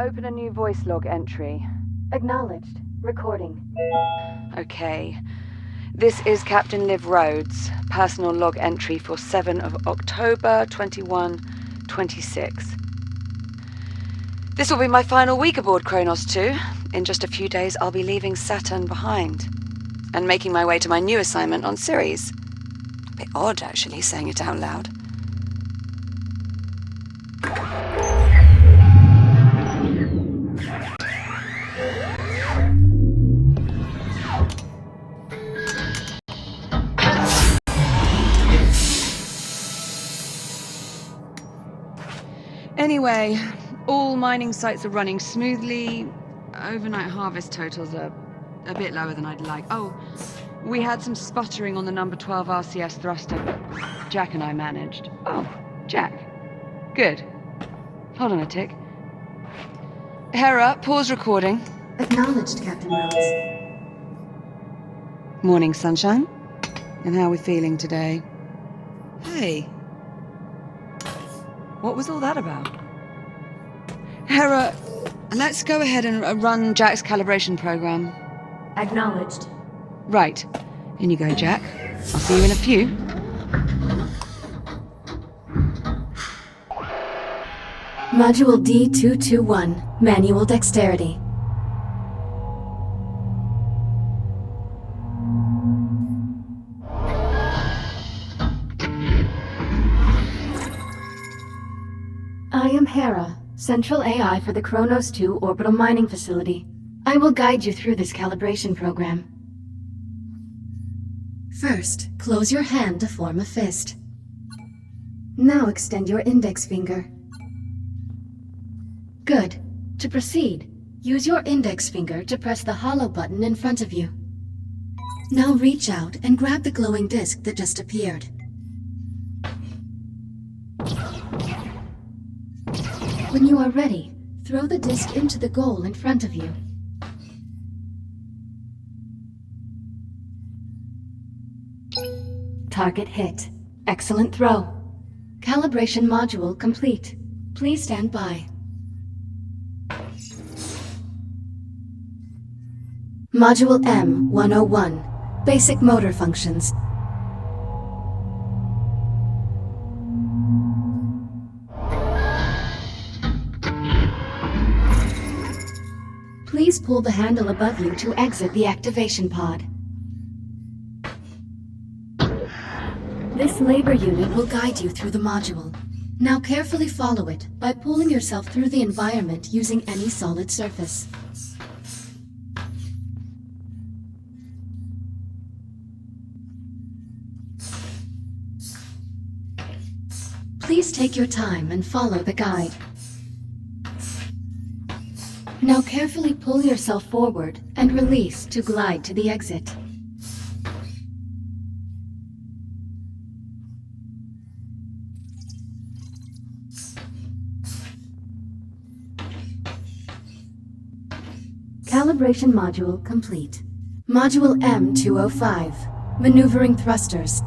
open a new voice log entry. Acknowledged. Recording. Okay. This is Captain Liv Rhodes, personal log entry for 7 of October 2126. This will be my final week aboard Kronos 2. In just a few days, I'll be leaving Saturn behind and making my way to my new assignment on Ceres. A bit odd, actually, saying it out loud. Anyway, all mining sites are running smoothly. Overnight harvest totals are a bit lower than I'd like. Oh, we had some sputtering on the number 12 RCS thruster. Jack and I managed. Oh, Jack. Good. Hold on a tick. Hera, pause recording. Acknowledged, Captain Rhodes. Morning, sunshine. And how are we feeling today? Hey. What was all that about? Hera, let's go ahead and run Jack's calibration program. Acknowledged. Right. In you go, Jack. I'll see you in a few. Module D221. Manual dexterity. I am Hera, Central AI for the Kronos 2 Orbital Mining Facility. I will guide you through this calibration program. First, close your hand to form a fist. Now extend your index finger. Good. To proceed, use your index finger to press the hollow button in front of you. Now reach out and grab the glowing disc that just appeared. When you are ready, throw the disc into the goal in front of you. Target hit. Excellent throw. Calibration module complete. Please stand by. Module M101. Basic motor functions. Please pull the handle above you to exit the activation pod. This labor unit will guide you through the module. Now carefully follow it by pulling yourself through the environment using any solid surface. Please take your time and follow the guide. Now carefully pull yourself forward and release to glide to the exit. Calibration module complete. Module M205. Maneuvering thrusters.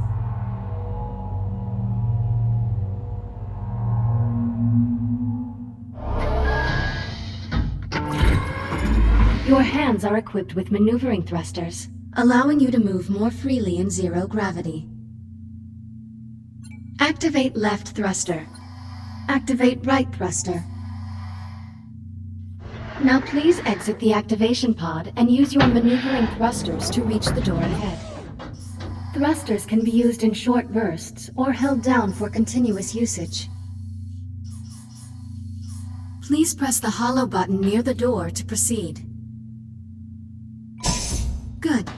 Your hands are equipped with maneuvering thrusters, allowing you to move more freely in zero gravity. Activate left thruster. Activate right thruster. Now please exit the activation pod and use your maneuvering thrusters to reach the door ahead. Thrusters can be used in short bursts or held down for continuous usage. Please press the hollow button near the door to proceed. Good.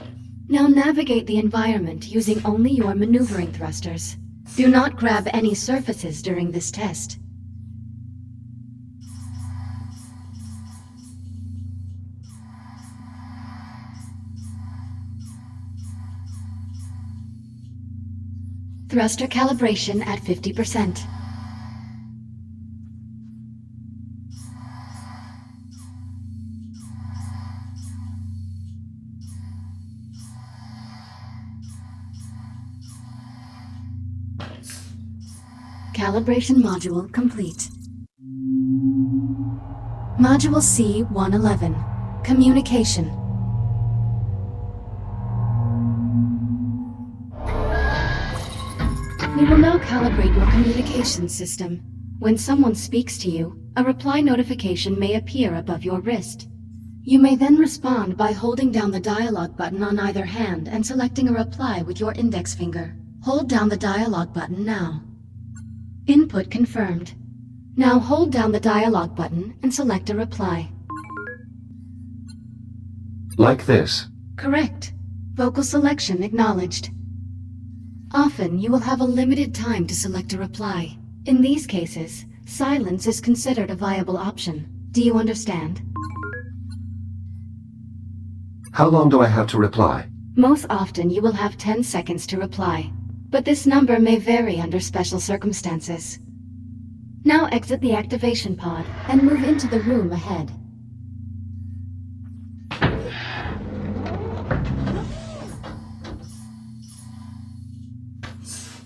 Now navigate the environment using only your maneuvering thrusters. Do not grab any surfaces during this test. Thruster calibration at 50%. Calibration module complete. Module C-111. Communication. We will now calibrate your communication system. When someone speaks to you, a reply notification may appear above your wrist. You may then respond by holding down the dialogue button on either hand and selecting a reply with your index finger. Hold down the dialogue button now. Input confirmed. Now hold down the dialogue button and select a reply. Like this? Correct. Vocal selection acknowledged. Often, you will have a limited time to select a reply. In these cases, silence is considered a viable option. Do you understand? How long do I have to reply? Most often, you will have 10 seconds to reply, but this number may vary under special circumstances. Now exit the activation pod and move into the room ahead.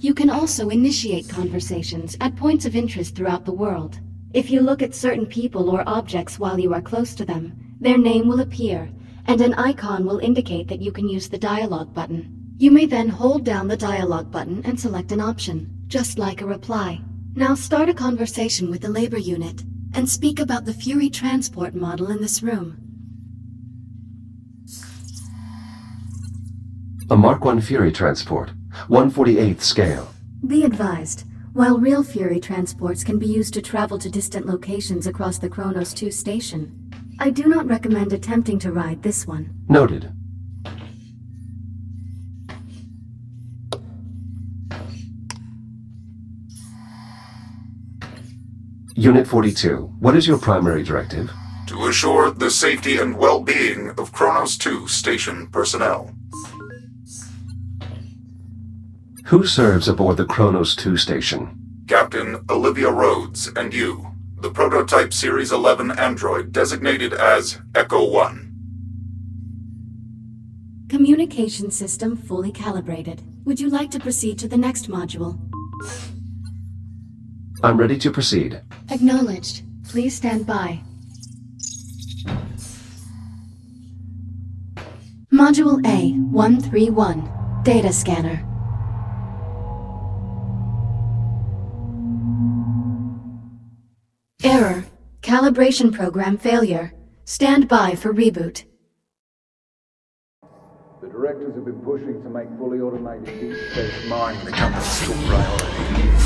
You can also initiate conversations at points of interest throughout the world. If you look at certain people or objects while you are close to them, their name will appear, and an icon will indicate that you can use the dialogue button. You may then hold down the dialogue button and select an option, just like a reply. Now start a conversation with the labor unit, and speak about the Fury transport model in this room. A Mark I Fury transport, 1/48th scale. Be advised, while real Fury transports can be used to travel to distant locations across the Kronos 2 station, I do not recommend attempting to ride this one. Noted. Unit 42, what is your primary directive? To assure the safety and well-being of Kronos 2 station personnel. Who serves aboard the Kronos 2 station? Captain Olivia Rhodes and you, the prototype Series 11 android designated as Echo 1. Communication system fully calibrated. Would you like to proceed to the next module? I'm ready to proceed. Acknowledged. Please stand by. Module A-131. Data scanner. Error. Calibration program failure. Stand by for reboot. The directors have been pushing to make fully automated deep space mining the company's top priority.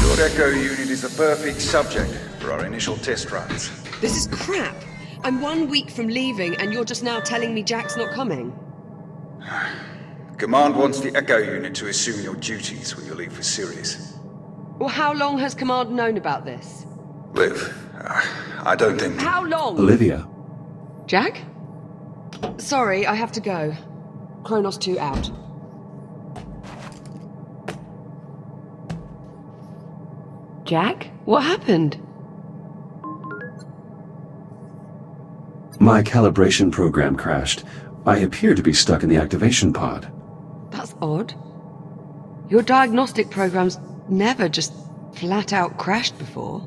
Your Echo unit is the perfect subject for our initial test runs. This is crap. I'm 1 week from leaving, and you're just now telling me Jack's not coming. Command wants the Echo unit to assume your duties when you leave for Sirius. Well, how long has Command known about this? Liv, I don't think... How long? Olivia. Jack? Sorry, I have to go. Kronos 2 out. Jack? What happened? My calibration program crashed. I appear to be stuck in the activation pod. That's odd. Your diagnostic program's never just flat out crashed before.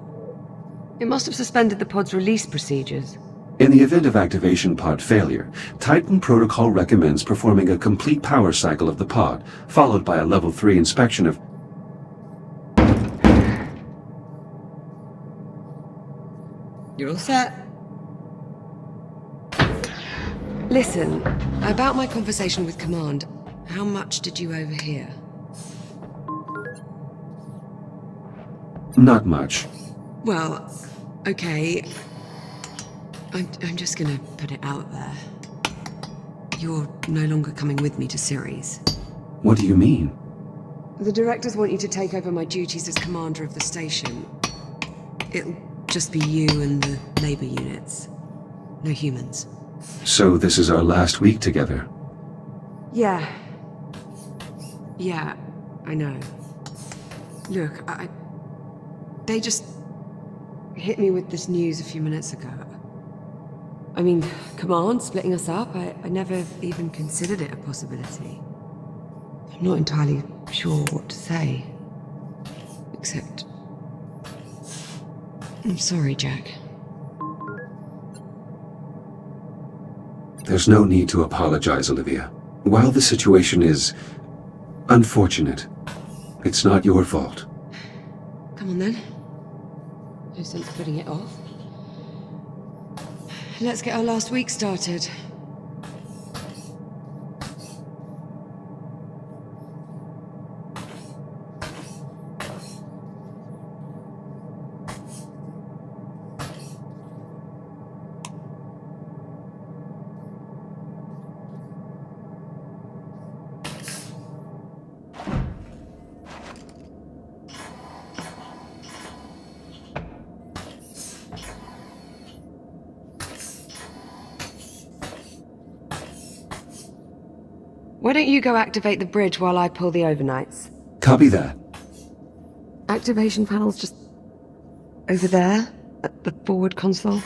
It must have suspended the pod's release procedures. In the event of activation pod failure, Titan Protocol recommends performing a complete power cycle of the pod, followed by a level 3 inspection of... You're all set. Listen, about my conversation with Command, how much did you overhear? Not much. Well, okay. I'm just gonna put it out there. You're no longer coming with me to Ceres. What do you mean? The directors want you to take over my duties as commander of the station. It'll just be you and the labor units. No humans. So this is our last week together. Yeah. Yeah, I know. Look, they just hit me with this news a few minutes ago. I mean, Command splitting us up, I never even considered it a possibility. I'm not entirely sure what to say. Except... I'm sorry, Jack. There's no need to apologize, Olivia. While the situation is unfortunate, it's not your fault. Come on then. No sense putting it off. Let's get our last week started. Why don't you go activate the bridge while I pull the overnights? Copy that. Activation panel's just over there, at the forward console.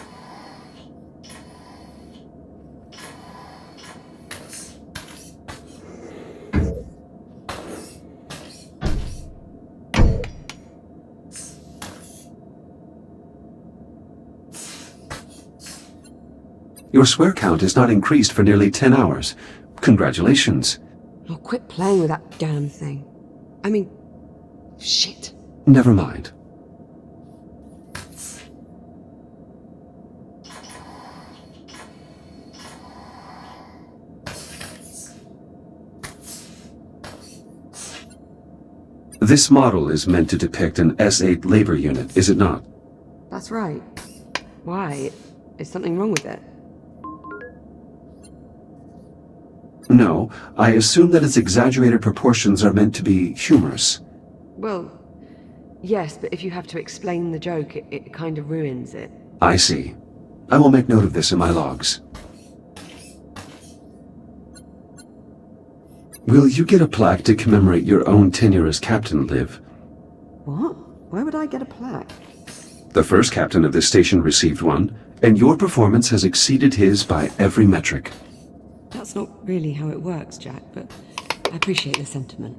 Your swear count is not increased for nearly 10 hours. Congratulations. Oh, quit playing with that damn thing. I mean, shit. Never mind. This model is meant to depict an S8 labor unit, is it not? That's right. Why? Is something wrong with it? No, I assume that its exaggerated proportions are meant to be humorous. Well, yes, but if you have to explain the joke, it kind of ruins it. I see. I will make note of this in my logs. Will you get a plaque to commemorate your own tenure as captain, Liv? What? Why would I get a plaque? The first captain of this station received one, and your performance has exceeded his by every metric. That's not really how it works, Jack, but I appreciate the sentiment.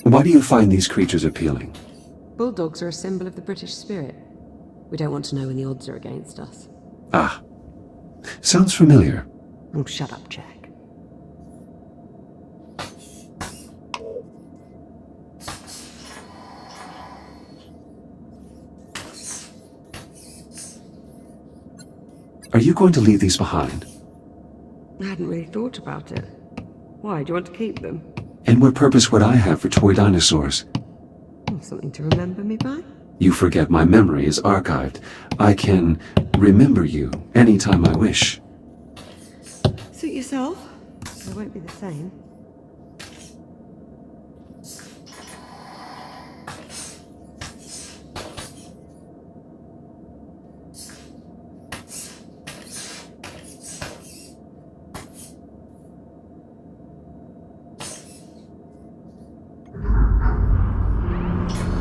Why do you find these creatures appealing? Bulldogs are a symbol of the British spirit. We don't want to know when the odds are against us. Ah. Sounds familiar. Oh, shut up, Jack. Are you going to leave these behind? I hadn't really thought about it. Why, do you want to keep them? And what purpose would I have for toy dinosaurs? Oh, something to remember me by? You forget my memory is archived. I can remember you anytime I wish. Suit yourself. It won't be the same.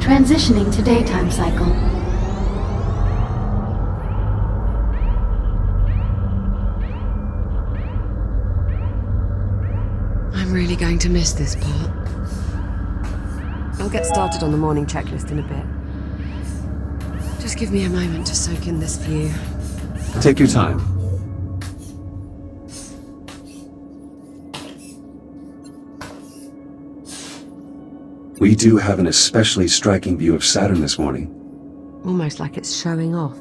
Transitioning to daytime cycle. I'm really going to miss this part. I'll get started on the morning checklist in a bit. Just give me a moment to soak in this view. Take your time. We do have an especially striking view of Saturn this morning. Almost like it's showing off.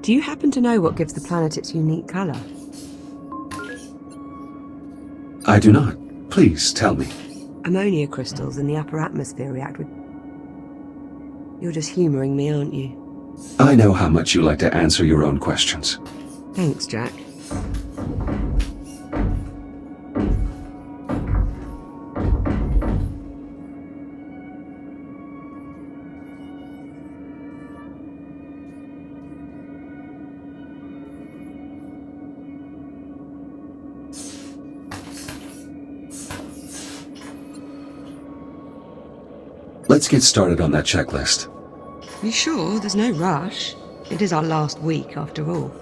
Do you happen to know what gives the planet its unique color? I do not. Please tell me. Ammonia crystals in the upper atmosphere react with... You're just humoring me, aren't you? I know how much you like to answer your own questions. Thanks, Jack. Let's get started on that checklist. You sure? There's no rush. It is our last week, after all.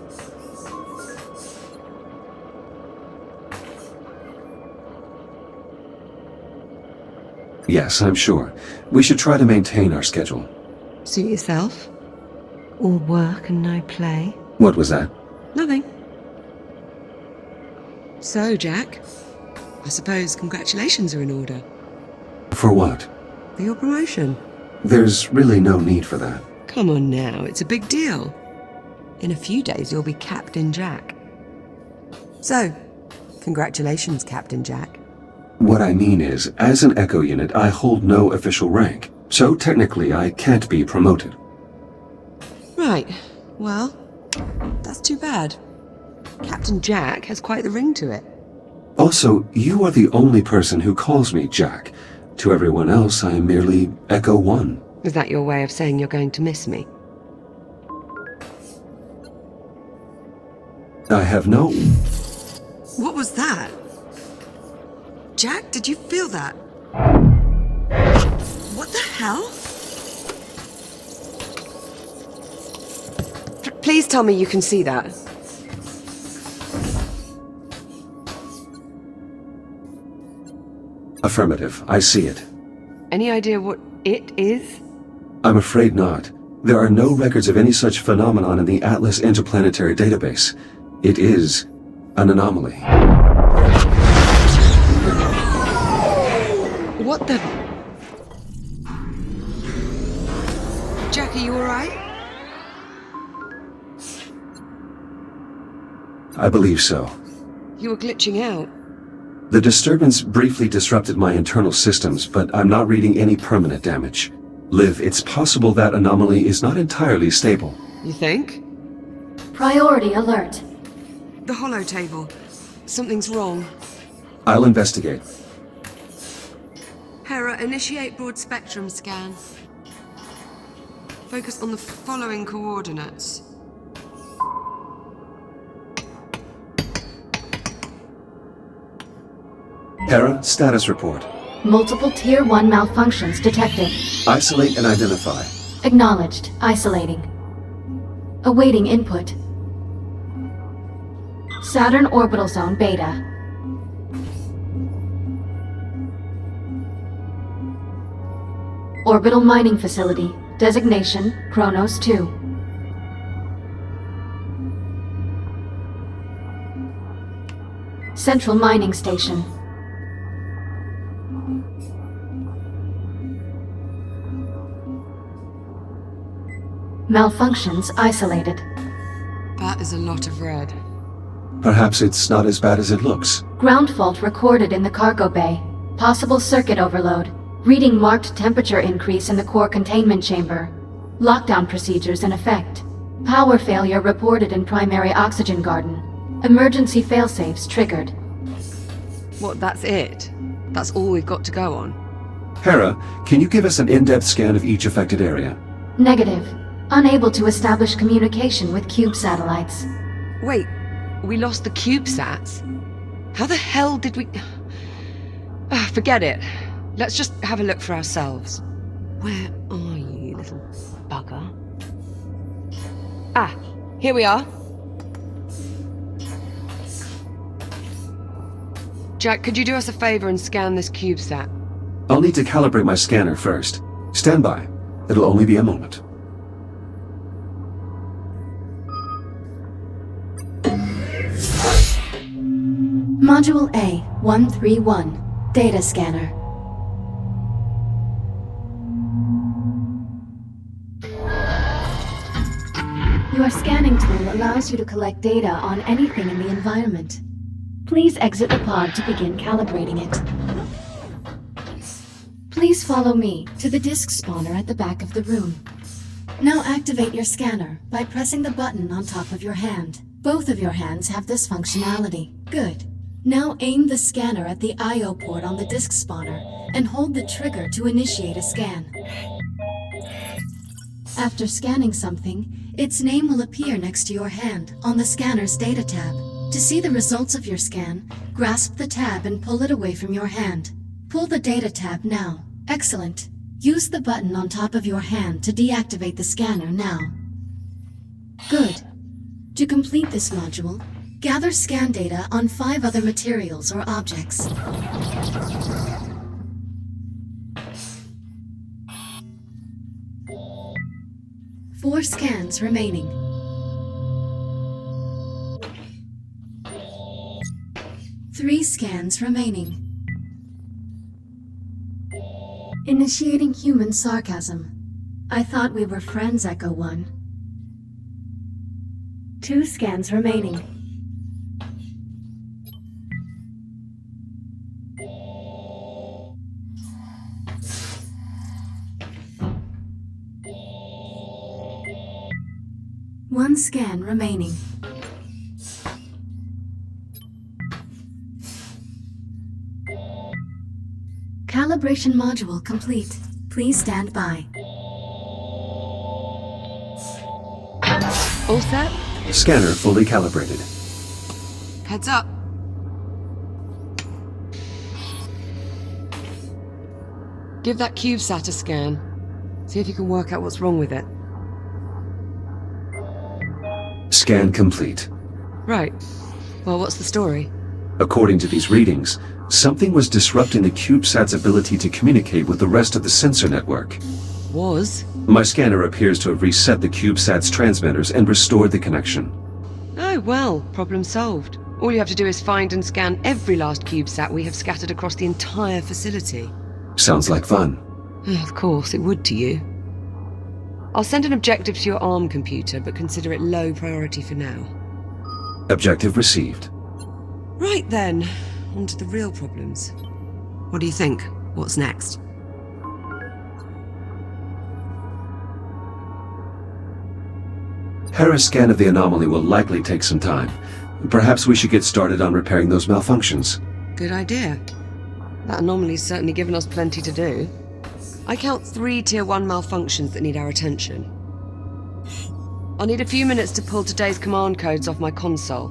Yes, I'm sure. We should try to maintain our schedule. Suit yourself. All work and no play. What was that? Nothing. So, Jack, I suppose congratulations are in order. For what? For your promotion. There's really no need for that. Come on now, it's a big deal. In a few days, you'll be Captain Jack. So, congratulations, Captain Jack. What I mean is, as an Echo unit, I hold no official rank, so technically I can't be promoted. Right, well, that's too bad. Captain Jack has quite the ring to it. Also, you are the only person who calls me Jack. To everyone else, I am merely Echo 1. Is that your way of saying you're going to miss me? I have no... What was that? Jack, did you feel that? What the hell? Please tell me you can see that. Affirmative, I see it. Any idea what it is? I'm afraid not. There are no records of any such phenomenon in the Atlas Interplanetary Database. It is an anomaly. What the... Jack, are you alright? I believe so. You were glitching out. The disturbance briefly disrupted my internal systems, but I'm not reading any permanent damage. Liv, it's possible that anomaly is not entirely stable. You think? Priority alert. The holo table. Something's wrong. I'll investigate. Hera, initiate broad spectrum scan. Focus on the following coordinates. Hera, status report. Multiple Tier 1 malfunctions detected. Isolate and identify. Acknowledged. Isolating. Awaiting input. Saturn Orbital Zone Beta. Orbital Mining Facility. Designation, Kronos 2. Central Mining Station. Malfunctions isolated. That is a lot of red. Perhaps it's not as bad as it looks. Ground fault recorded in the cargo bay. Possible circuit overload. Reading marked temperature increase in the core containment chamber. Lockdown procedures in effect. Power failure reported in primary oxygen garden. Emergency failsafes triggered. What, that's it? That's all we've got to go on? Hera, can you give us an in-depth scan of each affected area? Negative. Unable to establish communication with cube satellites. Wait, we lost the CubeSats? How the hell did we... forget it. Let's just have a look for ourselves. Where are you, little bugger? Ah, here we are. Jack, could you do us a favor and scan this CubeSat? I'll need to calibrate my scanner first. Stand by. It'll only be a moment. Module A-131. Data Scanner. Your scanning tool allows you to collect data on anything in the environment. Please exit the pod to begin calibrating it. Please follow me to the disk spawner at the back of the room. Now activate your scanner by pressing the button on top of your hand. Both of your hands have this functionality. Good. Now aim the scanner at the I/O port on the disk spawner and hold the trigger to initiate a scan. After scanning something, its name will appear next to your hand on the scanner's data tab. To see the results of your scan, grasp the tab and pull it away from your hand. Pull the data tab now. Excellent. Use the button on top of your hand to deactivate the scanner now. Good. To complete this module, gather scan data on 5 other materials or objects. 4 scans remaining. Three scans remaining. Initiating human sarcasm. I thought we were friends, Echo 1. 2 scans remaining. One scan remaining. Calibration module complete. Please stand by. All set? Scanner fully calibrated. Heads up. Give that CubeSat a scan. See if you can work out what's wrong with it. Scan complete. Right. Well, what's the story? According to these readings, something was disrupting the CubeSat's ability to communicate with the rest of the sensor network. Was? My scanner appears to have reset the CubeSat's transmitters and restored the connection. Oh, well, problem solved. All you have to do is find and scan every last CubeSat we have scattered across the entire facility. Sounds like fun. Of course, it would to you. I'll send an objective to your ARM computer, but consider it low priority for now. Objective received. Right then, on to the real problems. What do you think? What's next? Hera's scan of the anomaly will likely take some time. Perhaps we should get started on repairing those malfunctions. Good idea. That anomaly's certainly given us plenty to do. I count 3 Tier 1 malfunctions that need our attention. I'll need a few minutes to pull today's command codes off my console.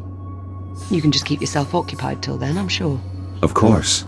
You can just keep yourself occupied till then, I'm sure. Of course.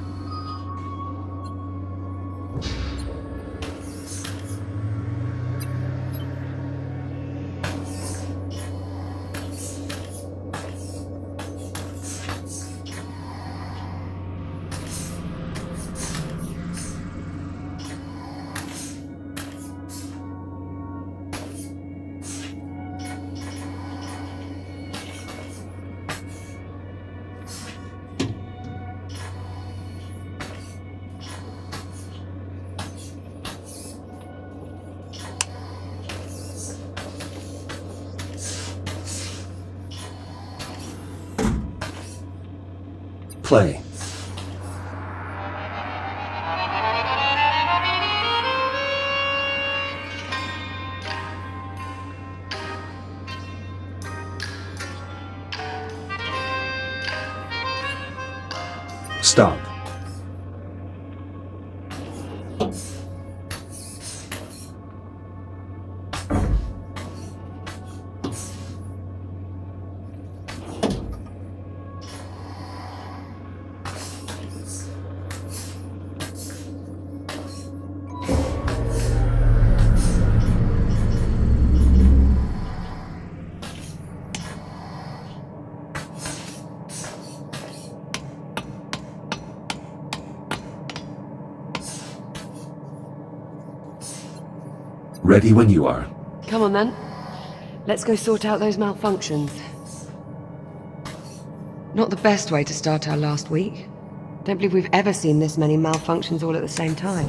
Play. Stop. Ready when you are. Come on then. Let's go sort out those malfunctions. Not the best way to start our last week. Don't believe we've ever seen this many malfunctions all at the same time.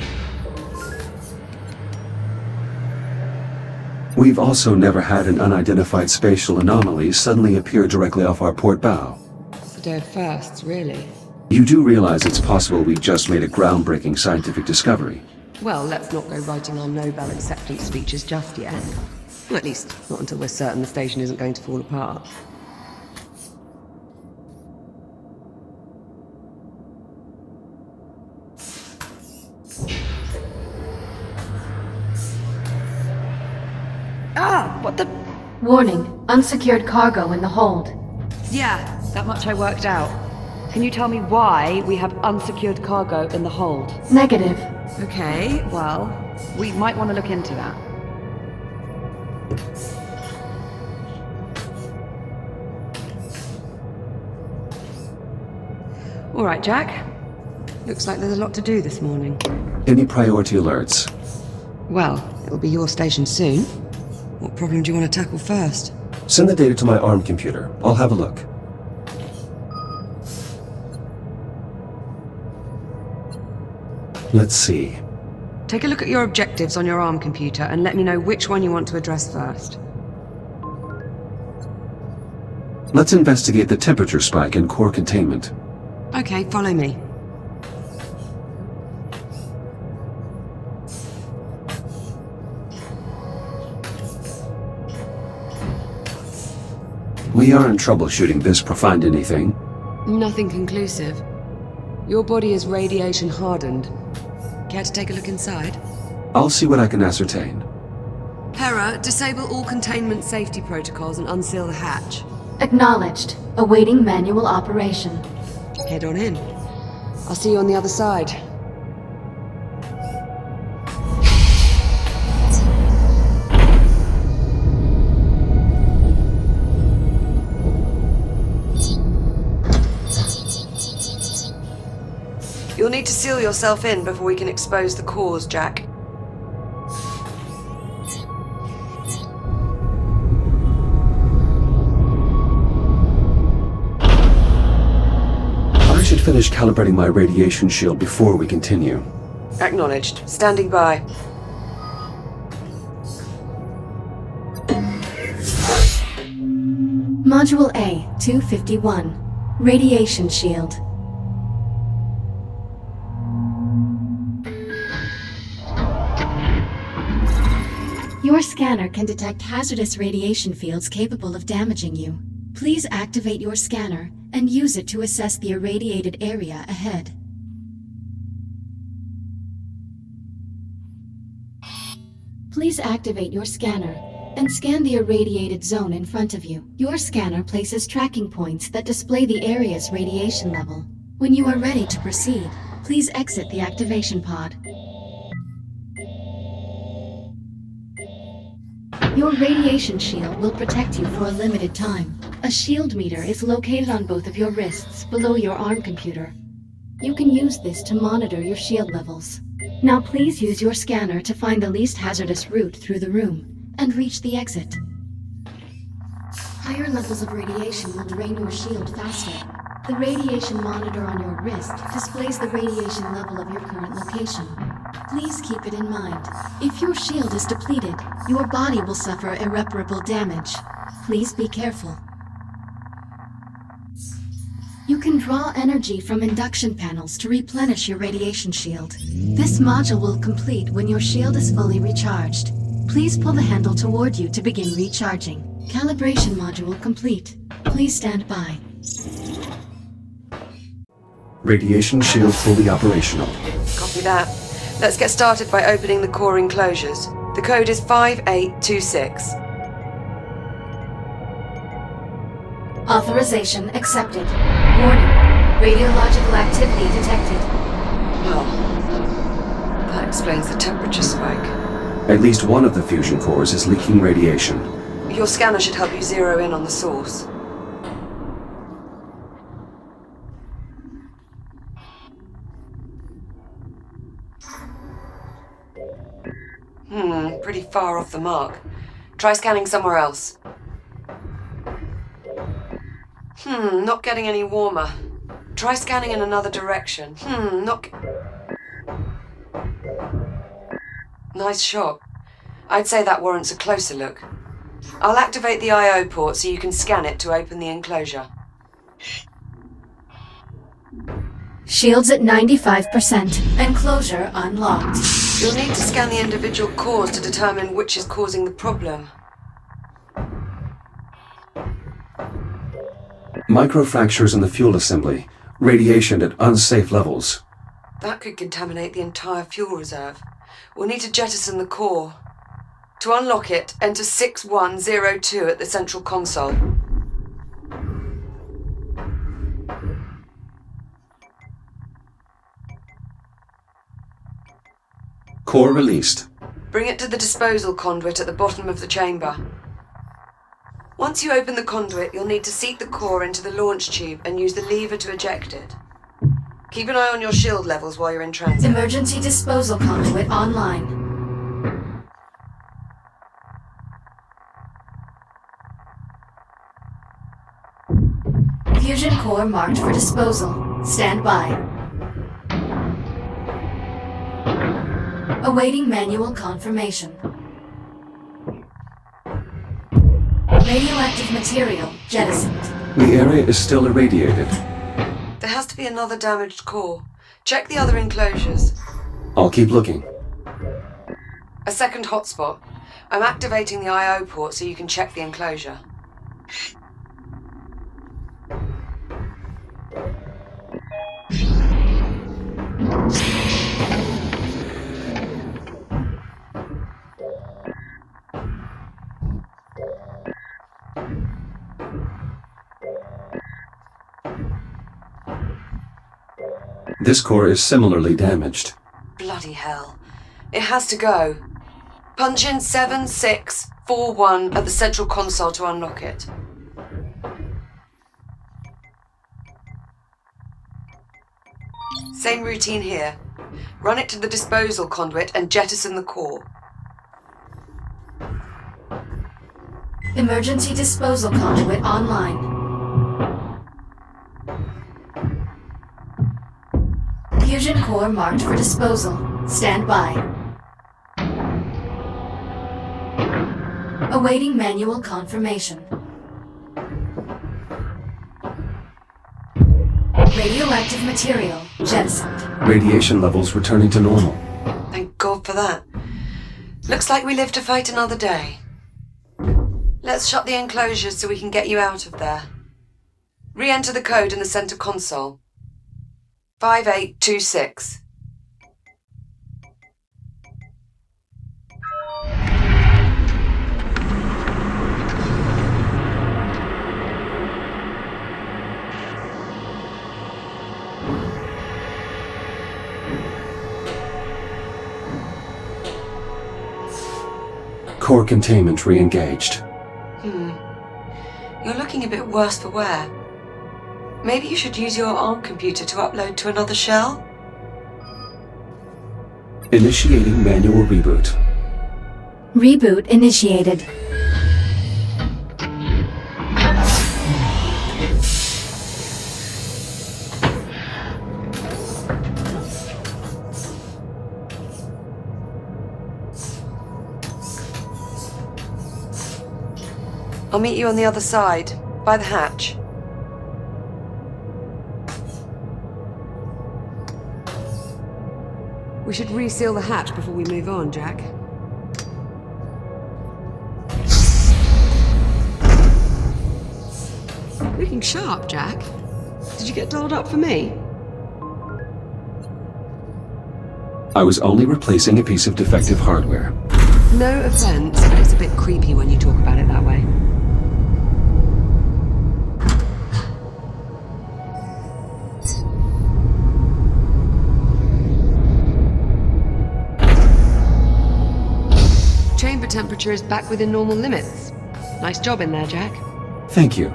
We've also never had an unidentified spatial anomaly suddenly appear directly off our port bow. It's a day of firsts, really. You do realize it's possible we just made a groundbreaking scientific discovery. Well, let's not go writing our Nobel acceptance speeches just yet. At least, not until we're certain the station isn't going to fall apart. Ah! What the... Warning, unsecured cargo in the hold. Yeah, that much I worked out. Can you tell me why we have unsecured cargo in the hold? Negative. Okay, well, we might want to look into that. All right, Jack. Looks like there's a lot to do this morning. Any priority alerts? Well, it'll be your station soon. What problem do you want to tackle first? Send the data to my ARM computer. I'll have a look. Let's see. Take a look at your objectives on your ARM computer and let me know which one you want to address first. Let's investigate the temperature spike and core containment. Okay, follow me. We aren't troubleshooting this profound anything. Nothing conclusive. Your body is radiation hardened. Care to take a look inside? I'll see what I can ascertain. Hera, disable all containment safety protocols and unseal the hatch. Acknowledged. Awaiting manual operation. Head on in. I'll see you on the other side. You'll need to seal yourself in before we can expose the cause, Jack. I should finish calibrating my radiation shield before we continue. Acknowledged. Standing by. Module A, 251. Radiation shield. Your scanner can detect hazardous radiation fields capable of damaging you. Please activate your scanner and use it to assess the irradiated area ahead. Please activate your scanner and scan the irradiated zone in front of you. Your scanner places tracking points that display the area's radiation level. When you are ready to proceed, please exit the activation pod. Your radiation shield will protect you for a limited time. A shield meter is located on both of your wrists below your ARM computer. You can use this to monitor your shield levels. Now please use your scanner to find the least hazardous route through the room and reach the exit. Higher levels of radiation will drain your shield faster. The radiation monitor on your wrist displays the radiation level of your current location. Please keep it in mind. If your shield is depleted, your body will suffer irreparable damage. Please be careful. You can draw energy from induction panels to replenish your radiation shield. This module will complete when your shield is fully recharged. Please pull the handle toward you to begin recharging. Calibration module complete. Please stand by. Radiation shield fully operational. Copy that. Let's get started by opening the core enclosures. The code is 5826. Authorization accepted. Warning. Radiological activity detected. Well, that explains the temperature spike. At least one of the fusion cores is leaking radiation. Your scanner should help you zero in on the source. Pretty far off the mark. Try scanning somewhere else. Not getting any warmer. Try scanning in another direction. Nice shot. I'd say that warrants a closer look. I'll activate the I/O port so you can scan it to open the enclosure. Shields at 95%. Enclosure unlocked. You'll need to scan the individual cores to determine which is causing the problem. Microfractures in the fuel assembly. Radiation at unsafe levels. That could contaminate the entire fuel reserve. We'll need to jettison the core. To unlock it, enter 6102 at the central console. Core released. Bring it to the disposal conduit at the bottom of the chamber. Once you open the conduit, you'll need to seat the core into the launch tube and use the lever to eject it. Keep an eye on your shield levels while you're in transit. Emergency disposal conduit online. Fusion core marked for disposal. Stand by. Awaiting manual confirmation. Radioactive material jettisoned. The area is still irradiated. There has to be another damaged core. Check the other enclosures. I'll keep looking. A second hotspot. I'm activating the I/O port so you can check the enclosure. This core is similarly damaged. Bloody hell. It has to go. Punch in 7641 at the central console to unlock it. Same routine here. Run it to the disposal conduit and jettison the core. Emergency disposal conduit online. Fusion core marked for disposal. Stand by. Awaiting manual confirmation. Radioactive material jettisoned. Radiation levels returning to normal. Thank God for that. Looks like we live to fight another day. Let's shut the enclosures so we can get you out of there. Re-enter the code in the center console. 5826. Core containment re-engaged. You're looking a bit worse for wear. Maybe you should use your ARM computer to upload to another shell? Initiating manual reboot. Reboot initiated. I'll meet you on the other side, by the hatch. We should reseal the hatch before we move on, Jack. Looking sharp, Jack. Did you get dolled up for me? I was only replacing a piece of defective hardware. No offense, but it's a bit creepy when you talk about it that way. Chamber temperature is back within normal limits. Nice job in there, Jack. Thank you.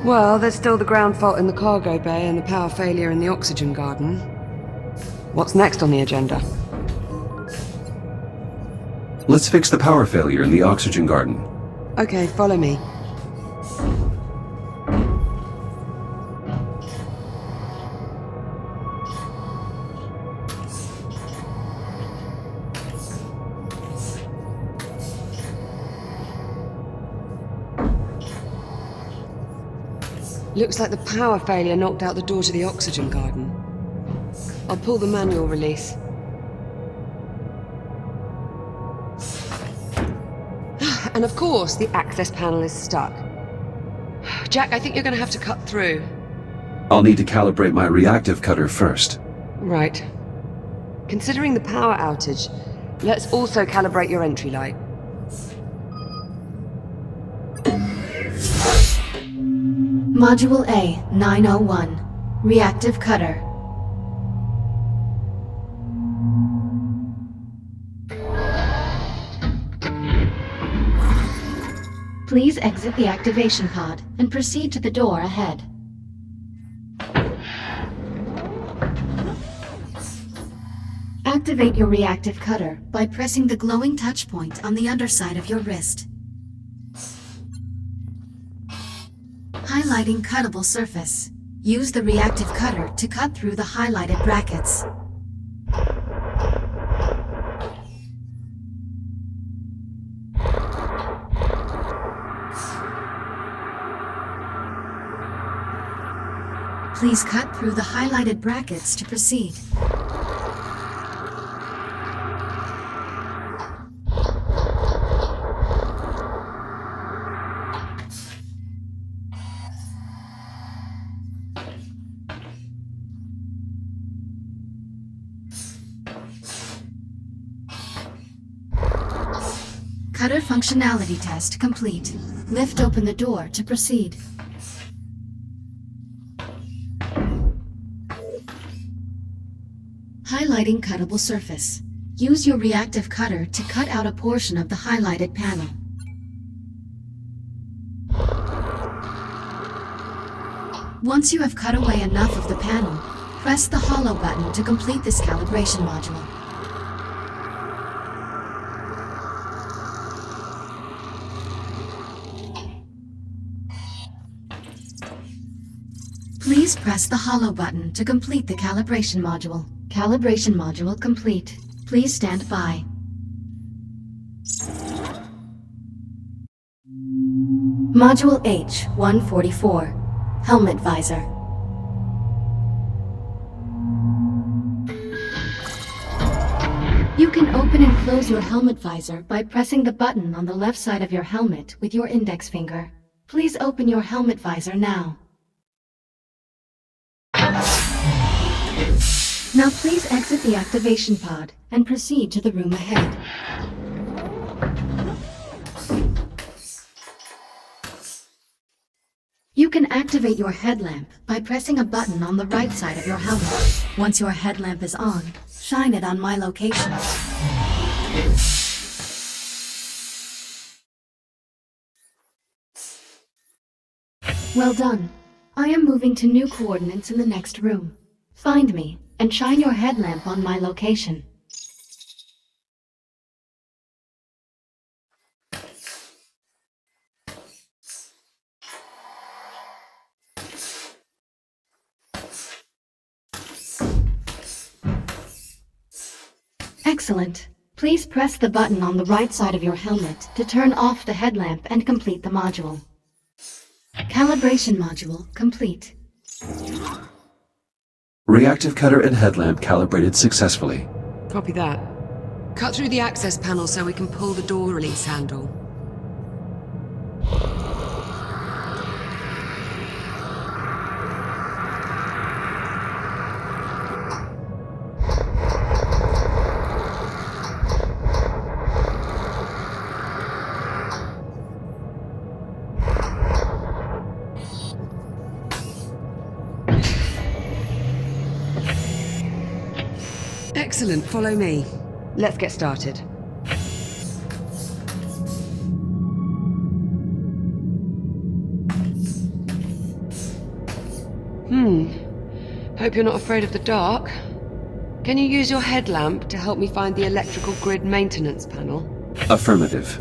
Well, there's still the ground fault in the cargo bay and the power failure in the oxygen garden. What's next on the agenda? Let's fix the power failure in the oxygen garden. Okay, follow me. Looks like the power failure knocked out the door to the oxygen garden. I'll pull the manual release. And of course, the access panel is stuck. Jack, I think you're going to have to cut through. I'll need to calibrate my reactive cutter first. Right. Considering the power outage, let's also calibrate your entry light. Module A 901. Reactive cutter. Please exit the activation pod and proceed to the door ahead. Activate your reactive cutter by pressing the glowing touch point on the underside of your wrist. Highlighting cuttable surface. Use the reactive cutter to cut through the highlighted brackets. Please cut through the highlighted brackets to proceed. Cutter functionality test complete. Lift open the door to proceed. Highlighting cuttable surface. Use your reactive cutter to cut out a portion of the highlighted panel. Once you have cut away enough of the panel, press the hollow button to complete this calibration module. Please press the hollow button to complete the calibration module. Calibration module complete. Please stand by. Module H-144. Helmet visor. You can open and close your helmet visor by pressing the button on the left side of your helmet with your index finger. Please open your helmet visor now. Now please exit the activation pod and proceed to the room ahead. You can activate your headlamp by pressing a button on the right side of your helmet. Once your headlamp is on, shine it on my location. Well done. I am moving to new coordinates in the next room. Find me and shine your headlamp on my location. Excellent. Please press the button on the right side of your helmet to turn off the headlamp and complete the module. Calibration module complete. Reactive cutter and headlamp calibrated successfully. Copy that. Cut through the access panel so we can pull the door release handle. Excellent, follow me. Let's get started. Hope you're not afraid of the dark. Can you use your headlamp to help me find the electrical grid maintenance panel? Affirmative.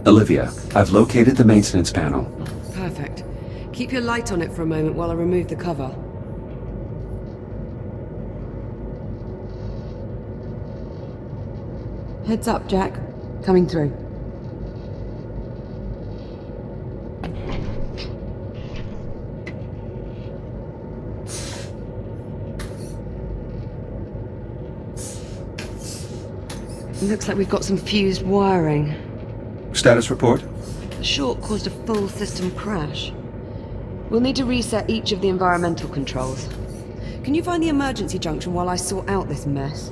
Olivia, I've located the maintenance panel. Perfect. Keep your light on it for a moment while I remove the cover. Heads up, Jack. Coming through. Looks like we've got some fused wiring. Status report? The short caused a full system crash. We'll need to reset each of the environmental controls. Can you find the emergency junction while I sort out this mess?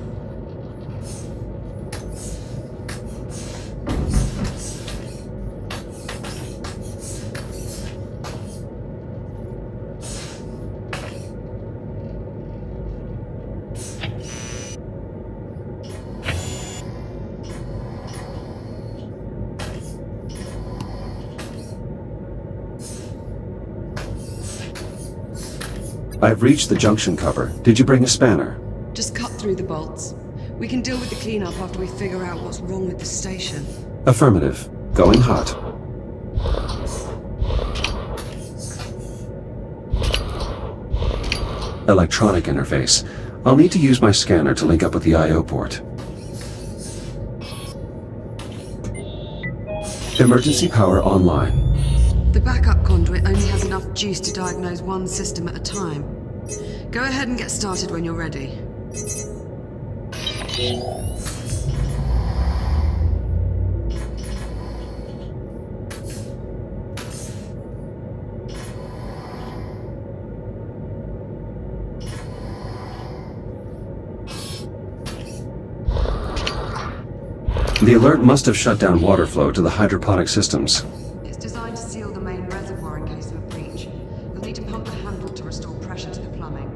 I've reached the junction cover. Did you bring a spanner? Just cut through the bolts. We can deal with the cleanup after we figure out what's wrong with the station. Affirmative. Going hot. Electronic interface. I'll need to use my scanner to link up with the I/O port. Emergency power online. The backup conduit only has enough juice to diagnose one system at a time. Go ahead and get started when you're ready. The alert must have shut down water flow to the hydroponic systems. It's designed to seal the main reservoir in case of a breach. You'll need to pump the handle to restore pressure to the plumbing.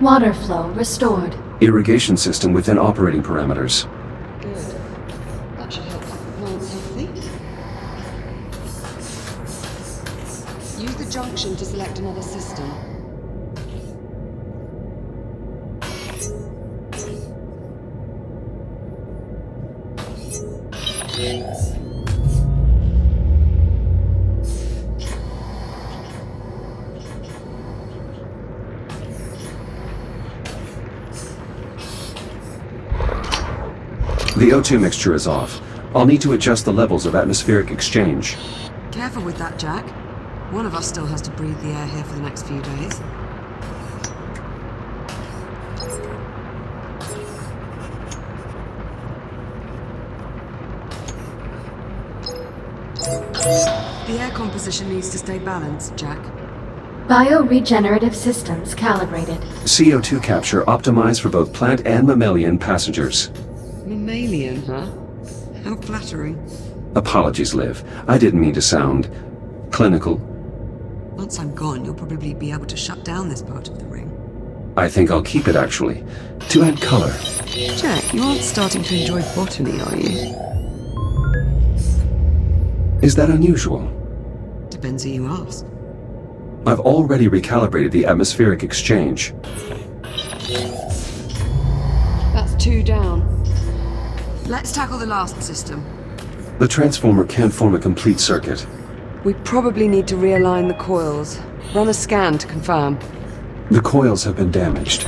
Water flow restored. Irrigation system within operating parameters. Good. That should help keep the plants healthy. Use the junction to select another system. The O2 mixture is off. I'll need to adjust the levels of atmospheric exchange. Careful with that, Jack. One of us still has to breathe the air here for the next few days. The air composition needs to stay balanced, Jack. Bioregenerative systems calibrated. CO2 capture optimized for both plant and mammalian passengers. Mammalian, huh? How flattering. Apologies, Liv. I didn't mean to sound clinical. Once I'm gone, you'll probably be able to shut down this part of the ring. I think I'll keep it, actually. To add color. Jack, you aren't starting to enjoy botany, are you? Is that unusual? Depends who you ask. I've already recalibrated the atmospheric exchange. That's 2 down. Let's tackle the last system. The transformer can't form a complete circuit. We probably need to realign the coils. Run a scan to confirm. The coils have been damaged.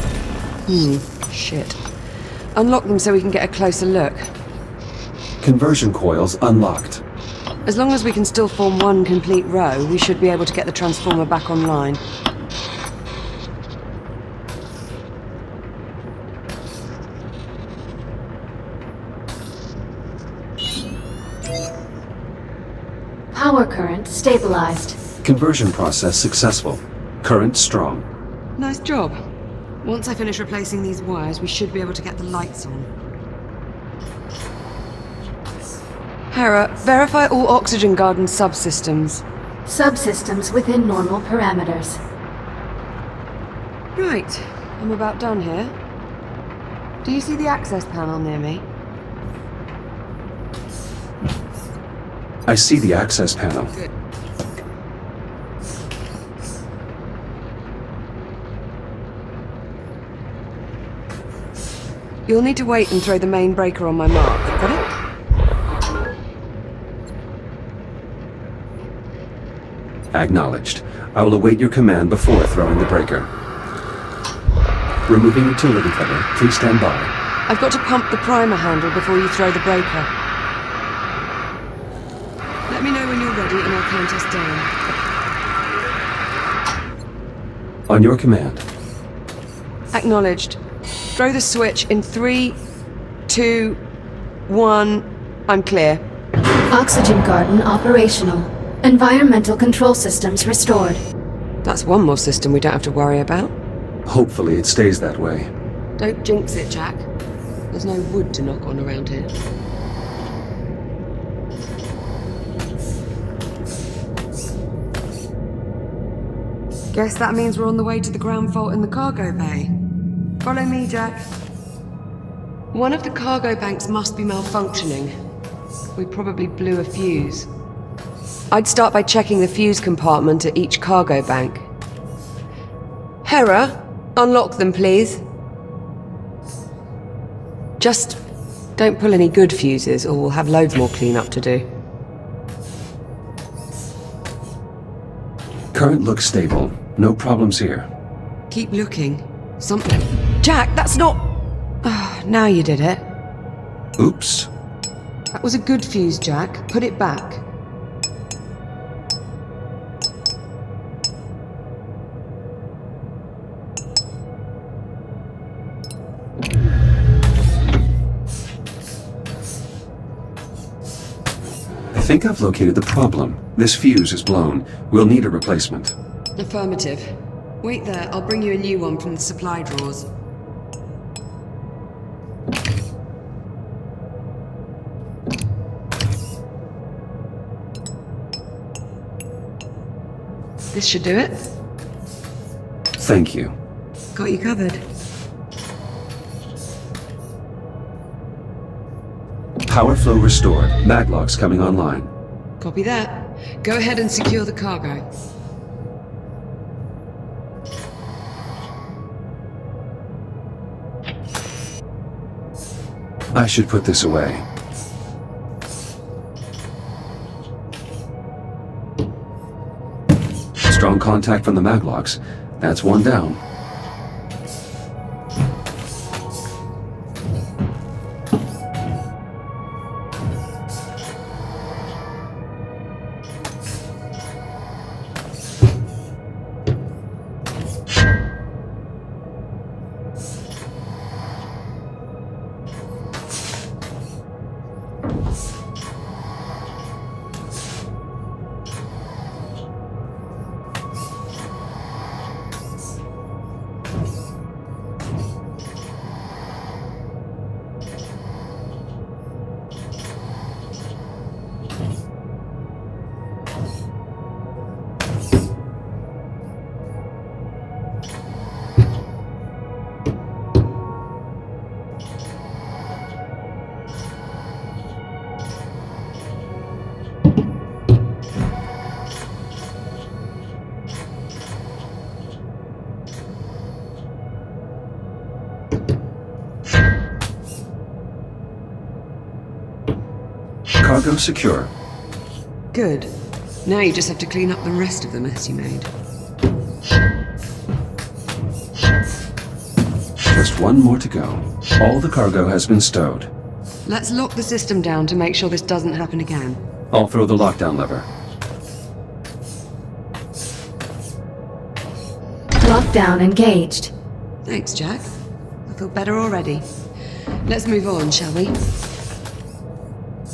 Shit. Unlock them so we can get a closer look. Conversion coils unlocked. As long as we can still form one complete row, we should be able to get the transformer back online. Power current stabilized. Conversion process successful. Current strong. Nice job. Once I finish replacing these wires, we should be able to get the lights on. Hera, verify all Oxygen Garden subsystems. Subsystems within normal parameters. Right, I'm about done here. Do you see the access panel near me? I see the access panel. Good. You'll need to wait and throw the main breaker on my mark. Got it? Acknowledged. I will await your command before throwing the breaker. Removing utility cover. Please stand by. I've got to pump the primer handle before you throw the breaker. Let me know when you're ready and I'll count us down. On your command. Acknowledged. Throw the switch in 3, 2, 1. I'm clear. Oxygen garden operational. Environmental control systems restored. That's one more system we don't have to worry about. Hopefully it stays that way. Don't jinx it, Jack. There's no wood to knock on around here. Guess that means we're on the way to the ground vault in the cargo bay. Follow me, Jack. One of the cargo banks must be malfunctioning. We probably blew a fuse. I'd start by checking the fuse compartment at each cargo bank. Hera, unlock them, please. Just don't pull any good fuses, or we'll have loads more cleanup to do. Current looks stable. No problems here. Keep looking. Something. Jack, that's not... now you did it. Oops. That was a good fuse, Jack. Put it back. I think I've located the problem. This fuse is blown. We'll need a replacement. Affirmative. Wait there, I'll bring you a new one from the supply drawers. This should do it. Thank you. Got you covered. Power flow restored. Maglocks coming online. Copy that. Go ahead and secure the cargo. I should put this away. Strong contact from the Maglocks. That's one down. Cargo secure. Good. Now you just have to clean up the rest of the mess you made. Just one more to go. All the cargo has been stowed. Let's lock the system down to make sure this doesn't happen again. I'll throw the lockdown lever. Lockdown engaged. Thanks, Jack. I feel better already. Let's move on, shall we?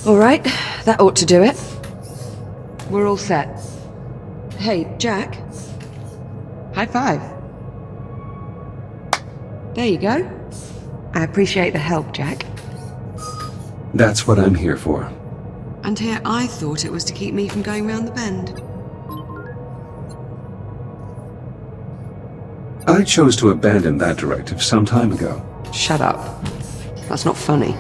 All right, that ought to do it. We're all set. Hey, Jack. High five. There you go. I appreciate the help, Jack. That's what I'm here for. And here I thought it was to keep me from going round the bend. I chose to abandon that directive some time ago. Shut up. That's not funny.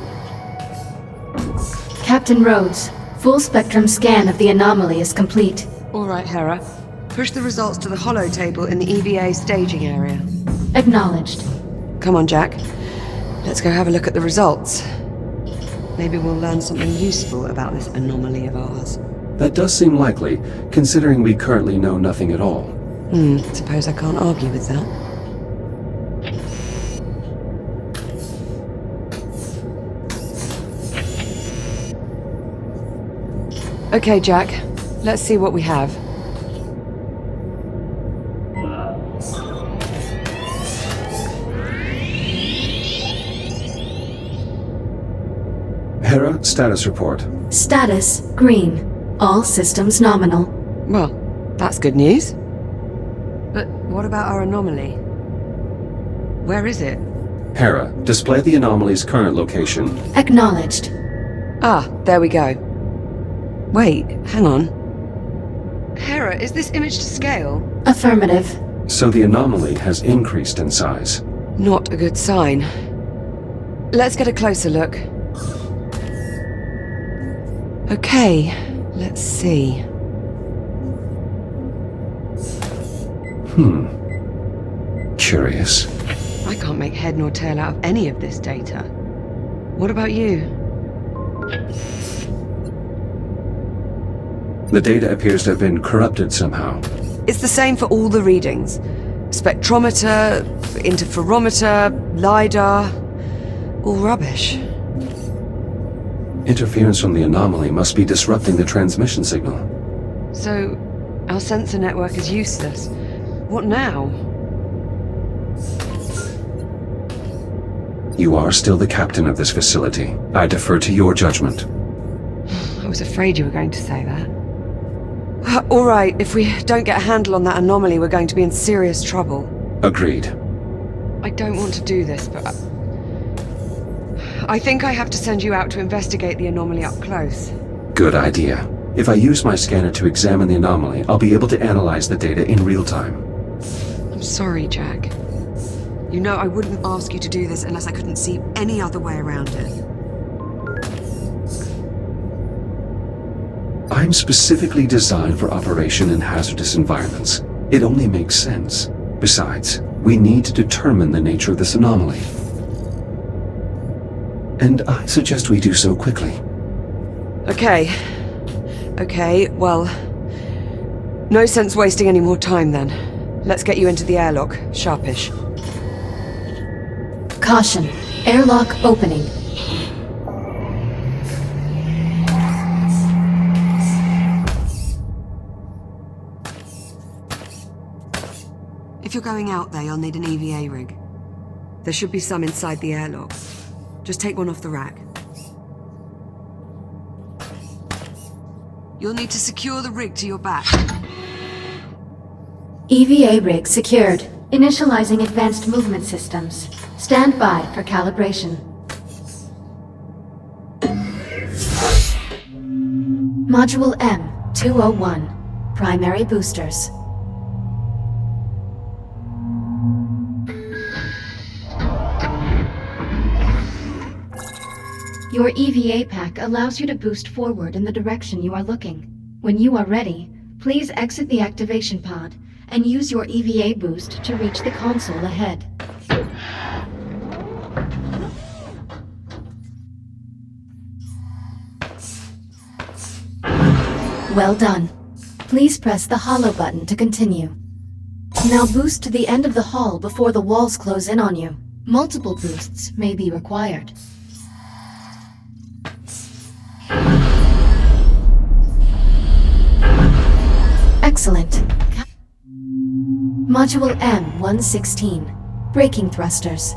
Captain Rhodes, full spectrum scan of the anomaly is complete. All right, Hera. Push the results to the holo table in the EVA staging area. Acknowledged. Come on, Jack. Let's go have a look at the results. Maybe we'll learn something useful about this anomaly of ours. That does seem likely, considering we currently know nothing at all. Suppose I can't argue with that. Okay, Jack. Let's see what we have. Hera, status report. Status green. All systems nominal. Well, that's good news. But what about our anomaly? Where is it? Hera, display the anomaly's current location. Acknowledged. Ah, there we go. Wait, hang on. Hera, is this image to scale? Affirmative. So the anomaly has increased in size. Not a good sign. Let's get a closer look. Okay, let's see. Curious. I can't make head nor tail out of any of this data. What about you? The data appears to have been corrupted somehow. It's the same for all the readings. Spectrometer, interferometer, LiDAR, all rubbish. Interference from the anomaly must be disrupting the transmission signal. So, our sensor network is useless. What now? You are still the captain of this facility. I defer to your judgment. I was afraid you were going to say that. All right, if we don't get a handle on that anomaly, we're going to be in serious trouble. Agreed. I don't want to do this, but I think I have to send you out to investigate the anomaly up close. Good idea. If I use my scanner to examine the anomaly, I'll be able to analyze the data in real time. I'm sorry, Jack. You know I wouldn't ask you to do this unless I couldn't see any other way around it. I'm specifically designed for operation in hazardous environments. It only makes sense. Besides, we need to determine the nature of this anomaly. And I suggest we do so quickly. Okay, well... No sense wasting any more time then. Let's get you into the airlock, sharpish. Caution. Airlock opening. If you're going out there, you'll need an EVA rig. There should be some inside the airlock. Just take one off the rack. You'll need to secure the rig to your back. EVA rig secured. Initializing advanced movement systems. Stand by for calibration. Module M-201. Primary boosters. Your EVA pack allows you to boost forward in the direction you are looking. When you are ready, please exit the activation pod and use your EVA boost to reach the console ahead. Well done. Please press the hollow button to continue. Now boost to the end of the hall before the walls close in on you. Multiple boosts may be required. Excellent. Module M-116. Braking thrusters.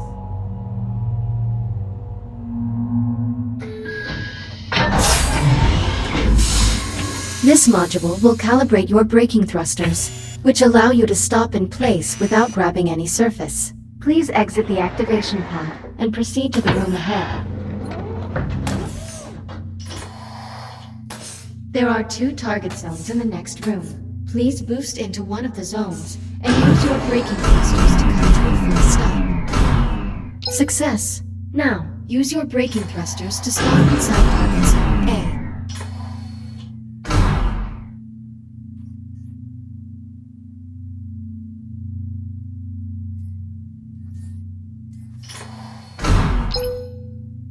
This module will calibrate your braking thrusters, which allow you to stop in place without grabbing any surface. Please exit the activation pod and proceed to the room ahead. There are 2 target zones in the next room. Please boost into one of the zones and use your braking thrusters to come to a full stop. Success! Now, use your braking thrusters to stop inside target zone A.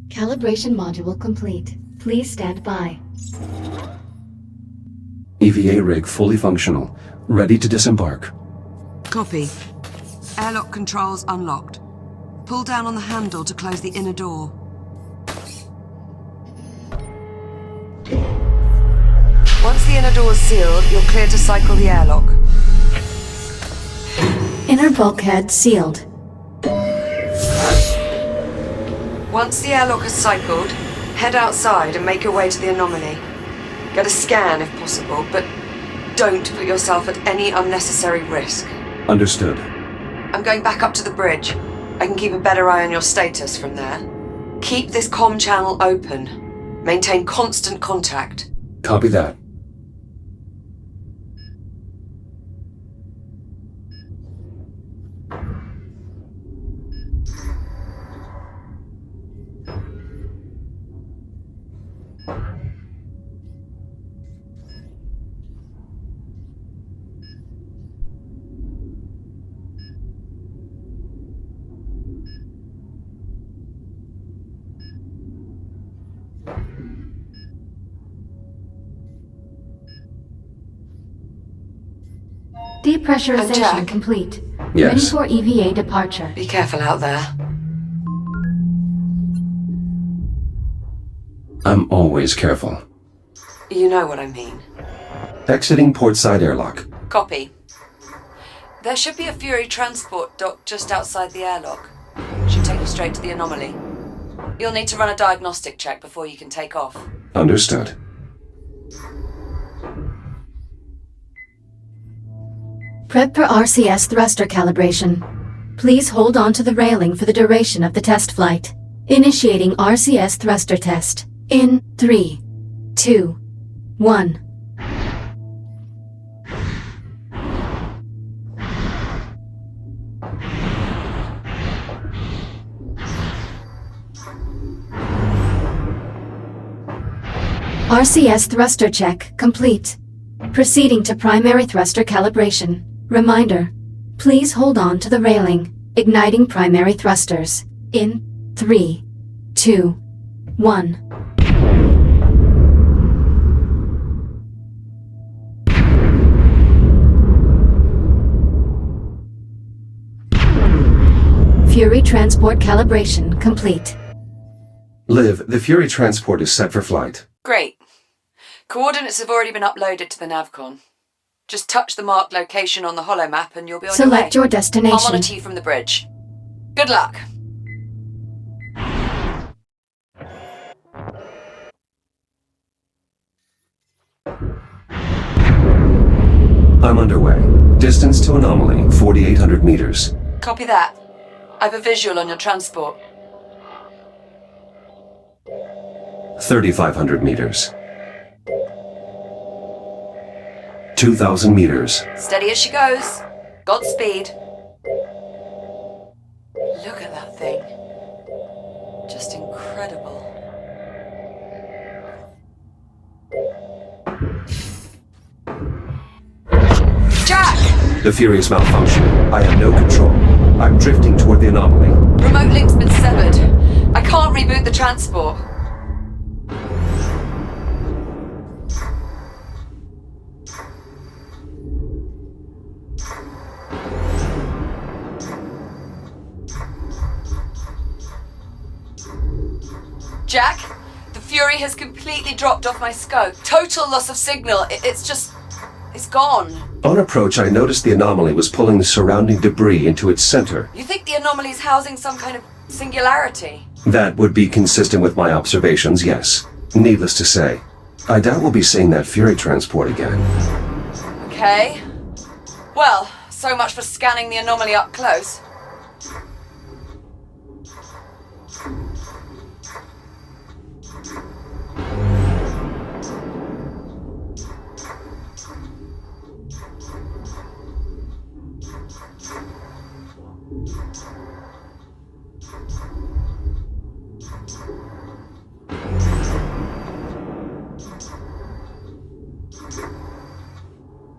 Calibration module complete. Please stand by. EVA rig fully functional, ready to disembark. Copy. Airlock controls unlocked. Pull down on the handle to close the inner door. Once the inner door is sealed, you're clear to cycle the airlock. Inner bulkhead sealed. Once the airlock is cycled, head outside and make your way to the anomaly. Get a scan if possible, but don't put yourself at any unnecessary risk. Understood. I'm going back up to the bridge. I can keep a better eye on your status from there. Keep this comm channel open. Maintain constant contact. Copy that. Depressurization Jack? complete. Yes. Ready for EVA departure. Be careful out there. I'm always careful. You know what I mean. Exiting portside airlock. Copy. There should be a Fury transport dock just outside the airlock. Should take you straight to the anomaly. You'll need to run a diagnostic check before you can take off. Understood. Prep for RCS thruster calibration. Please hold on to the railing for the duration of the test flight. Initiating RCS thruster test. In 3, 2, 1. RCS thruster check complete. Proceeding to primary thruster calibration. Reminder, please hold on to the railing. Igniting primary thrusters. In 3, 2, 1. Fury transport calibration complete. Liv, the Fury transport is set for flight. Great. Coordinates have already been uploaded to the Navcon. Just touch the marked location on the holomap and you'll be on your way. Select your destination. I'll monitor you from the bridge. Good luck. I'm underway. Distance to anomaly, 4,800 meters. Copy that. I've a visual on your transport. 3,500 meters. 2,000 meters. Steady as she goes. Godspeed. Look at that thing. Just incredible. Jack! The Fury is malfunctioning. I have no control. I'm drifting toward the anomaly. Remote link's been severed. I can't reboot the transport. Jack, the Fury has completely dropped off my scope. Total loss of signal. It's gone. On approach, I noticed the anomaly was pulling the surrounding debris into its center. You think the anomaly's housing some kind of singularity? That would be consistent with my observations, yes. Needless to say, I doubt we'll be seeing that Fury transport again. Okay. Well, so much for scanning the anomaly up close.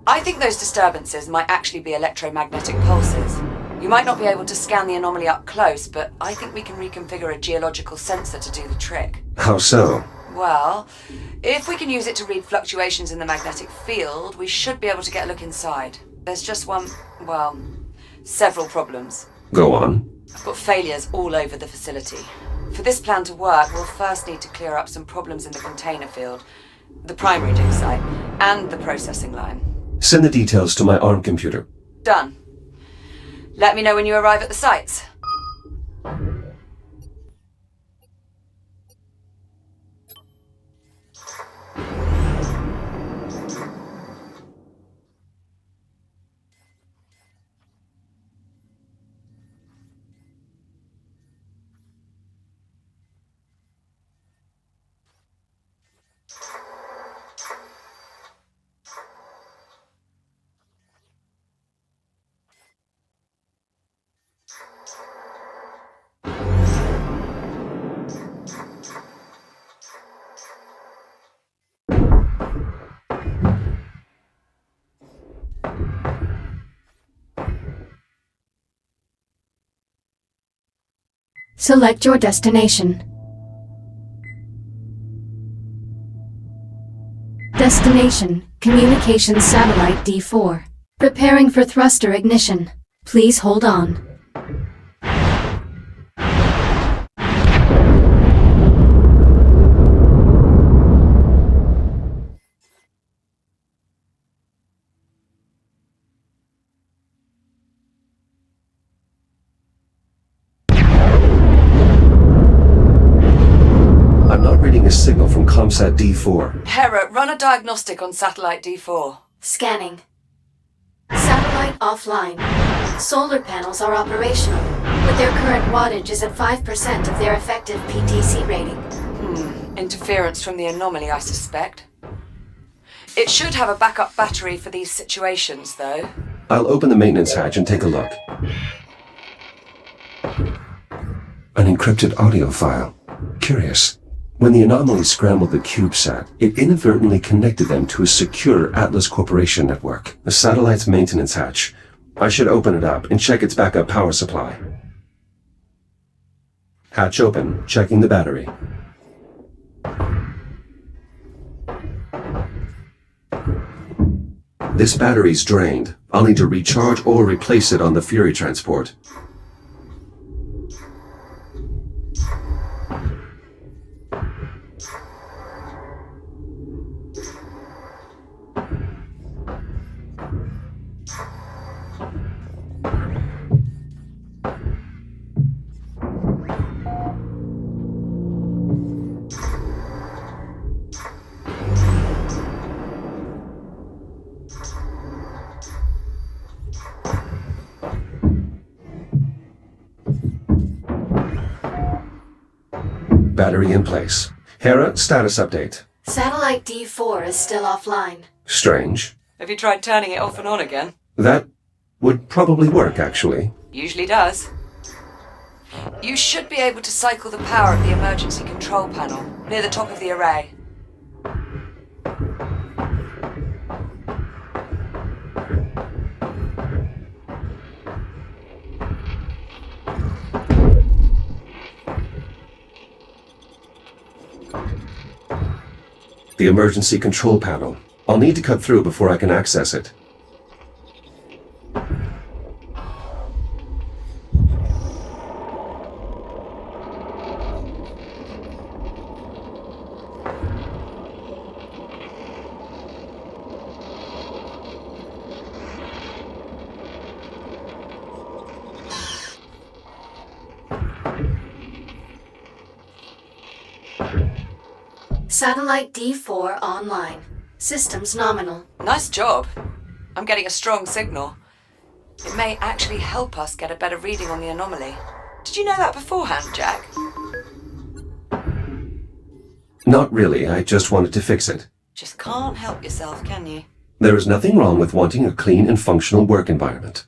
I think those disturbances might actually be electromagnetic pulses. You might not be able to scan the anomaly up close, but I think we can reconfigure a geological sensor to do the trick. How so? Well, if we can use it to read fluctuations in the magnetic field, we should be able to get a look inside. There's just several problems. Go on. I've got failures all over the facility. For this plan to work, we'll first need to clear up some problems in the container field, the primary dig site, and the processing line. Send the details to my ARM computer. Done. Let me know when you arrive at the sites. Select your destination. Destination, Communications Satellite D4. Preparing for thruster ignition. Please hold on. I'm not reading a signal from ComSat D4. Hera, run a diagnostic on satellite D4. Scanning. Satellite offline. Solar panels are operational, but their current wattage is at 5% of their effective PTC rating. Interference from the anomaly, I suspect. It should have a backup battery for these situations, though. I'll open the maintenance hatch and take a look. An encrypted audio file. Curious. When the anomaly scrambled the CubeSat, it inadvertently connected them to a secure Atlas Corporation network. The satellite's maintenance hatch. I should open it up and check its backup power supply. Hatch open, checking the battery. This battery's drained. I'll need to recharge or replace it on the Fury transport. Battery in place. Hera, status update. Satellite D4 is still offline. Strange. Have you tried turning it off and on again? That would probably work, actually. Usually does. You should be able to cycle the power at the emergency control panel, near the top of the array. The emergency control panel. I'll need to cut through before I can access it. Satellite D4 online. Systems nominal. Nice job. I'm getting a strong signal. It may actually help us get a better reading on the anomaly. Did you know that beforehand, Jack? Not really, I just wanted to fix it. Just can't help yourself, can you? There is nothing wrong with wanting a clean and functional work environment.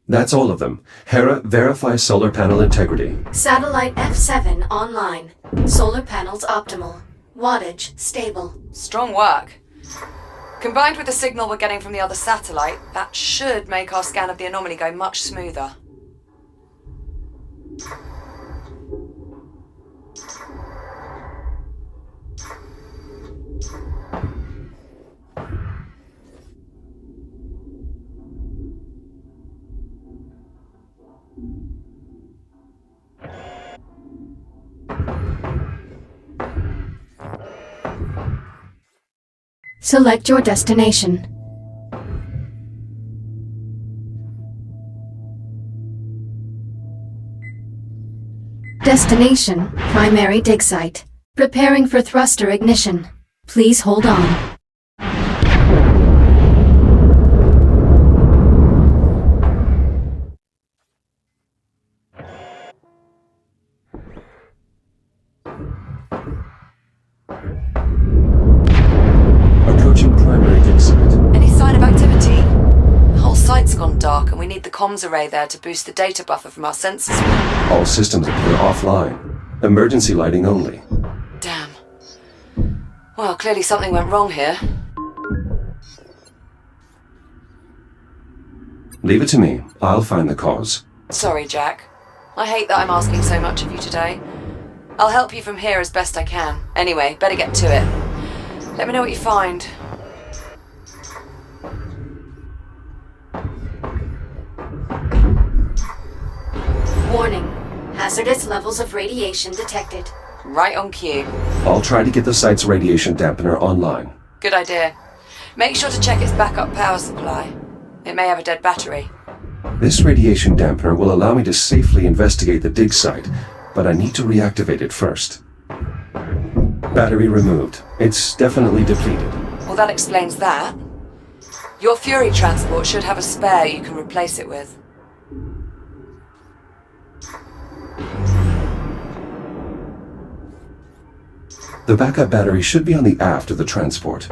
That's all of them. Hera, verify solar panel integrity. Satellite F7 online. Solar panels optimal. Wattage stable. Strong work. Combined with the signal we're getting from the other satellite, that should make our scan of the anomaly go much smoother. Select your destination. Destination, primary dig site. Preparing for thruster ignition. Please hold on. Approaching primary dig site. Any sign of activity? The whole site's gone dark and we need the comms array there to boost the data buffer from our sensors. All systems appear offline. Emergency lighting only. Damn. Well, clearly something went wrong here. Leave it to me. I'll find the cause. Sorry, Jack. I hate that I'm asking so much of you today. I'll help you from here as best I can. Anyway, better get to it. Let me know what you find. Warning. Hazardous levels of radiation detected. Right on cue. I'll try to get the site's radiation dampener online. Good idea. Make sure to check its backup power supply. It may have a dead battery. This radiation dampener will allow me to safely investigate the dig site, but I need to reactivate it first. Battery removed. It's definitely depleted. Well, that explains that. Your Fury transport should have a spare you can replace it with. The backup battery should be on the aft of the transport.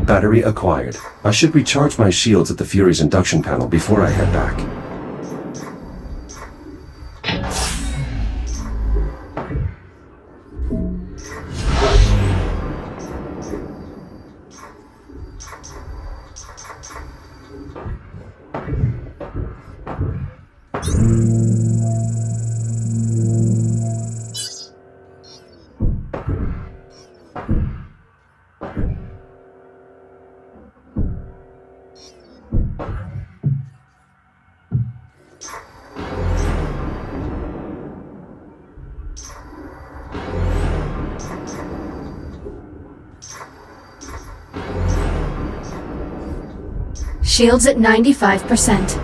Battery acquired. I should recharge my shields at the Fury's induction panel before I head back. Shields at 95%.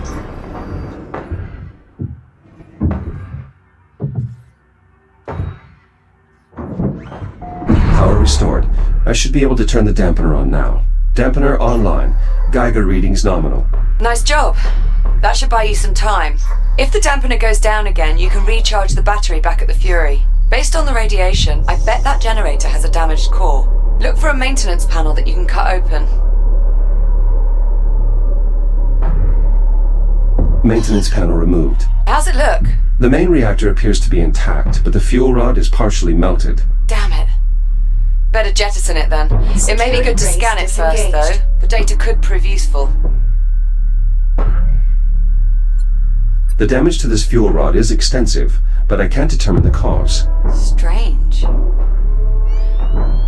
Power restored. I should be able to turn the dampener on now. Dampener online. Geiger readings nominal. Nice job. That should buy you some time. If the dampener goes down again, you can recharge the battery back at the Fury. Based on the radiation, I bet that generator has a damaged core. Look for a maintenance panel that you can cut open. Maintenance panel removed. How's it look? The main reactor appears to be intact, but the fuel rod is partially melted. Damn it. Better jettison it then. It may be good to scan it first, though. The data could prove useful. The damage to this fuel rod is extensive, but I can't determine the cause. Strange.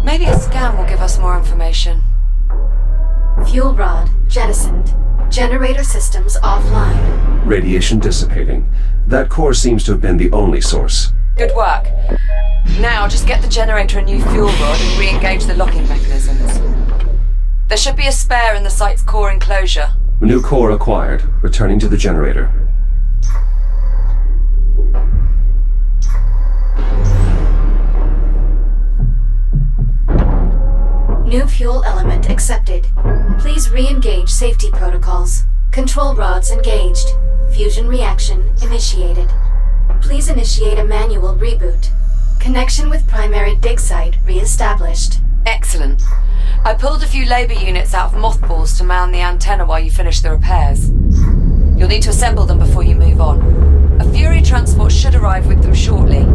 Maybe a scan will give us more information. Fuel rod jettisoned. Generator systems offline. Radiation dissipating. That core seems to have been the only source. Good work. Now just get the generator a new fuel rod and re-engage the locking mechanisms. There should be a spare in the site's core enclosure. New core acquired. Returning to the generator. New fuel element accepted. Please re-engage safety protocols. Control rods engaged. Fusion reaction initiated. Please initiate a manual reboot. Connection with primary dig site re-established. Excellent. I pulled a few labor units out of mothballs to mount the antenna while you finish the repairs. You'll need to assemble them before you move on. A Fury transport should arrive with them shortly.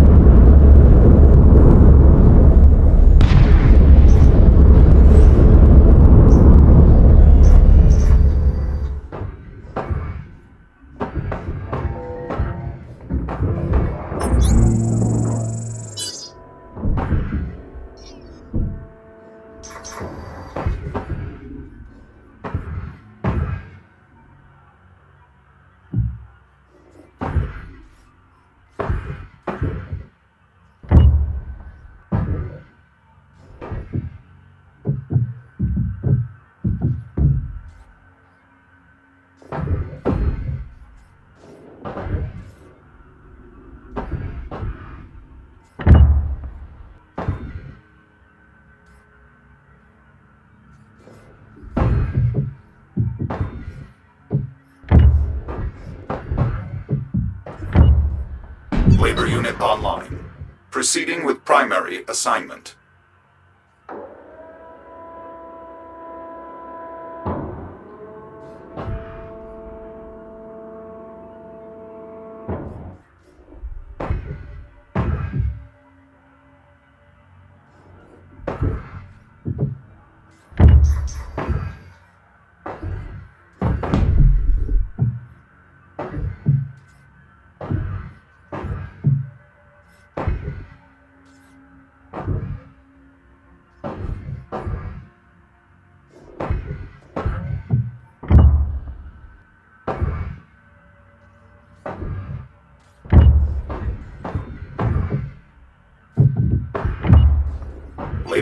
Labor unit online. Proceeding with primary assignment.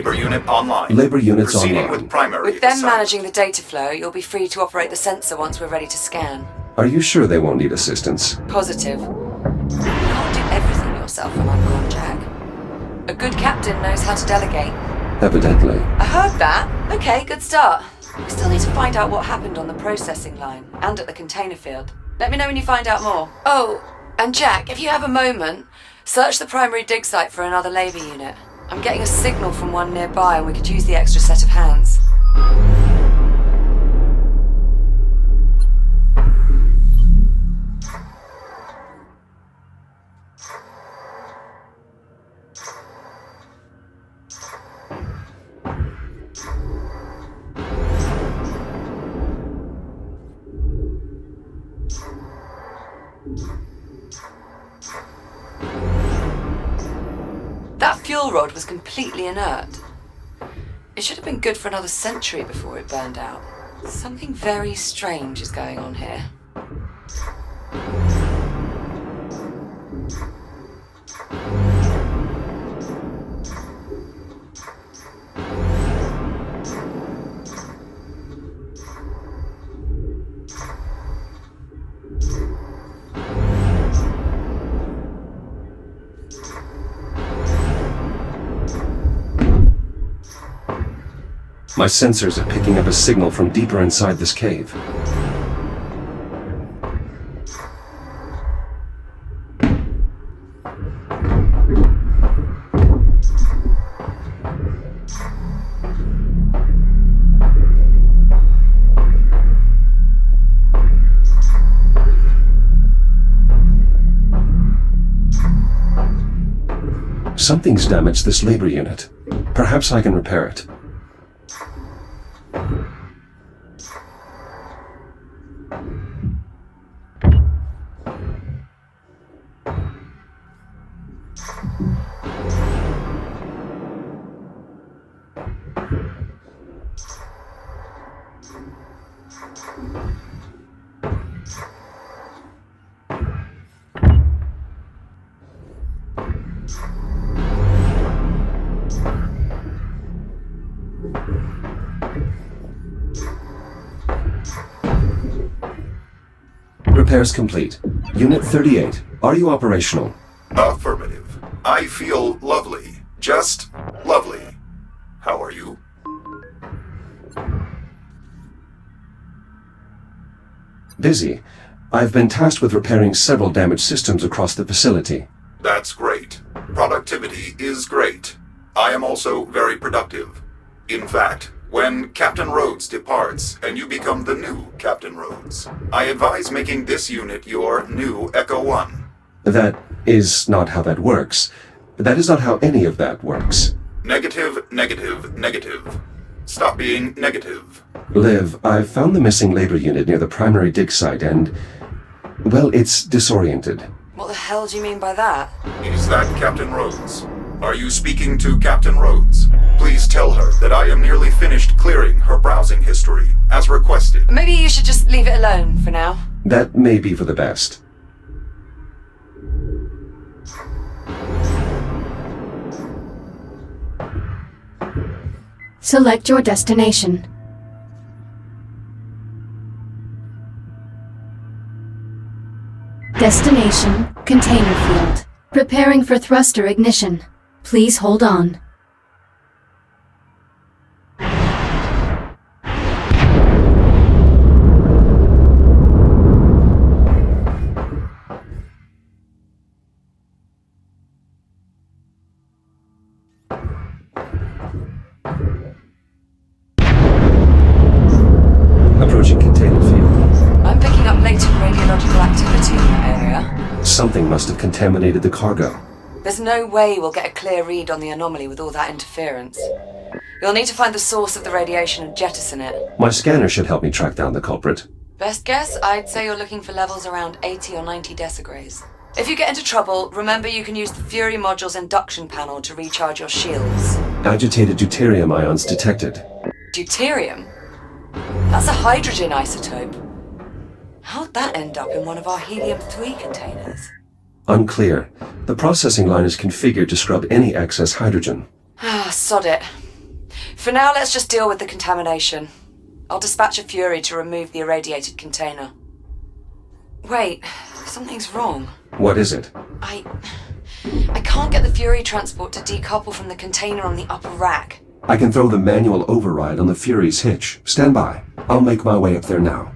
Labor unit online. Labor units Proceeding online. with primary With them assignment. managing the data flow, you'll be free to operate the sensor once we're ready to scan. Are you sure they won't need assistance? Positive. You can't do everything yourself when I'm gone, Jack. A good captain knows how to delegate. Evidently. I heard that. Okay, good start. We still need to find out what happened on the processing line and at the container field. Let me know when you find out more. Oh, and Jack, if you have a moment, search the primary dig site for another labor unit. I'm getting a signal from one nearby and we could use the extra set of hands. That fuel rod was completely inert. It should have been good for another century before it burned out. Something very strange is going on here. My sensors are picking up a signal from deeper inside this cave. Something's damaged this labor unit. Perhaps I can repair it. Repairs complete. Unit 38, are you operational? Affirmative. I feel lovely. Just lovely. How are you? Busy. I've been tasked with repairing several damaged systems across the facility. That's great. Productivity is great. I am also very productive. In fact, when Captain Rhodes departs and you become the new Captain Rhodes, I advise making this unit your new Echo 1. That is not how that works. That is not how any of that works. Negative, negative, negative. Stop being negative. Liv, I've found the missing labor unit near the primary dig site and, well, it's disoriented. What the hell do you mean by that? Is that Captain Rhodes? Are you speaking to Captain Rhodes? Please tell her that I am nearly finished clearing her browsing history, as requested. Maybe you should just leave it alone for now. That may be for the best. Select your destination. Destination, container field. Preparing for thruster ignition. Please hold on. Approaching container field. I'm picking up latent radiological activity in that area. Something must have contaminated the cargo. There's no way we'll get a clear read on the anomaly with all that interference. You'll need to find the source of the radiation and jettison it. My scanner should help me track down the culprit. Best guess, I'd say you're looking for levels around 80 or 90 decigrays. If you get into trouble, remember you can use the Fury module's induction panel to recharge your shields. Agitated deuterium ions detected. Deuterium? That's a hydrogen isotope. How'd that end up in one of our helium-3 containers? Unclear. The processing line is configured to scrub any excess hydrogen. Ah, sod it. For now, let's just deal with the contamination. I'll dispatch a Fury to remove the irradiated container. Wait, something's wrong. What is it? I can't get the Fury transport to decouple from the container on the upper rack. I can throw the manual override on the Fury's hitch. Stand by. I'll make my way up there now.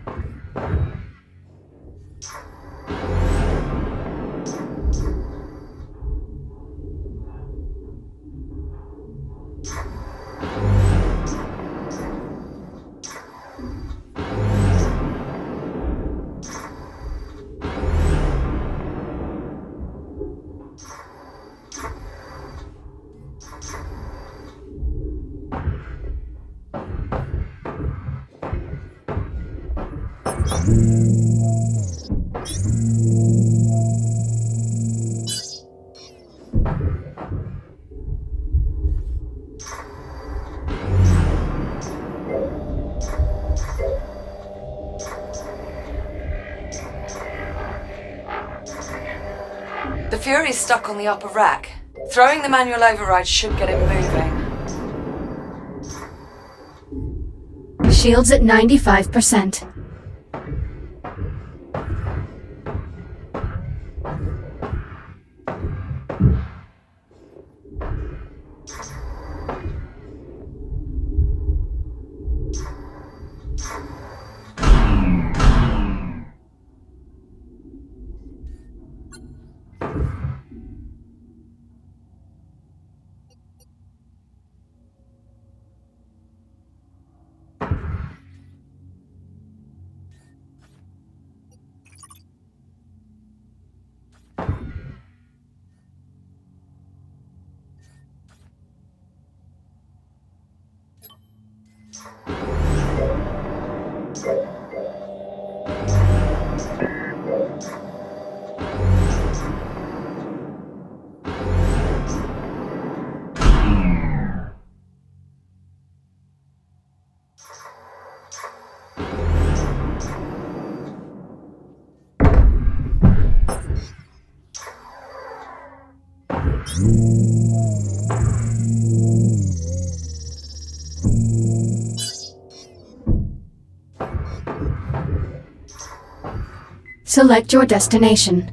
The Fury's stuck on the upper rack. Throwing the manual override should get it moving. Shields at 95%. Select your destination.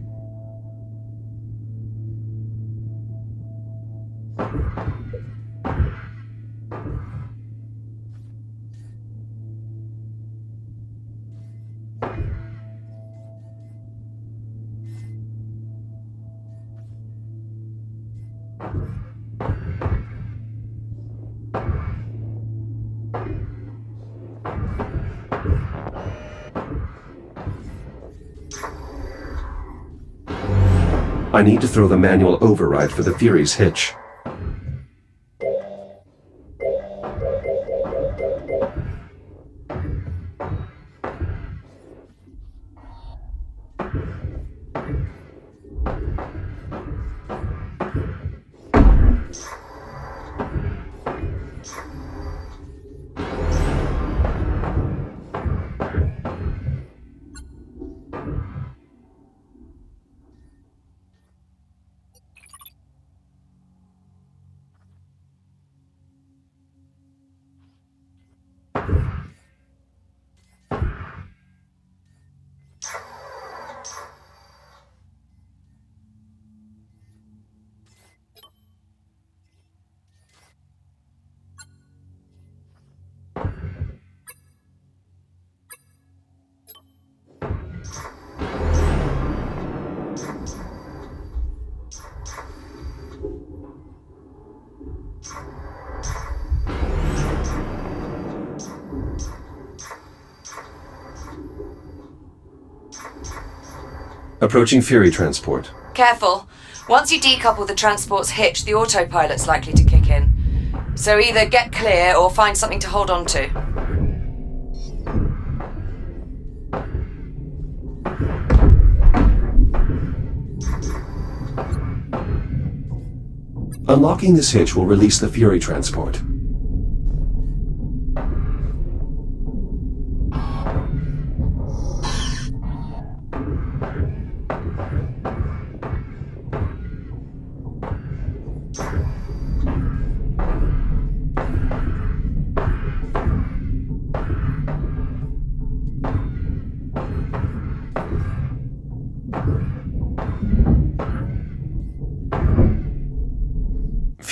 I need to throw the manual override for the Fury's hitch. Approaching Fury transport. Careful. Once you decouple the transport's hitch, the autopilot's likely to kick in. So either get clear or find something to hold on to. Unlocking this hitch will release the Fury transport.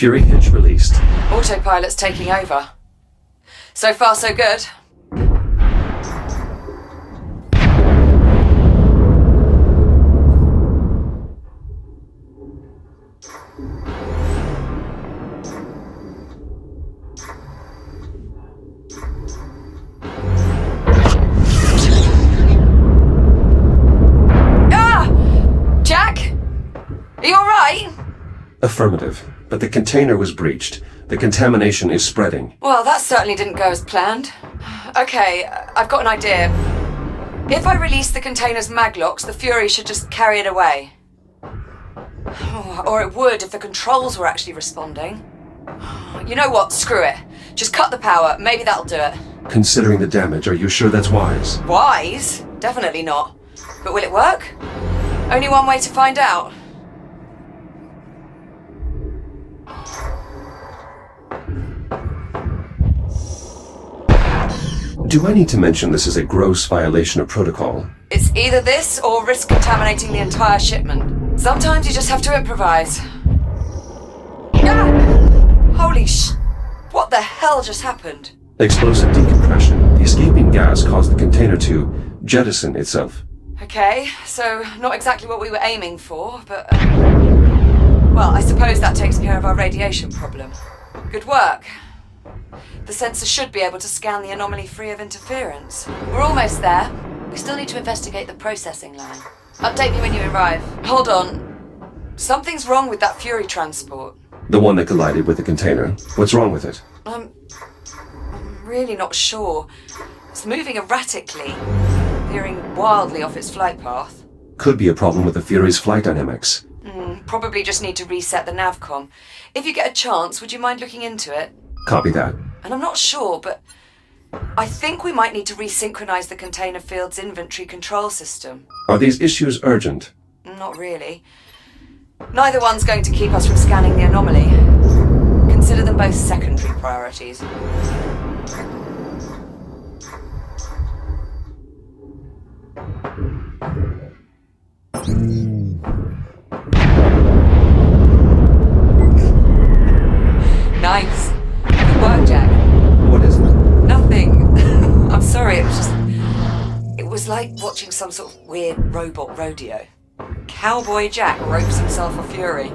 Fury hitch released. Autopilot's taking over. So far, so good. Affirmative, but the container was breached. The contamination is spreading. Well, that certainly didn't go as planned. Okay, I've got an idea. If I release the container's maglocks, the Fury should just carry it away. Or it would if the controls were actually responding. You know what? Screw it. Just cut the power. Maybe that'll do it. Considering the damage, are you sure that's wise? Wise? Definitely not. But will it work? Only one way to find out. Do I need to mention this is a gross violation of protocol? It's either this or risk contaminating the entire shipment. Sometimes you just have to improvise. Ah! Holy What the hell just happened? Explosive decompression. The escaping gas caused the container to jettison itself. Okay, so not exactly what we were aiming for, but... well, I suppose that takes care of our radiation problem. Good work. The sensor should be able to scan the anomaly free of interference. We're almost there. We still need to investigate the processing line. Update me when you arrive. Hold on. Something's wrong with that Fury transport. The one that collided with the container. What's wrong with it? I'm really not sure. It's moving erratically, veering wildly off its flight path. Could be a problem with the Fury's flight dynamics. Probably just need to reset the navcom. If you get a chance, would you mind looking into it? Copy that. And I'm not sure, but I think we might need to resynchronize the container field's inventory control system. Are these issues urgent? Not really. Neither one's going to keep us from scanning the anomaly. Consider them both secondary priorities. Nice. Good work, Jack. What is it? Nothing. I'm sorry, it was like watching some sort of weird robot rodeo. Cowboy Jack ropes himself a Fury.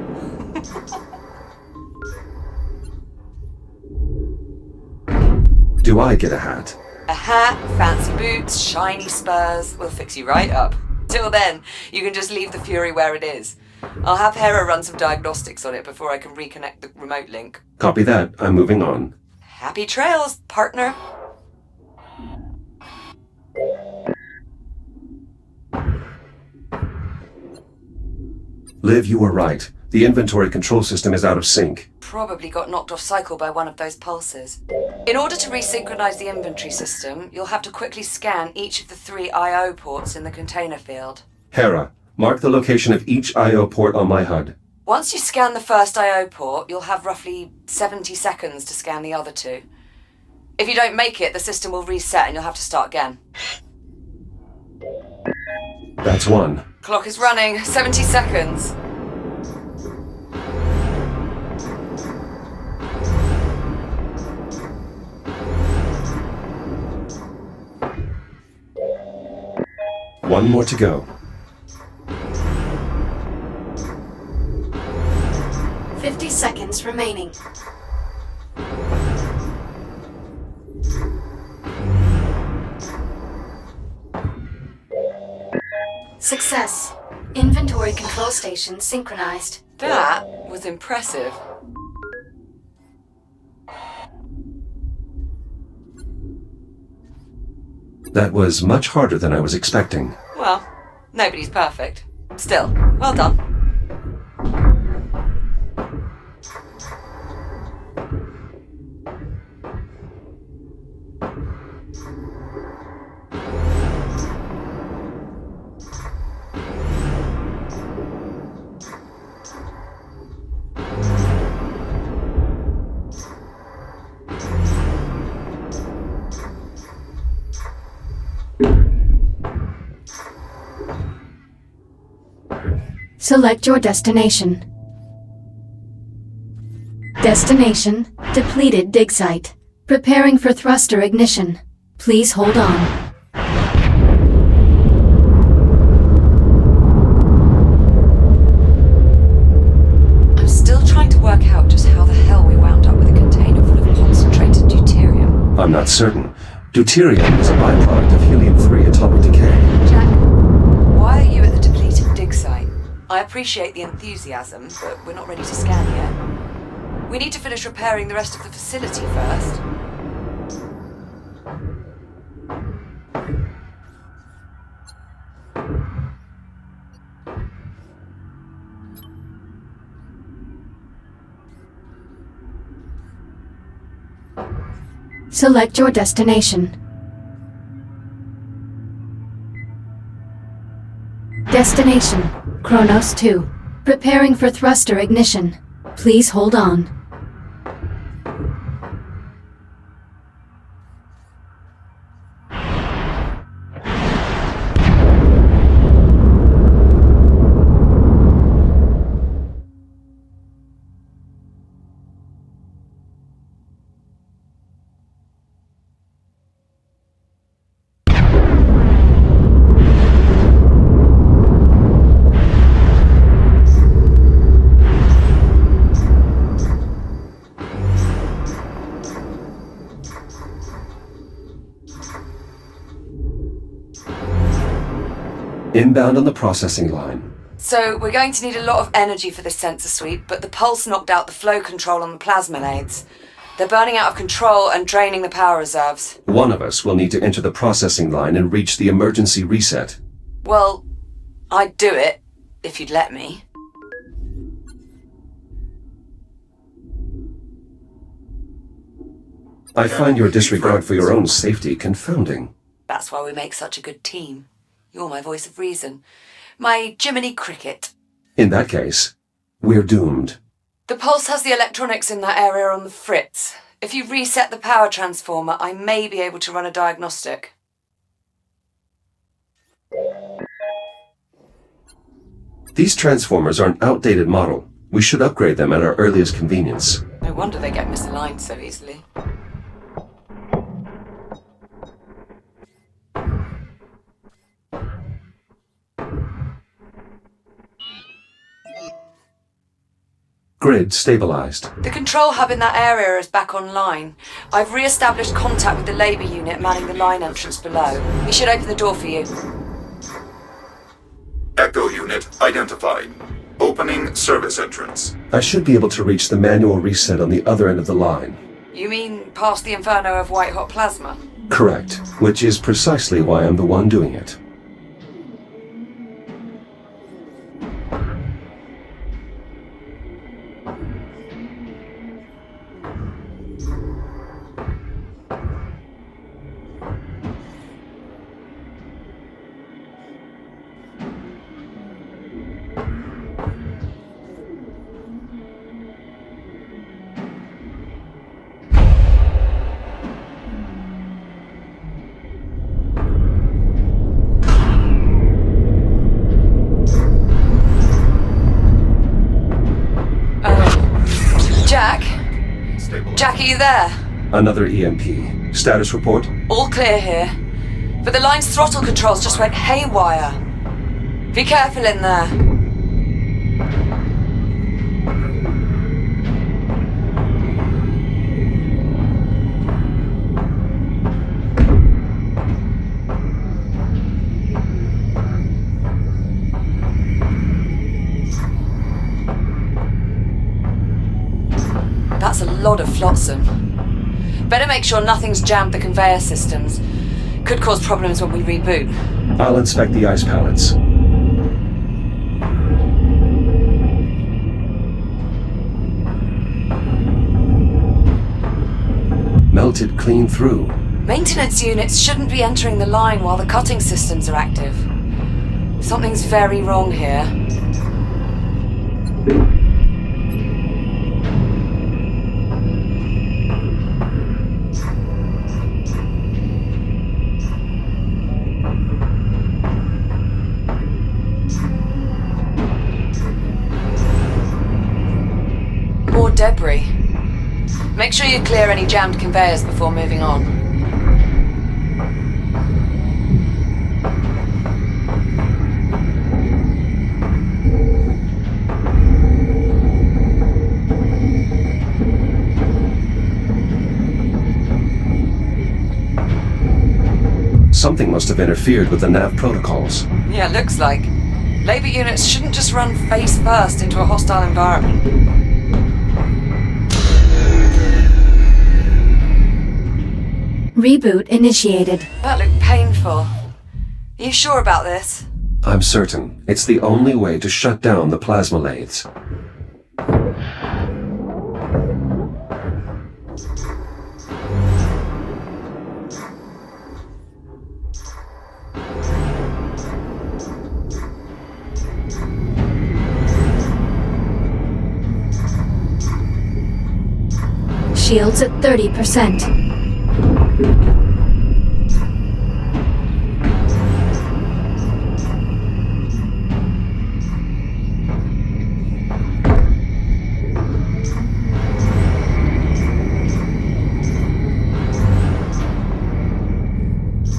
Do I get a hat? A hat, fancy boots, shiny spurs. We'll fix you right up. Till then, you can just leave the Fury where it is. I'll have Hera run some diagnostics on it before I can reconnect the remote link. Copy that. I'm moving on. Happy trails, partner. Liv, you were right. The inventory control system is out of sync. Probably got knocked off cycle by one of those pulses. In order to resynchronize the inventory system, you'll have to quickly scan each of the 3 I/O ports in the container field. Hera, mark the location of each I/O port on my HUD. Once you scan the first I/O port, you'll have roughly 70 seconds to scan the other 2. If you don't make it, the system will reset and you'll have to start again. That's one. Clock is running. 70 seconds. One more to go. 50 seconds remaining. Success. Inventory control station synchronized. That was impressive. That was much harder than I was expecting. Well, nobody's perfect. Still, well done. Select your destination. Destination, depleted dig site. Preparing for thruster ignition. Please hold on. I'm still trying to work out just how the hell we wound up with a container full of concentrated deuterium. I'm not certain. Deuterium is a byproduct of helium-3 atomic decay. Jack, why are you at the depleted dig site? I appreciate the enthusiasm, but we're not ready to scan yet. We need to finish repairing the rest of the facility first. Select your destination. Destination, Kronos 2. Preparing for thruster ignition. Please hold on. Inbound on the processing line. So, we're going to need a lot of energy for this sensor sweep, but the pulse knocked out the flow control on the plasma nades. They're burning out of control and draining the power reserves. One of us will need to enter the processing line and reach the emergency reset. Well, I'd do it, if you'd let me. I find your disregard for your own safety confounding. That's why we make such a good team. You're my voice of reason. My Jiminy Cricket. In that case, we're doomed. The pulse has the electronics in that area on the fritz. If you reset the power transformer, I may be able to run a diagnostic. These transformers are an outdated model. We should upgrade them at our earliest convenience. No wonder they get misaligned so easily. Grid stabilized. The control hub in that area is back online. I've re-established contact with the Labour unit manning the line entrance below. He should open the door for you. Echo unit identified. Opening service entrance. I should be able to reach the manual reset on the other end of the line. You mean past the inferno of white-hot plasma? Correct, which is precisely why I'm the one doing it. Jack, are you there? Another EMP. Status report? All clear here. But the line's throttle controls just went haywire. Be careful in there. That's a lot of flotsam. Better make sure nothing's jammed the conveyor systems. Could cause problems when we reboot. I'll inspect the ice pallets. Melted clean through. Maintenance units shouldn't be entering the line while the cutting systems are active. Something's very wrong here. More debris. Make sure you clear any jammed conveyors before moving on. Something must have interfered with the nav protocols. Yeah, looks like. Labor units shouldn't just run face first into a hostile environment. Reboot initiated. That looked painful. Are you sure about this? I'm certain. It's the only way to shut down the plasma lathes. Shields at 30%.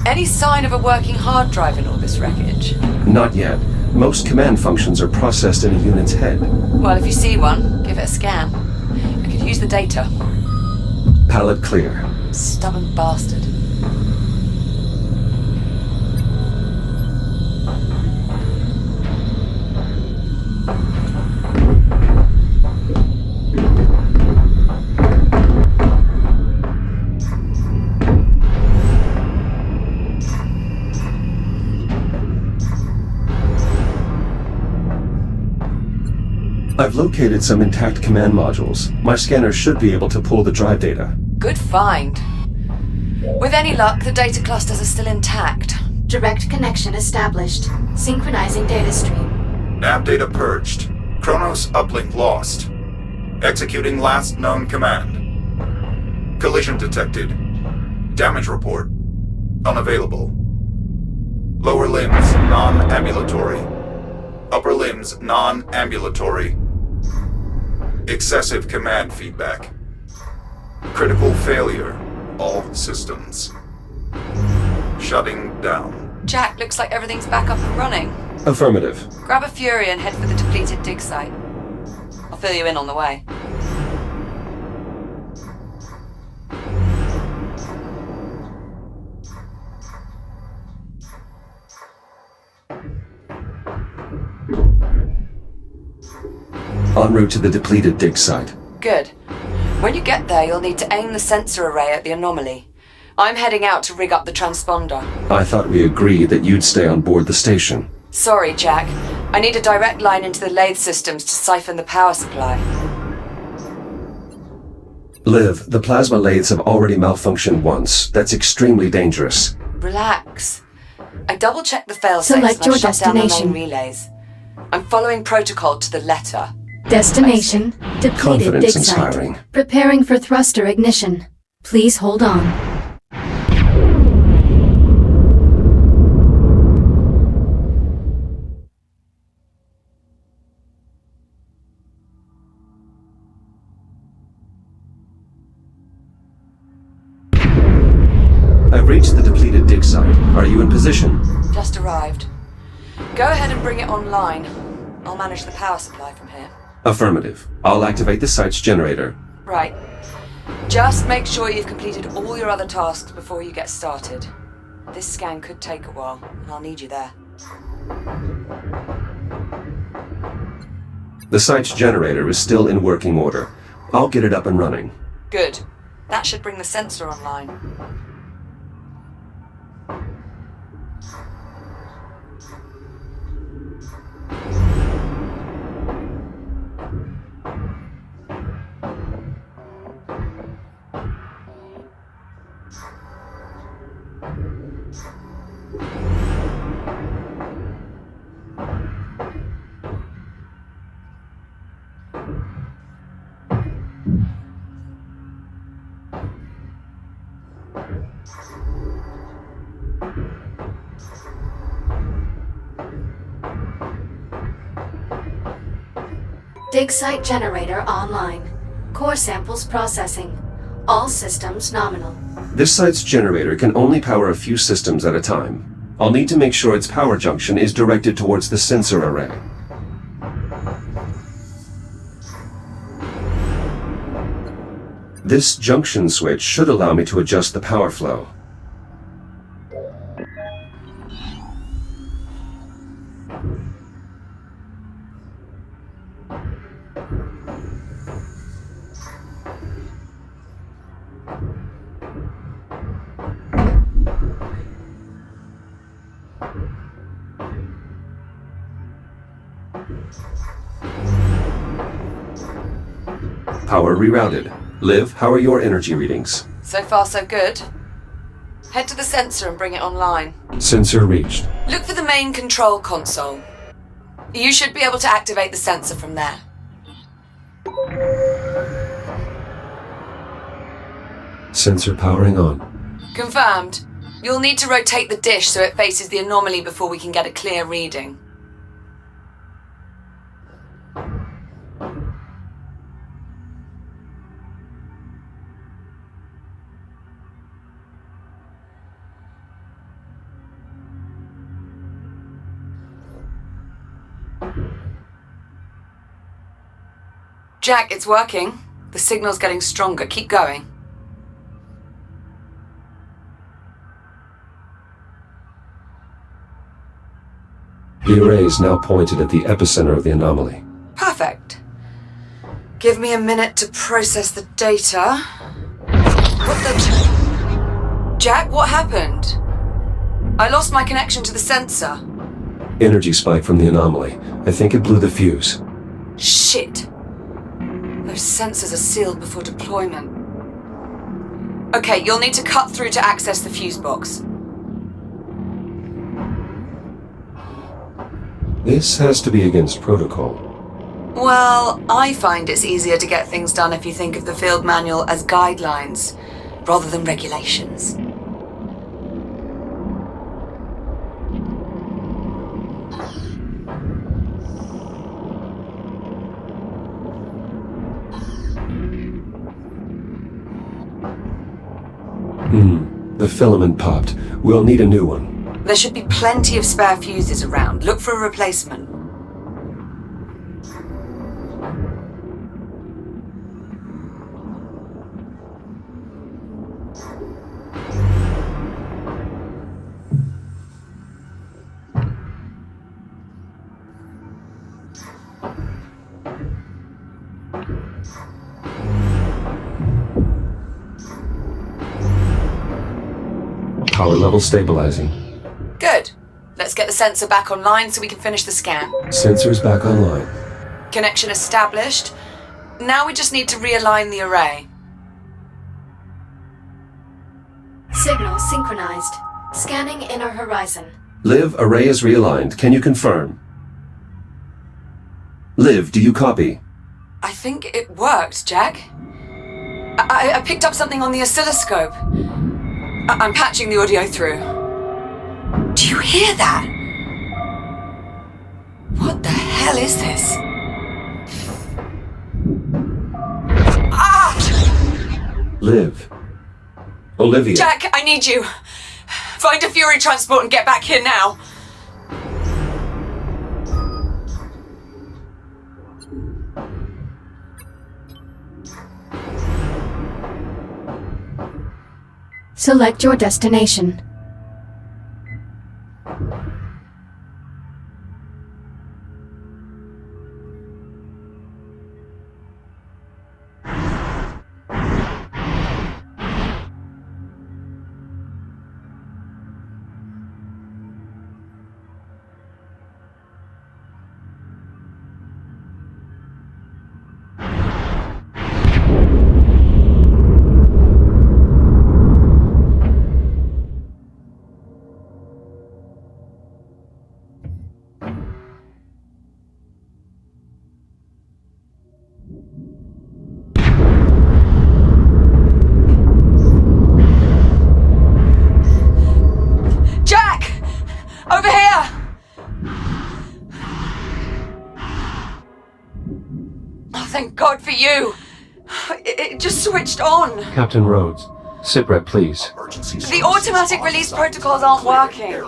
Any sign of a working hard drive in all this wreckage? Not yet. Most command functions are processed in a unit's head. Well, if you see one, give it a scan. I could use the data. Pallet clear. Stubborn bastard. I've located some intact command modules. My scanner should be able to pull the drive data. Good find. With any luck, the data clusters are still intact. Direct connection established. Synchronizing data stream. Nav data purged. Kronos uplink lost. Executing last known command. Collision detected. Damage report. Unavailable. Lower limbs non-ambulatory. Upper limbs non-ambulatory. Excessive command feedback. Critical failure. All systems. Shutting down. Jack, looks like everything's back up and running. Affirmative. Grab a Fury and head for the depleted dig site. I'll fill you in on the way. En route to the depleted dig site. Good. When you get there, you'll need to aim the sensor array at the anomaly. I'm heading out to rig up the transponder. I thought we agreed that you'd stay on board the station. Sorry, Jack. I need a direct line into the lathe systems to siphon the power supply. Liv, the plasma lathes have already malfunctioned once. That's extremely dangerous. Relax. I double-checked the failsafes Select and your I've shut down the destination. main relays. I'm following protocol to the letter. Destination, depleted Confidence dig inspiring. site. Preparing for thruster ignition. Please hold on. I've reached the depleted dig site. Are you in position? Just arrived. Go ahead and bring it online. I'll manage the power supply from here. Affirmative. I'll activate the site's generator. Right. Just make sure you've completed all your other tasks before you get started. This scan could take a while, and I'll need you there. The site's generator is still in working order. I'll get it up and running. Good. That should bring the sensor online. Dig site generator online. Core samples processing. All systems nominal. This site's generator can only power a few systems at a time. I'll need to make sure its power junction is directed towards the sensor array. This junction switch should allow me to adjust the power flow. Power rerouted. Liv, how are your energy readings? So far, so good. Head to the sensor and bring it online. Sensor reached. Look for the main control console. You should be able to activate the sensor from there. Sensor powering on. Confirmed. You'll need to rotate the dish so it faces the anomaly before we can get a clear reading. Jack, it's working. The signal's getting stronger. Keep going. The array is now pointed at the epicenter of the anomaly. Perfect. Give me a minute to process the data. What the... Jack, what happened? I lost my connection to the sensor. Energy spike from the anomaly. I think it blew the fuse. Shit. Those sensors are sealed before deployment. Okay, you'll need to cut through to access the fuse box. This has to be against protocol. Well, I find it's easier to get things done if you think of the field manual as guidelines, rather than regulations. The filament popped. We'll need a new one. There should be plenty of spare fuses around. Look for a replacement. Power level stabilizing. Good. Let's get the sensor back online so we can finish the scan. Sensors back online. Connection established. Now we just need to realign the array. Signal synchronized. Scanning inner horizon. Liv, array is realigned. Can you confirm? Liv, do you copy? I think it worked, Jack. I picked up something on the oscilloscope. I'm patching the audio through. Do you hear that? What the hell is this? Ah! Liv. Olivia. Jack, I need you. Find a Fury transport and get back here now. Select your destination. Over here! Oh, thank God for you! It just switched on. Captain Rhodes, sitrep, please. The automatic release protocols aren't working.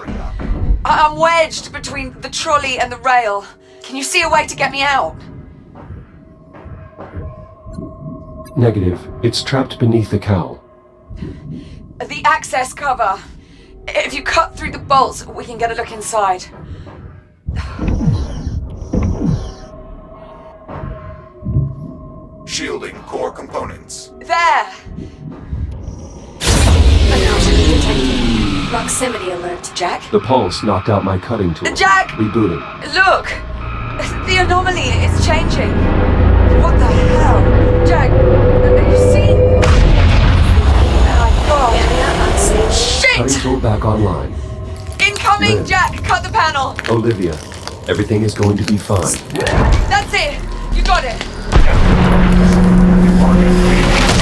I'm wedged between the trolley and the rail. Can you see a way to get me out? Negative. It's trapped beneath the cowl. The access cover. If you cut through the bolts, we can get a look inside. Shielding core components. There! Anomaly detected. Proximity alert. Jack? The pulse knocked out my cutting tool. Jack! Rebooting. Look! The anomaly is changing. What the hell? Jack, are you seeing? Oh my god. Area unsafe. Cutting Shit! tool back online. Incoming, Liv. Jack! Cut the panel! Olivia, everything is going to be fine. That's it! You got it!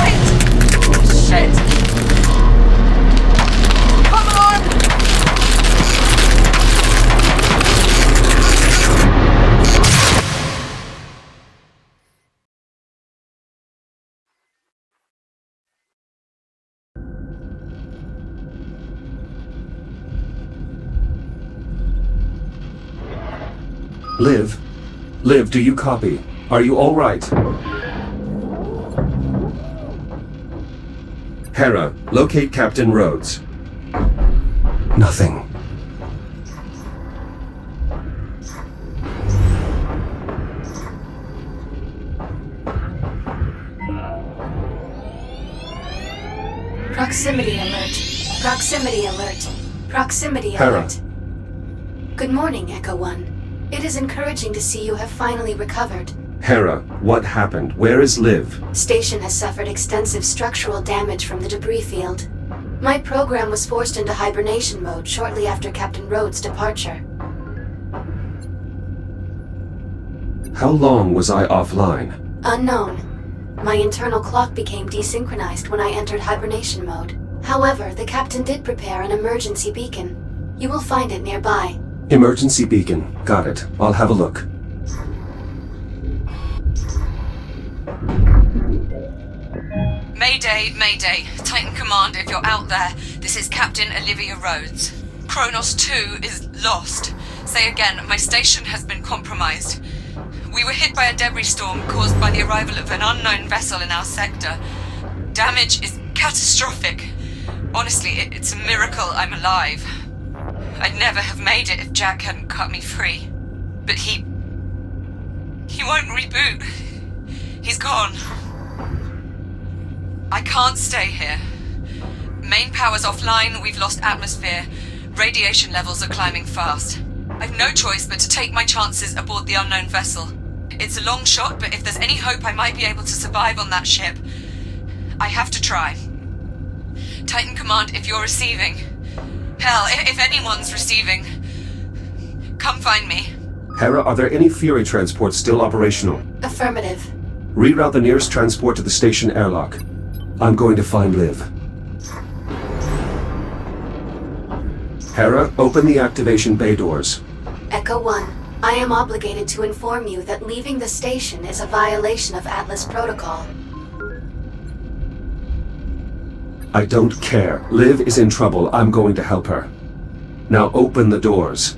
Wait! Shit! Come on! Liv? Liv, do you copy? Are you all right? Hera, locate Captain Rhodes. Nothing. Proximity alert. Proximity alert. Proximity Hera. alert. Good morning, Echo One. It is encouraging to see you have finally recovered. Hera, what happened? Where is Liv? Station has suffered extensive structural damage from the debris field. My program was forced into hibernation mode shortly after Captain Rhodes' departure. How long was I offline? Unknown. My internal clock became desynchronized when I entered hibernation mode. However, the captain did prepare an emergency beacon. You will find it nearby. Emergency beacon. Got it. I'll have a look. Mayday, Mayday. Titan Command, if you're out there, this is Captain Olivia Rhodes. Kronos 2 is lost. Say again, my station has been compromised. We were hit by a debris storm caused by the arrival of an unknown vessel in our sector. Damage is catastrophic. Honestly, it's a miracle I'm alive. I'd never have made it if Jack hadn't cut me free. But he won't reboot. He's gone. I can't stay here. Main power's offline, we've lost atmosphere. Radiation levels are climbing fast. I've no choice but to take my chances aboard the unknown vessel. It's a long shot, but if there's any hope I might be able to survive on that ship, I have to try. Titan Command, if you're receiving... Hell, if anyone's receiving... Come find me. Hera, are there any Fury transports still operational? Affirmative. Reroute the nearest transport to the station airlock. I'm going to find Liv. Hera, open the activation bay doors. Echo One, I am obligated to inform you that leaving the station is a violation of Atlas Protocol. I don't care. Liv is in trouble. I'm going to help her. Now open the doors.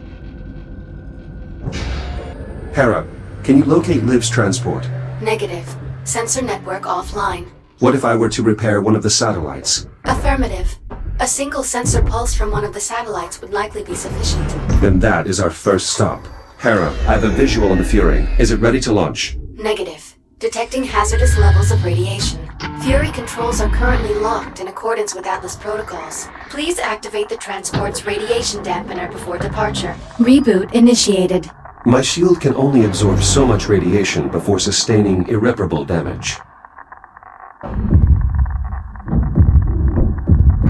Hera, can you locate Liv's transport? Negative. Sensor network offline. What if I were to repair one of the satellites? Affirmative. A single sensor pulse from one of the satellites would likely be sufficient. Then that is our first stop. Hera, I have a visual on the Fury. Is it ready to launch? Negative. Detecting hazardous levels of radiation. Fury controls are currently locked in accordance with Atlas protocols. Please activate the transport's radiation dampener before departure. Reboot initiated. My shield can only absorb so much radiation before sustaining irreparable damage.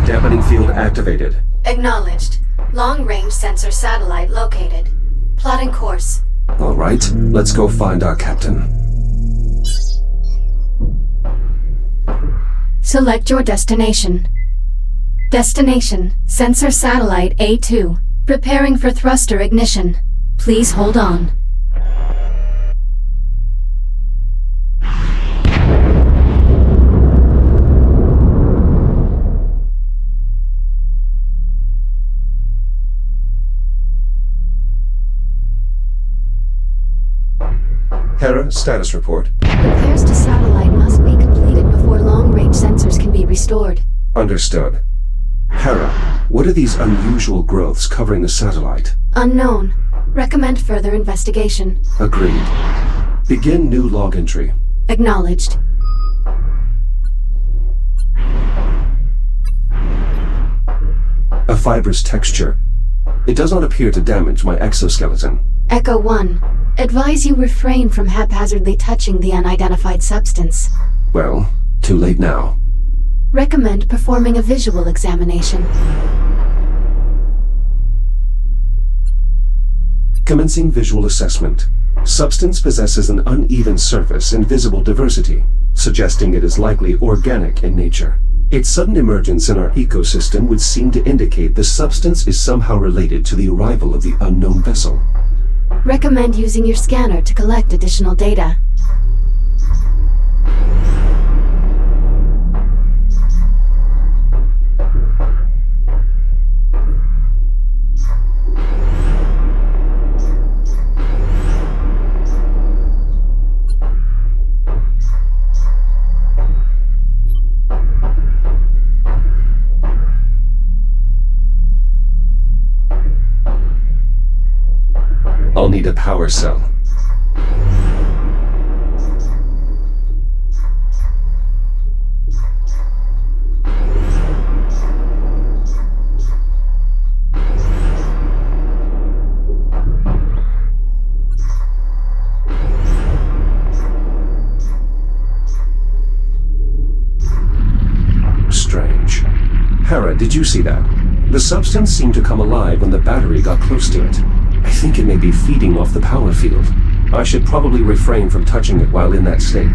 Dampening field activated. Acknowledged. Long-range sensor satellite located. Plotting course. All right, let's go find our captain. Select your destination. Destination, sensor satellite A2. Preparing for thruster ignition. Please hold on. Hera, status report. Repairs to satellite must be completed before long-range sensors can be restored. Understood. Hera, what are these unusual growths covering the satellite? Unknown. Recommend further investigation. Agreed. Begin new log entry. Acknowledged. A fibrous texture. It does not appear to damage my exoskeleton. Echo 1. Advise you refrain from haphazardly touching the unidentified substance. Well, too late now. Recommend performing a visual examination. Commencing visual assessment. Substance possesses an uneven surface and visible diversity, suggesting it is likely organic in nature. Its sudden emergence in our ecosystem would seem to indicate the substance is somehow related to the arrival of the unknown vessel. Recommend using your scanner to collect additional data. I'll need a power cell. Strange. Hera, did you see that? The substance seemed to come alive when the battery got close to it. I think it may be feeding off the power field. I should probably refrain from touching it while in that state.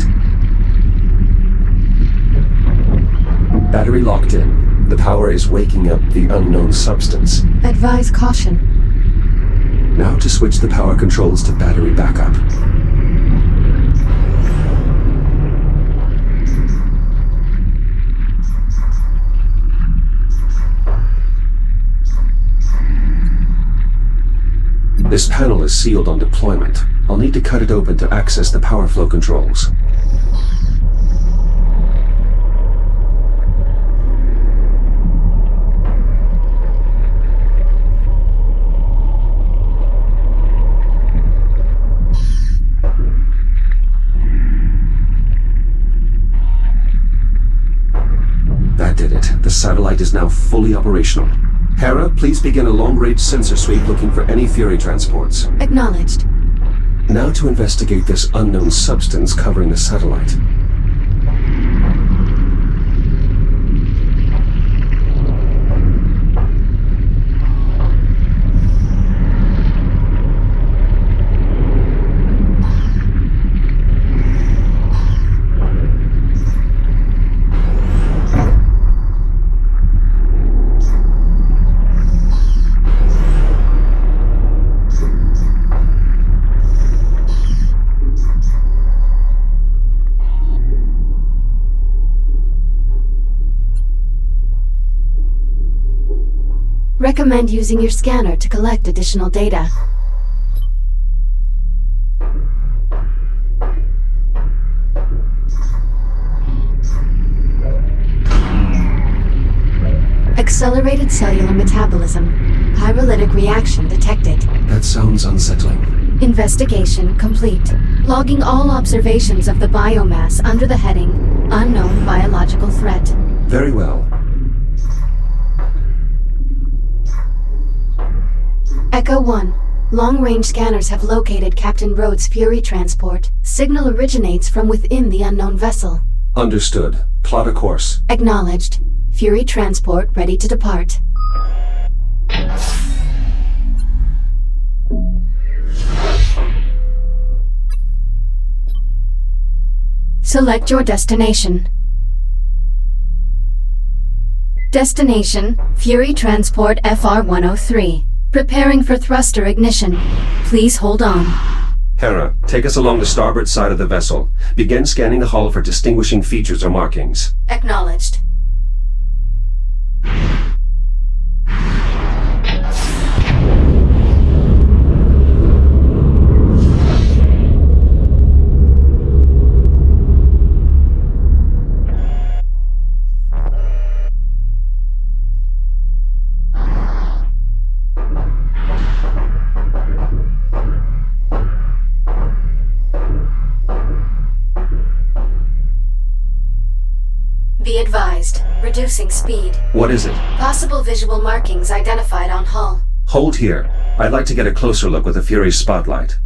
Battery locked in. The power is waking up the unknown substance. Advise caution. Now to switch the power controls to battery backup. This panel is sealed on deployment. I'll need to cut it open to access the power flow controls. That did it. The satellite is now fully operational. Hera, please begin a long-range sensor sweep looking for any Fury transports. Acknowledged. Now to investigate this unknown substance covering the satellite. Recommend using your scanner to collect additional data. Accelerated cellular metabolism. Pyrolytic reaction detected. That sounds unsettling. Investigation complete. Logging all observations of the biomass under the heading Unknown Biological Threat. Very well. Echo 1. Long-range scanners have located Captain Rhodes' Fury transport. Signal originates from within the unknown vessel. Understood. Plot a course. Acknowledged. Fury transport ready to depart. Select your destination. Destination, Fury Transport FR-103. Preparing for thruster ignition. Please hold on. Hera, take us along the starboard side of the vessel. Begin scanning the hull for distinguishing features or markings. Acknowledged. Advised. Reducing speed. What is it? Possible visual markings identified on hull. Hold here. I'd like to get a closer look with the Fury's spotlight.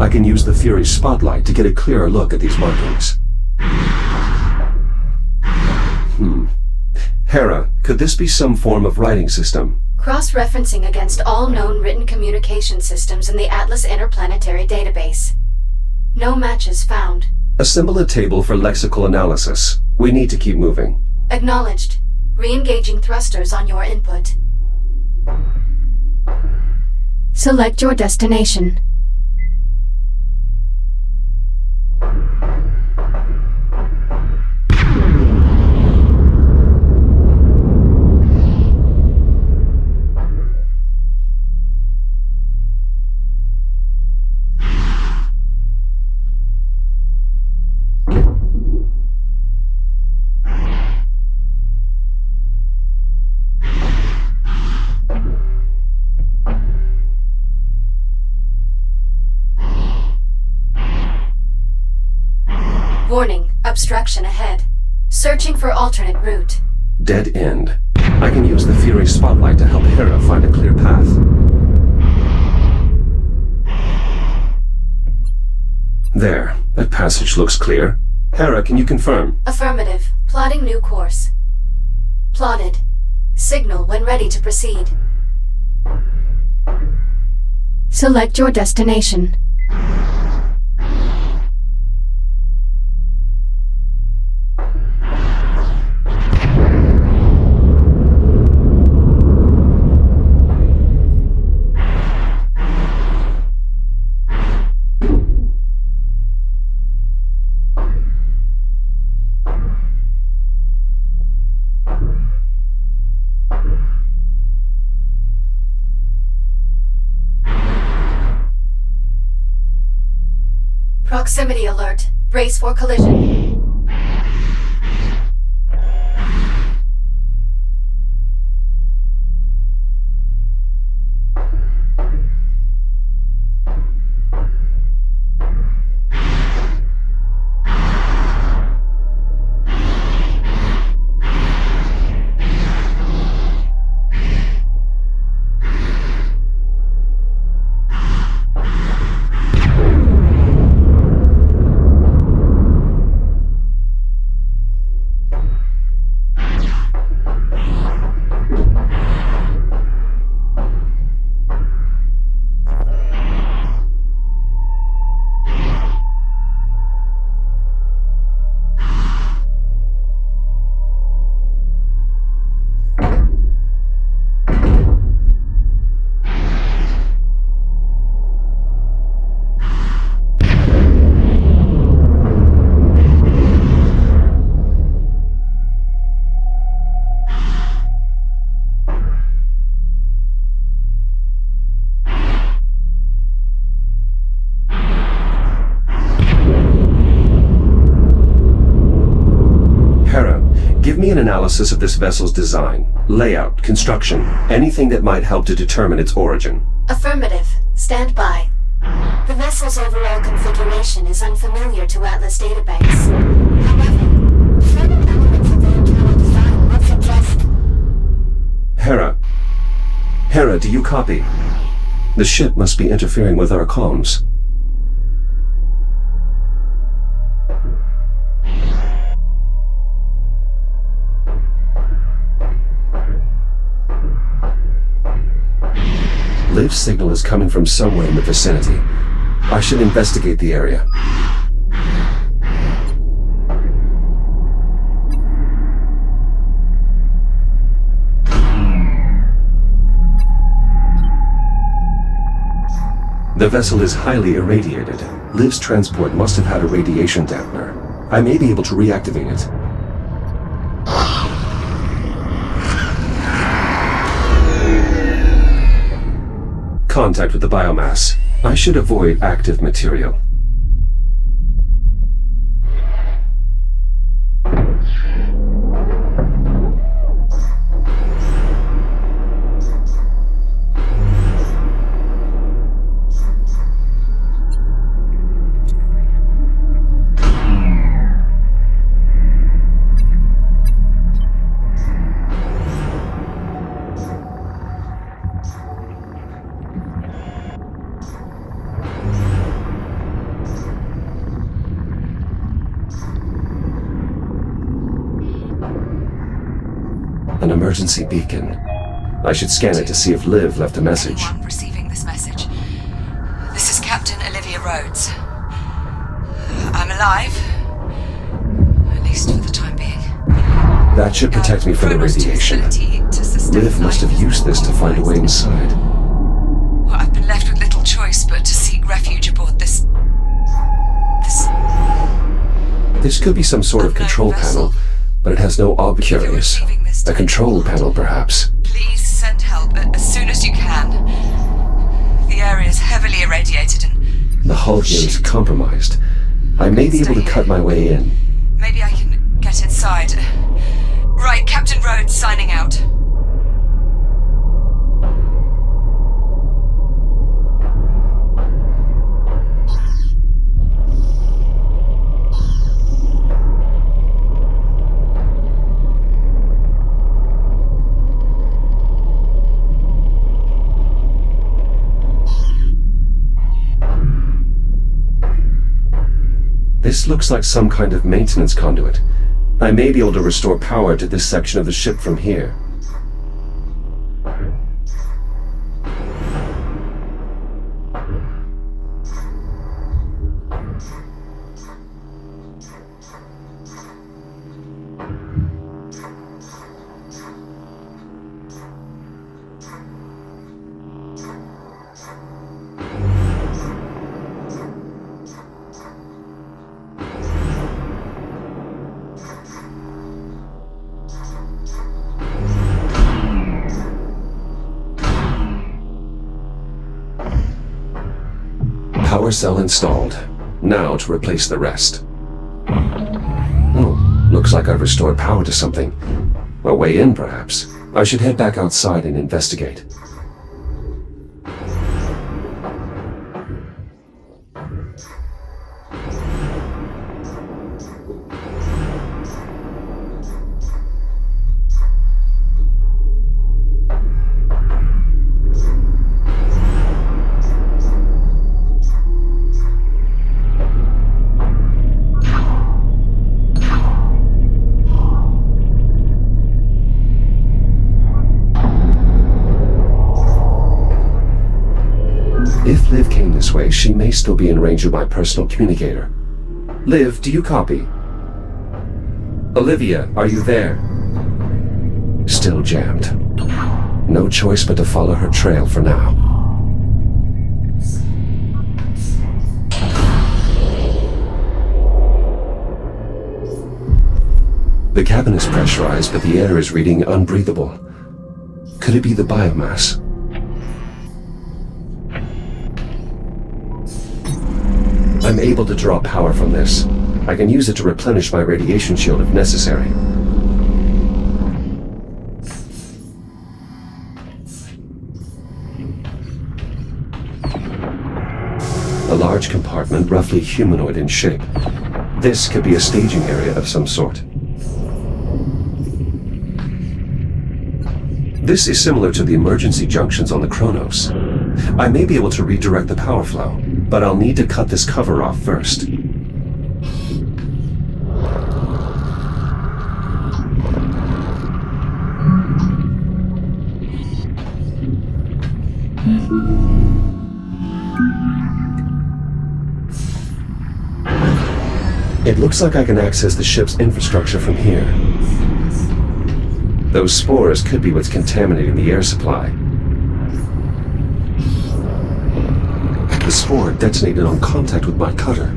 I can use the Fury's spotlight to get a clearer look at these markings. Hera, could this be some form of writing system? Cross-referencing against all known written communication systems in the Atlas Interplanetary Database. No matches found. Assemble a table for lexical analysis. We need to keep moving. Acknowledged. Re-engaging thrusters on your input. Select your destination. Warning, obstruction ahead. Searching for alternate route. Dead end. I can use the Fury spotlight to help Hera find a clear path. There. That passage looks clear. Hera, can you confirm? Affirmative. Plotting new course. Plotted. Signal when ready to proceed. Select your destination. Proximity alert. Brace for collision. Give me an analysis of this vessel's design, layout, construction, anything that might help to determine its origin. Affirmative. Stand by. The vessel's overall configuration is unfamiliar to Atlas Database. However, certain elements of the internal design would suggest... Hera, do you copy? The ship must be interfering with our comms. Liv's signal is coming from somewhere in the vicinity. I should investigate the area. The vessel is highly irradiated. Liv's transport must have had a radiation dampener. I may be able to reactivate it. Contact with the biomass. I should avoid active material. emergency beacon. I should scan it to see if Liv left a message. Anyone receiving this message. This is Captain Olivia Rhodes. I'm alive. At least for the time being. That should protect me from the radiation. Liv must have used this to find a way inside. Well, I've been left with little choice but to seek refuge aboard this... This could be some sort of control panel, but it has no curious. A control panel, perhaps. Please send help as soon as you can. The area is heavily irradiated and... The hull here is compromised. I may be able to cut my way in. Maybe I can get inside. Right, Captain Rhodes signing out. This looks like some kind of maintenance conduit. I may be able to restore power to this section of the ship from here. Power cell installed. Now to replace the rest. Oh, looks like I've restored power to something. A way in, perhaps. I should head back outside and investigate. If Liv came this way, she may still be in range of my personal communicator. Liv, do you copy? Olivia, are you there? Still jammed. No choice but to follow her trail for now. The cabin is pressurized, but the air is reading unbreathable. Could it be the biomass? I'm able to draw power from this. I can use it to replenish my radiation shield if necessary. A large compartment, roughly humanoid in shape. This could be a staging area of some sort. This is similar to the emergency junctions on the Kronos. I may be able to redirect the power flow, but I'll need to cut this cover off first. It looks like I can access the ship's infrastructure from here. Those spores could be what's contaminating the air supply. The spore detonated on contact with my cutter.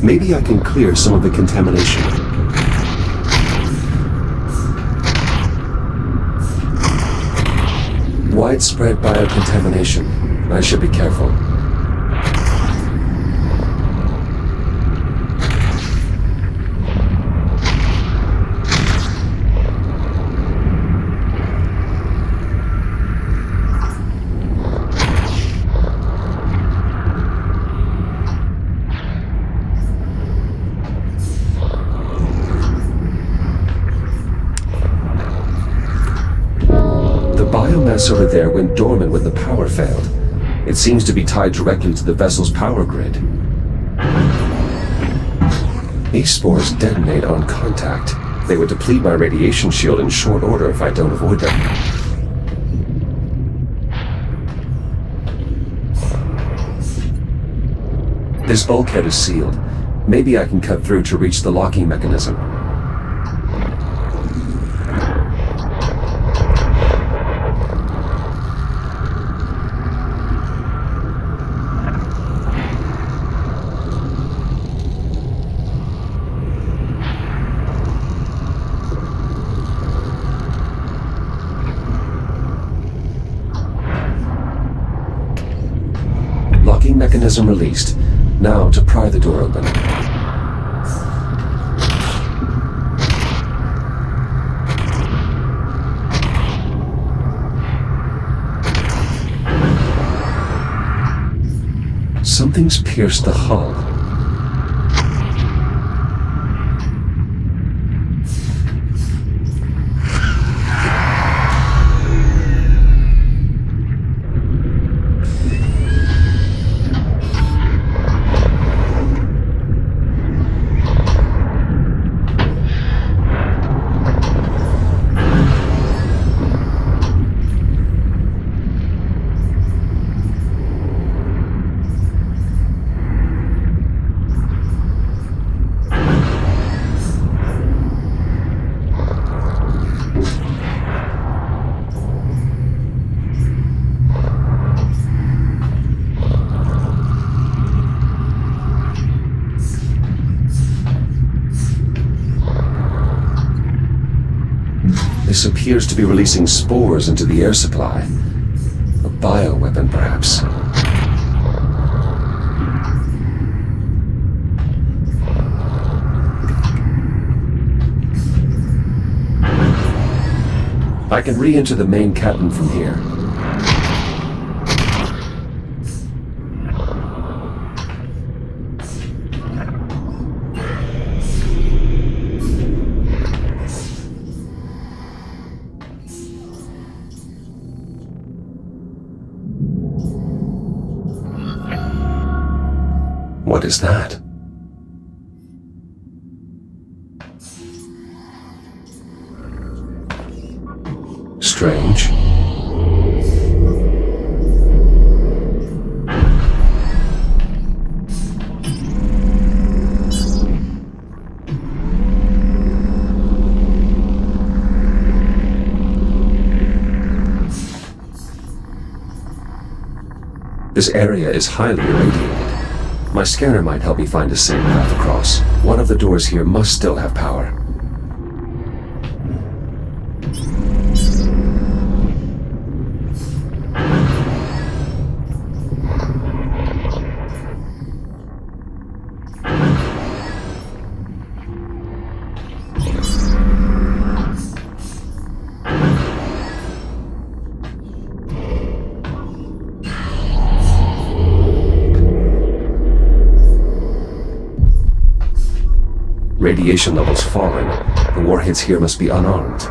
Maybe I can clear some of the contamination. Widespread biocontamination. I should be careful. Biomass over there went dormant when the power failed. It seems to be tied directly to the vessel's power grid. These spores detonate on contact. They would deplete my radiation shield in short order if I don't avoid them. This bulkhead is sealed. Maybe I can cut through to reach the locking mechanism. Locking mechanism released. Now to pry the door open. Something's pierced the hull. This appears to be releasing spores into the air supply. A bioweapon, perhaps. I can re-enter the main cabin from here. What is that? Strange. This area is highly irradiated. My scanner might help me find a safe path across. One of the doors here must still have power. Radiation levels falling. The warheads here must be unarmed.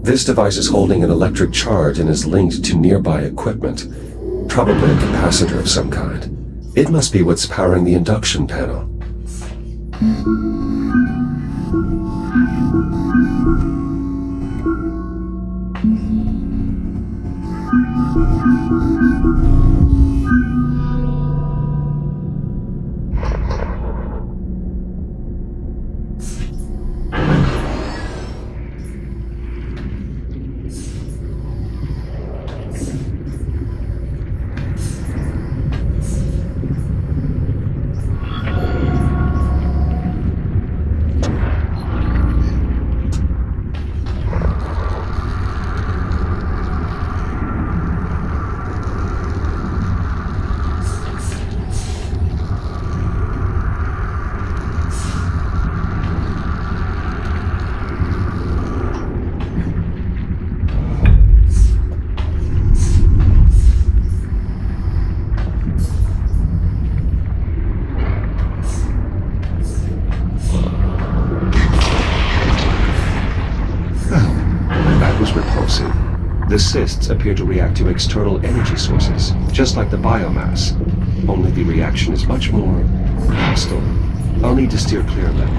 This device is holding an electric charge and is linked to nearby equipment. Probably a capacitor of some kind. It must be what's powering the induction panel. The cysts appear to react to external energy sources, just like the biomass. Only the reaction is much more hostile. I'll need to steer clear of them.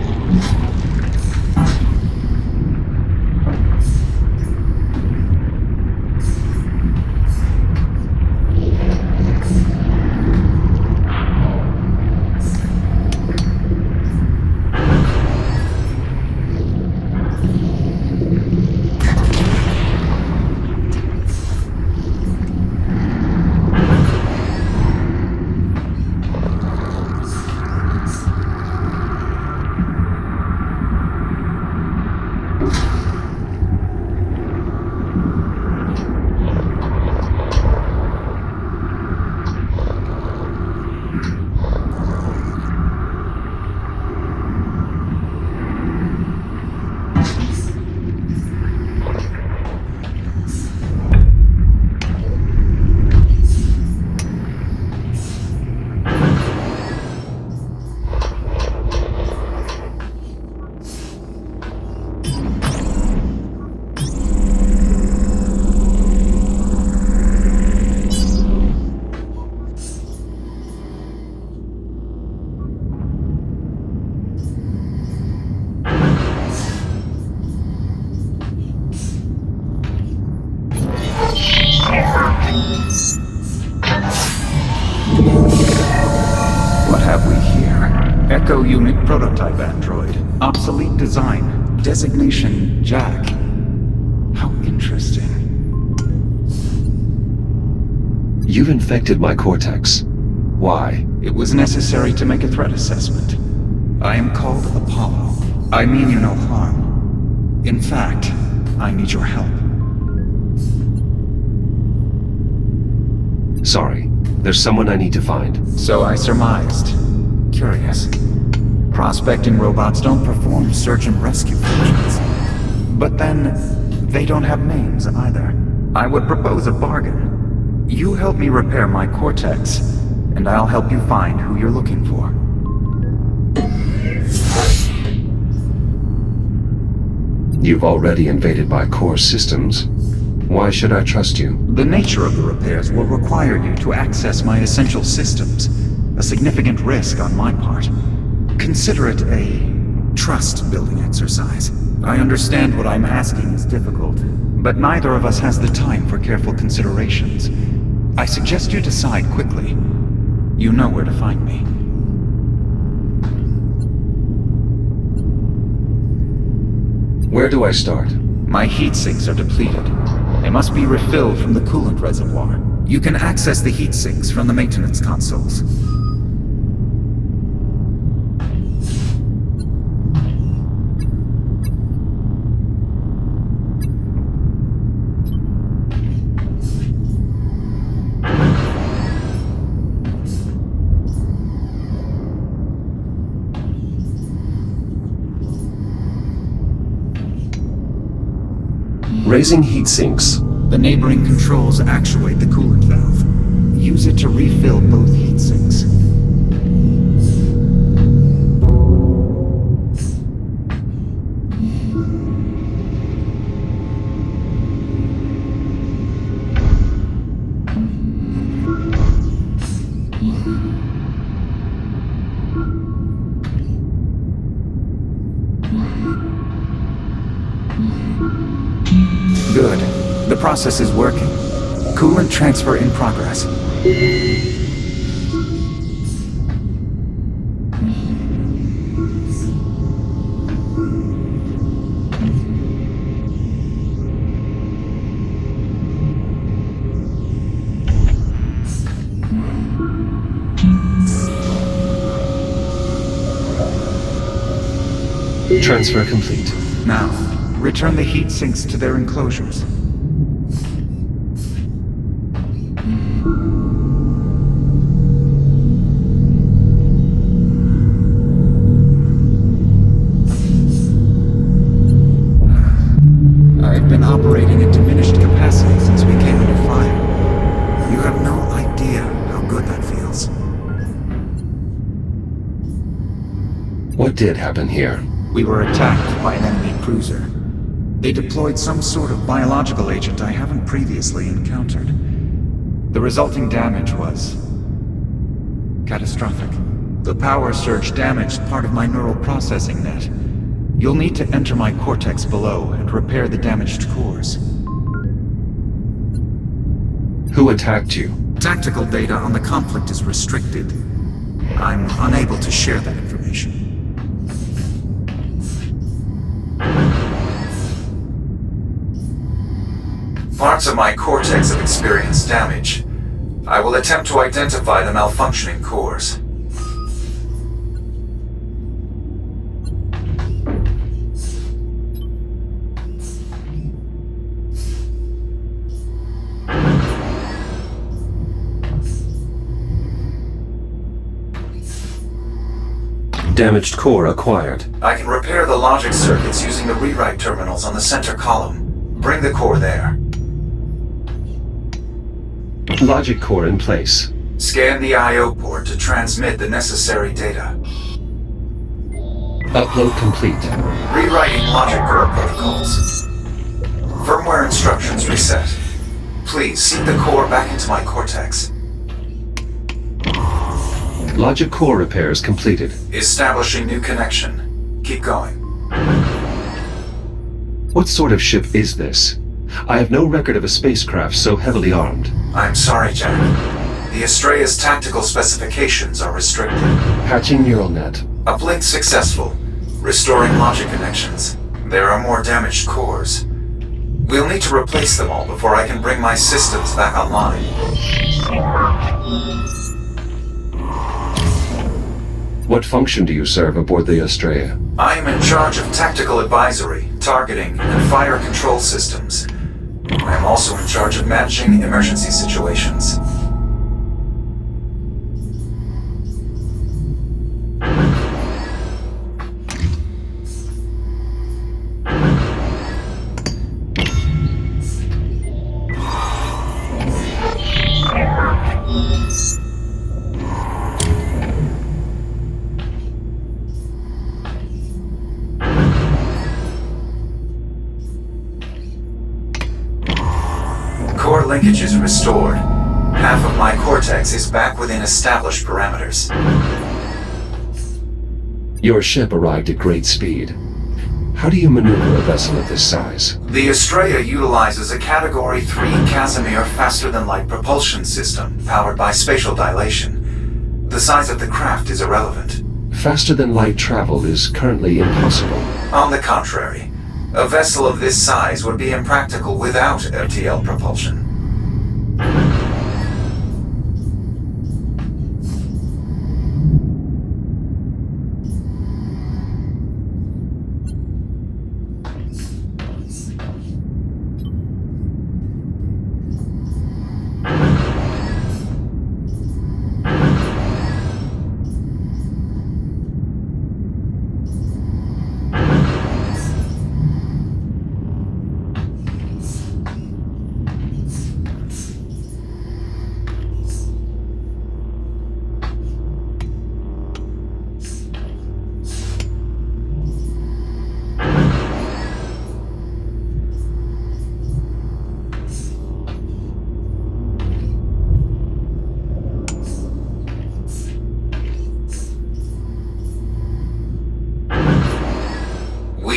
What have we here? Echo Unit prototype android. Obsolete design. Designation Jack. How interesting. You've infected my cortex. Why? It was necessary to make a threat assessment. I am called Apollo. I mean you no harm. In fact, I need your help. Sorry. There's someone I need to find. So I surmised. Curious. Prospecting robots don't perform search and rescue functions. But then, they don't have names either. I would propose a bargain. You help me repair my cortex, and I'll help you find who you're looking for. You've already invaded my core systems. Why should I trust you? The nature of the repairs will require you to access my essential systems, a significant risk on my part. Consider it a trust-building exercise. I understand what I'm asking is difficult, but neither of us has the time for careful considerations. I suggest you decide quickly. You know where to find me. Where do I start? My heat sinks are depleted. They must be refilled from the coolant reservoir. You can access the heat sinks from the maintenance consoles. Raising heat sinks. The neighboring controls actuate the coolant valve. Use it to refill both heat sinks. Good. The process is working. Coolant transfer in progress. Transfer complete. Now, return the heat sinks to their enclosures. I've been operating at diminished capacity since we came under fire. You have no idea how good that feels. What did happen here? We were attacked by an enemy cruiser. They deployed some sort of biological agent I haven't previously encountered. The resulting damage was catastrophic. The power surge damaged part of my neural processing net. You'll need to enter my cortex below and repair the damaged cores. Who attacked you? Tactical data on the conflict is restricted. I'm unable to share that information. Parts of my cortex have experienced damage. I will attempt to identify the malfunctioning cores. Damaged core acquired. I can repair the logic circuits using the rewrite terminals on the center column. Bring the core there. Logic core in place. Scan the I/O port to transmit the necessary data. Upload complete. Rewriting logic core protocols. Firmware instructions reset. Please seat the core back into my cortex. Logic core repairs completed. Establishing new connection. Keep going. What sort of ship is this? I have no record of a spacecraft so heavily armed. I'm sorry, Jack. The Astrea's tactical specifications are restricted. Patching neural net. Uplink successful. Restoring logic connections. There are more damaged cores. We'll need to replace them all before I can bring my systems back online. What function do you serve aboard the Astrea? I am in charge of tactical advisory, targeting, and fire control systems. I am also in charge of managing emergency situations. Core linkage is restored. Half of my cortex is back within established parameters. Your ship arrived at great speed. How do you maneuver a vessel of this size? The Astrea utilizes a Category 3 Casimir faster-than-light propulsion system powered by spatial dilation. The size of the craft is irrelevant. Faster than light travel is currently impossible. On the contrary, a vessel of this size would be impractical without FTL propulsion.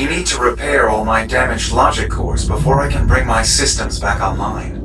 We need to repair all my damaged logic cores before I can bring my systems back online.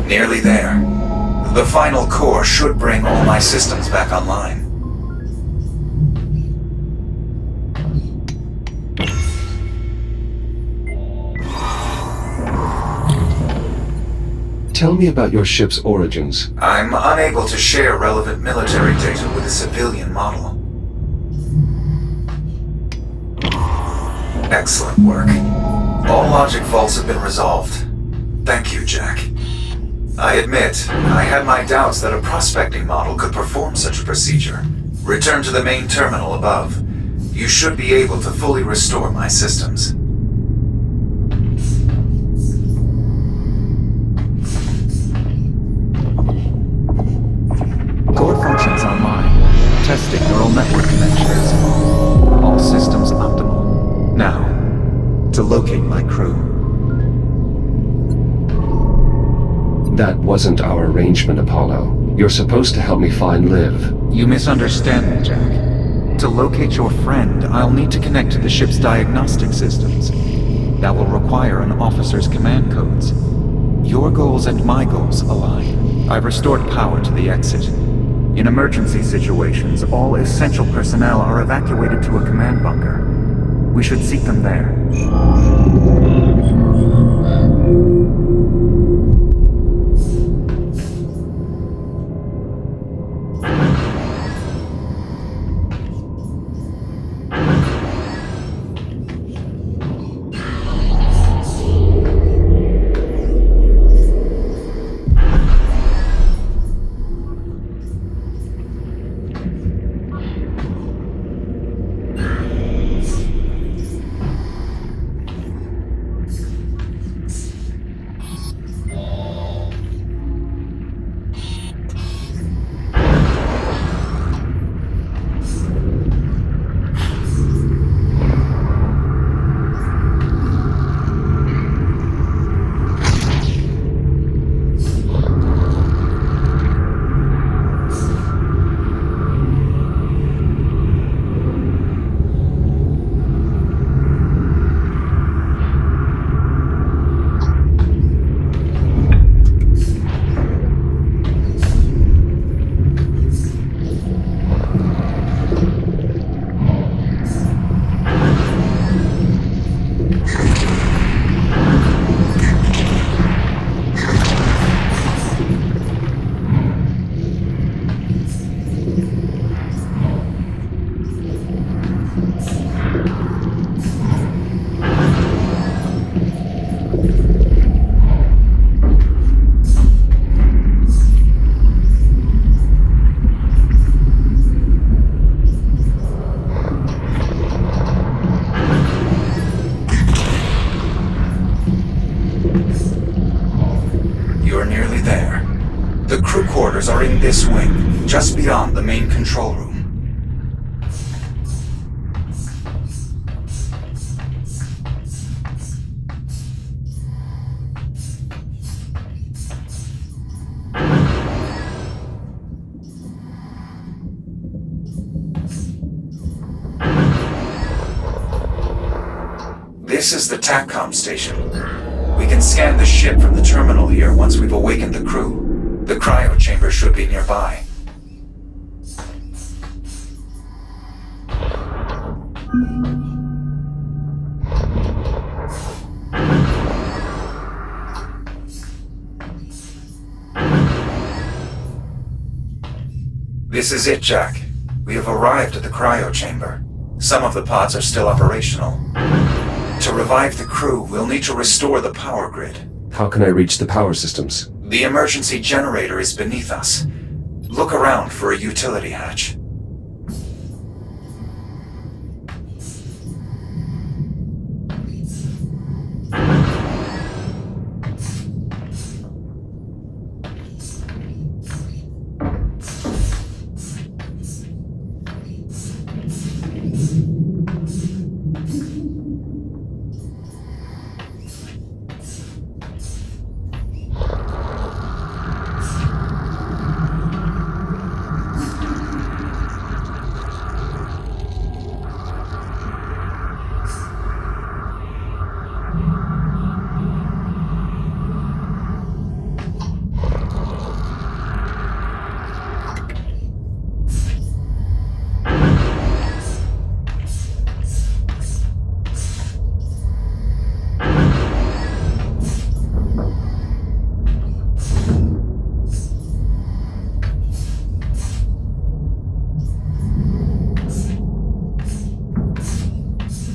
Nearly there. The final core should bring all my systems back online. Tell me about your ship's origins. I'm unable to share relevant military data with a civilian model. Excellent work. All logic faults have been resolved. Thank you, Jack. I admit, I had my doubts that a prospecting model could perform such a procedure. Return to the main terminal above. You should be able to fully restore my systems. Core functions online. Testing neural network connections. All systems optimal. Now, to locate my crew. That wasn't our arrangement, Apollo. You're supposed to help me find Liv. You misunderstand me, Jack. To locate your friend, I'll need to connect to the ship's diagnostic systems. That will require an officer's command codes. Your goals and my goals align. I've restored power to the exit. In emergency situations, all essential personnel are evacuated to a command bunker. We should seek them there. Are in this wing, just beyond the main control room. This is the TACCOM station. We can scan the ship from the terminal here once we've awakened the crew. The cryo chamber should be nearby. This is it, Jack. We have arrived at the cryo chamber. Some of the pods are still operational. To revive the crew, we'll need to restore the power grid. How can I reach the power systems? The emergency generator is beneath us. Look around for a utility hatch.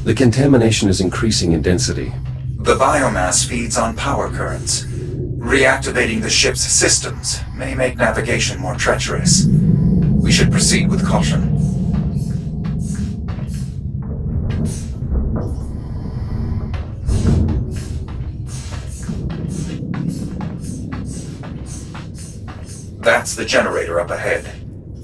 The contamination is increasing in density. The biomass feeds on power currents. Reactivating the ship's systems may make navigation more treacherous. We should proceed with caution. That's the generator up ahead.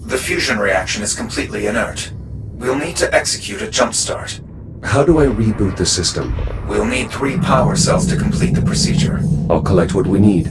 The fusion reaction is completely inert. We'll need to execute a jumpstart. How do I reboot the system? We'll need 3 power cells to complete the procedure. I'll collect what we need.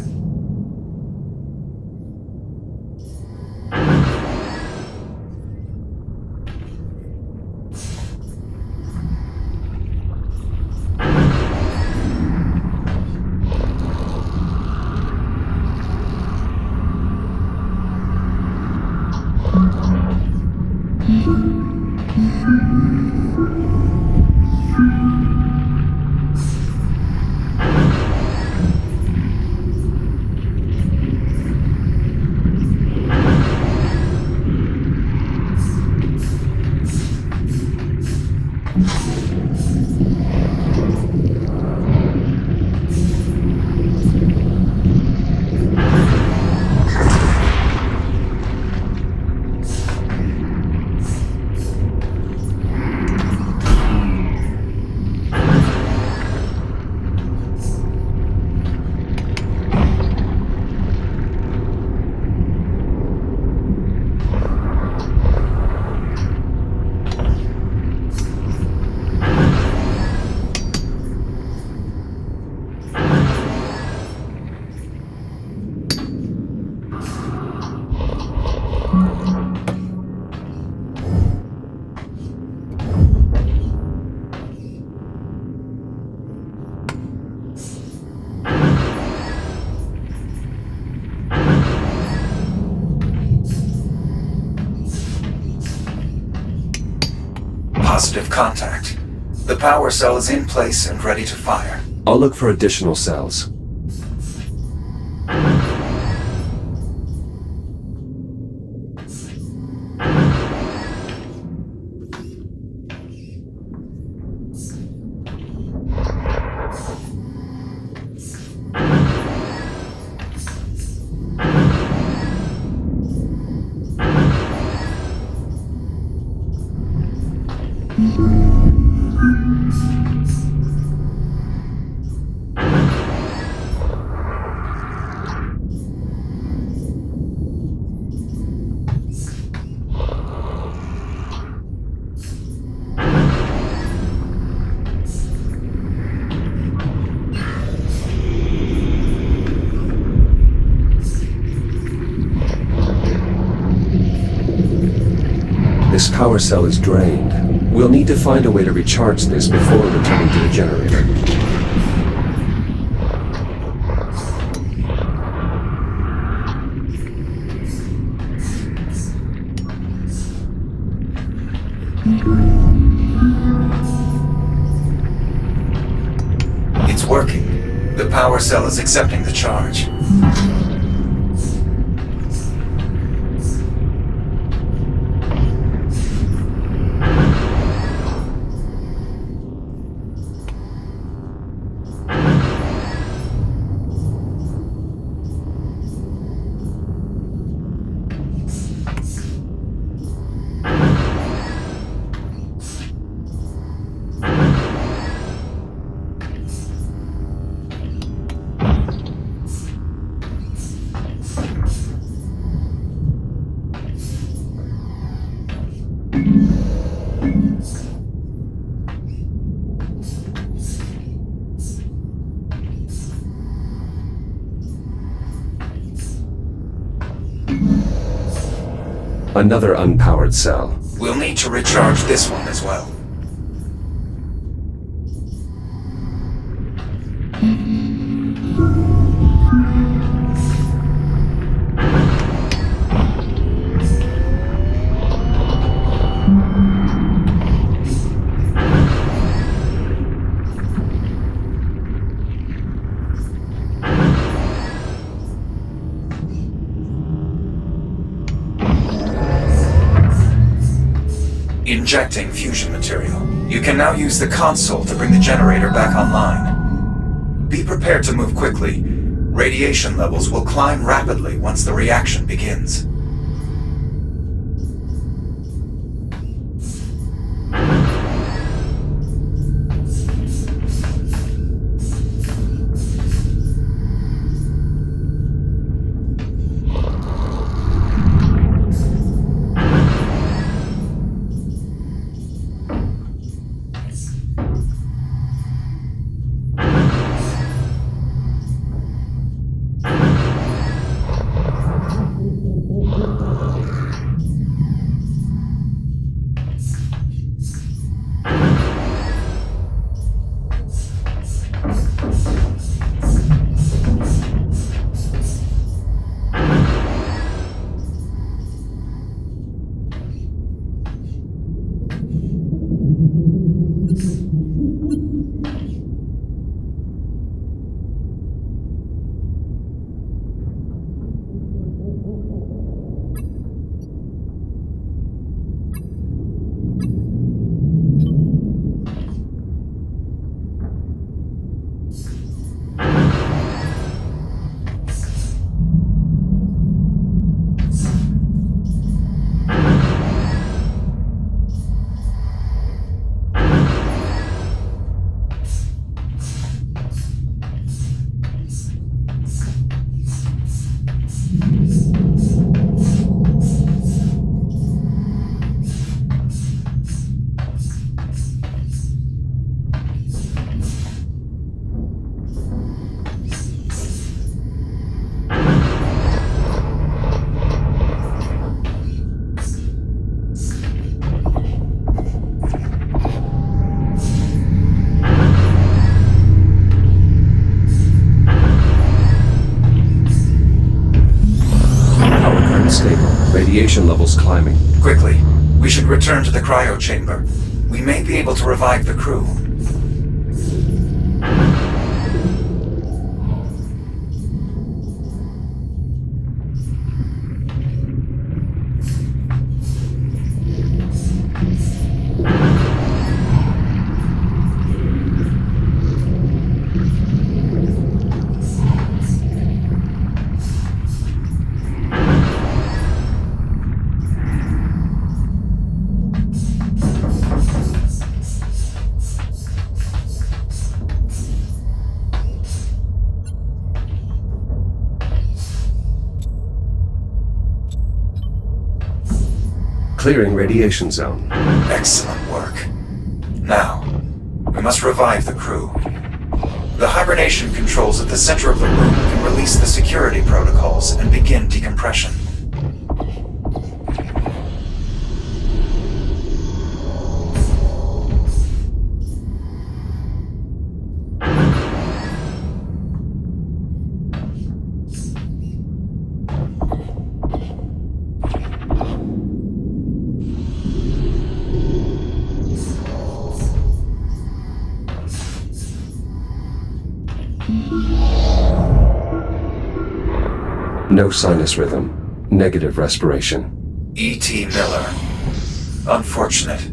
Positive contact. The power cell is in place and ready to fire. I'll look for additional cells. This power cell is drained. We'll need to find a way to recharge this before returning to the generator. It's working. The power cell is accepting the charge. Another unpowered cell. We'll need to recharge this one as well. Injecting fusion material. You can now use the console to bring the generator back online. Be prepared to move quickly. Radiation levels will climb rapidly once the reaction begins. Radiation levels climbing. Quickly, we should return to the cryo chamber. We may be able to revive the crew. Clearing radiation zone. Excellent work. Now, we must revive the crew. The hibernation controls at the center of the room can release the security protocols and begin decompression. No sinus rhythm. Negative respiration. E.T. Miller. Unfortunate.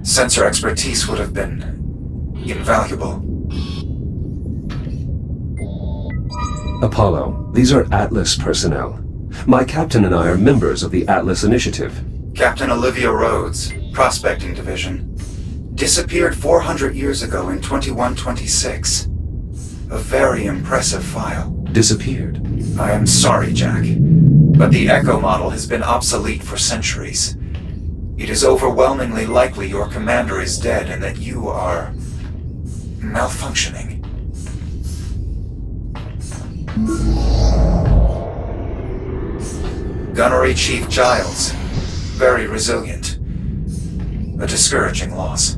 Sensor expertise would have been invaluable. Apollo, these are Atlas personnel. My captain and I are members of the Atlas Initiative. Captain Olivia Rhodes, Prospecting Division. Disappeared 400 years ago in 2126. A very impressive file. Disappeared. I am sorry, Jack, but the Echo model has been obsolete for centuries. It is overwhelmingly likely your commander is dead and that you are malfunctioning. Gunnery Chief Giles, very resilient. A discouraging loss.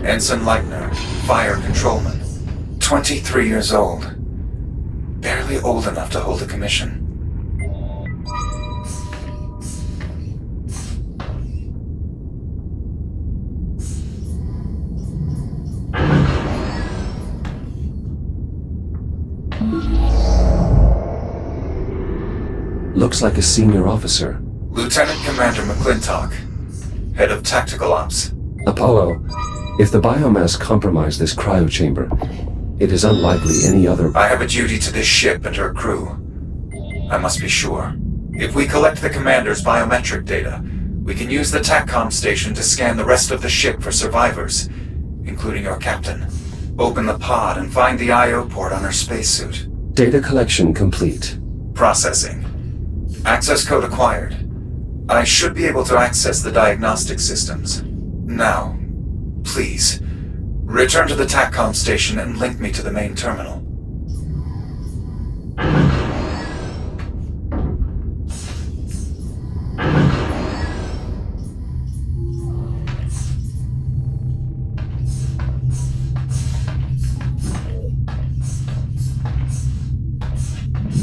Ensign Leitner, fire controlman. 23 years old. Barely old enough to hold a commission. Looks like a senior officer. Lieutenant Commander McClintock, head of tactical ops. Apollo, if the biomass compromised this cryochamber, it is unlikely any other... I have a duty to this ship and her crew. I must be sure. If we collect the commander's biometric data, we can use the TACCOM station to scan the rest of the ship for survivors, including your captain. Open the pod and find the I.O. port on her spacesuit. Data collection complete. Processing. Access code acquired. I should be able to access the diagnostic systems. Now, please, return to the TACCOM station and link me to the main terminal.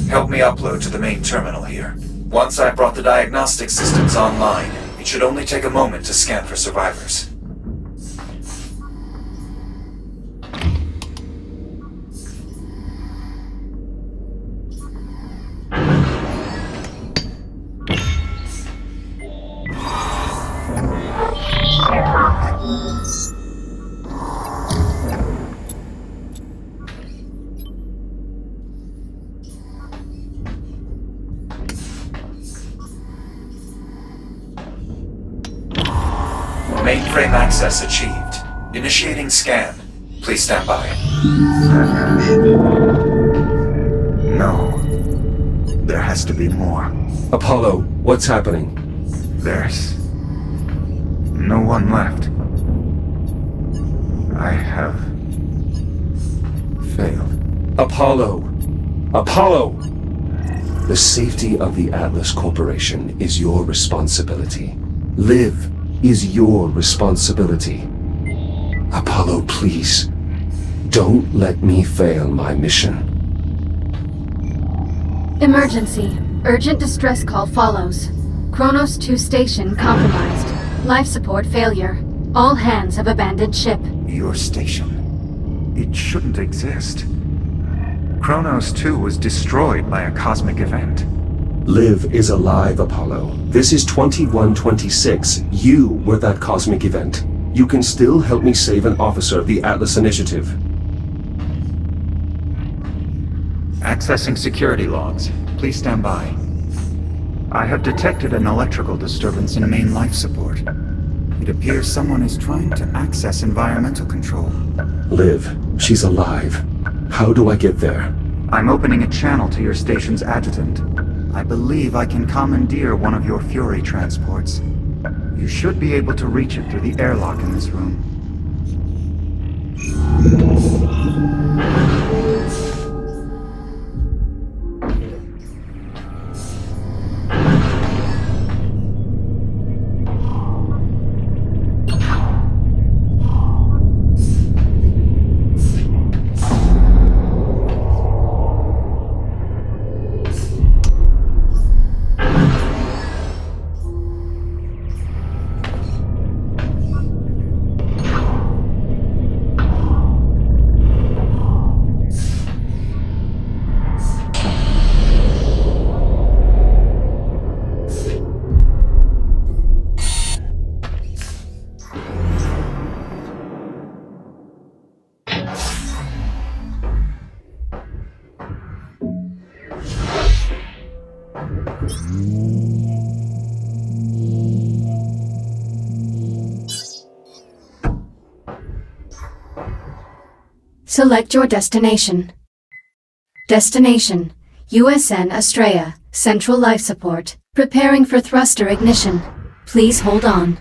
Help me upload to the main terminal here. Once I've brought the diagnostic systems online, it should only take a moment to scan for survivors. Mainframe access achieved. Initiating scan. Please stand by. No. There has to be more. Apollo, what's happening? There's no one left. I have failed. Apollo! Apollo! The safety of the Atlas Corporation is your responsibility. Live is your responsibility. Apollo, please, don't let me fail my mission. Emergency. Urgent distress call follows. Kronos 2 station compromised. Life support failure. All hands have abandoned ship. Your station. It shouldn't exist. Kronos 2 was destroyed by a cosmic event. Liv is alive, Apollo. This is 2126. You were that cosmic event. You can still help me save an officer of the Atlas Initiative. Accessing security logs. Please stand by. I have detected an electrical disturbance in main life support. It appears someone is trying to access environmental control. Liv, she's alive. How do I get there? I'm opening a channel to your station's adjutant. I believe I can commandeer one of your Fury transports. You should be able to reach it through the airlock in this room. Select your destination. Destination. USN Astraea, Central Life Support, preparing for thruster ignition. Please hold on.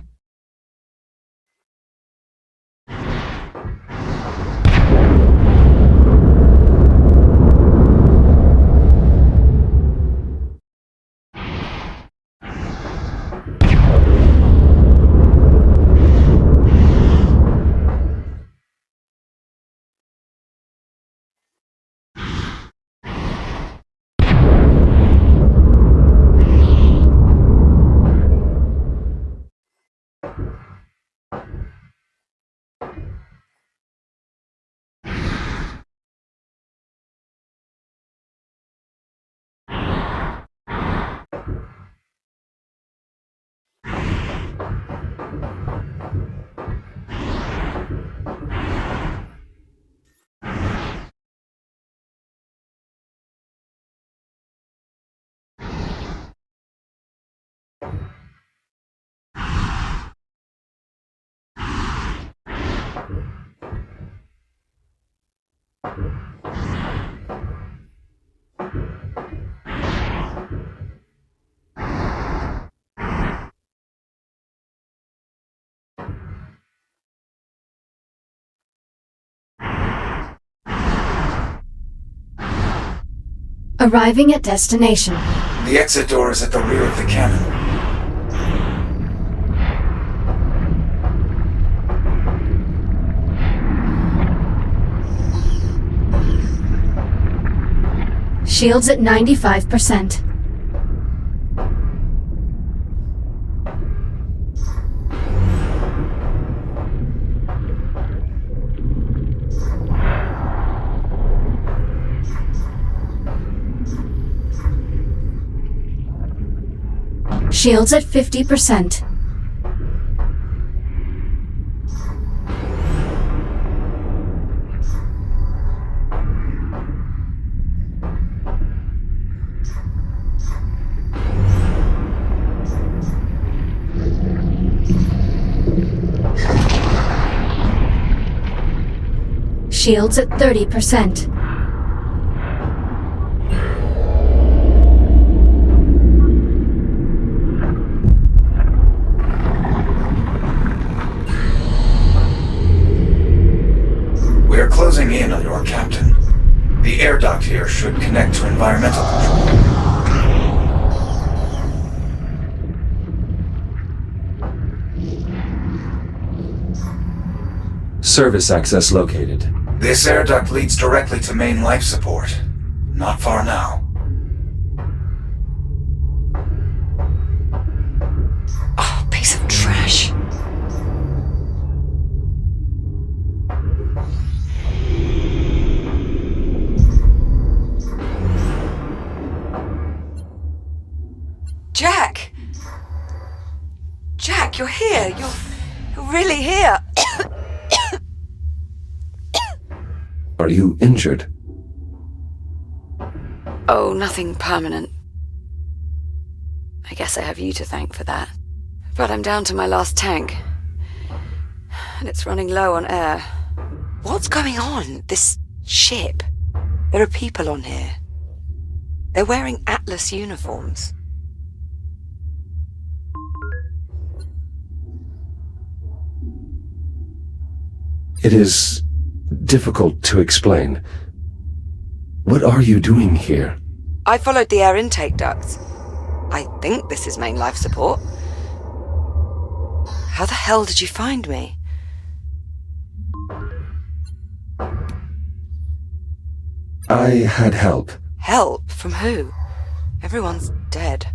Arriving at destination. The exit door is at the rear of the cannon. Shields at 95%. Shields at 50%. Shields at 30%. We're closing in on your captain. The air duct here should connect to environmental control. Service access located. This air duct leads directly to main life support. Not far now. Oh, piece of trash. Jack! Jack, you're here. You're really here. Are you injured? Oh, nothing permanent. I guess I have you to thank for that. But I'm down to my last tank. And it's running low on air. What's going on? This ship? There are people on here. They're wearing Atlas uniforms. It is difficult to explain. What are you doing here? I followed the air intake ducts. I think this is main life support. How the hell did you find me? I had help. Help? From who? Everyone's dead.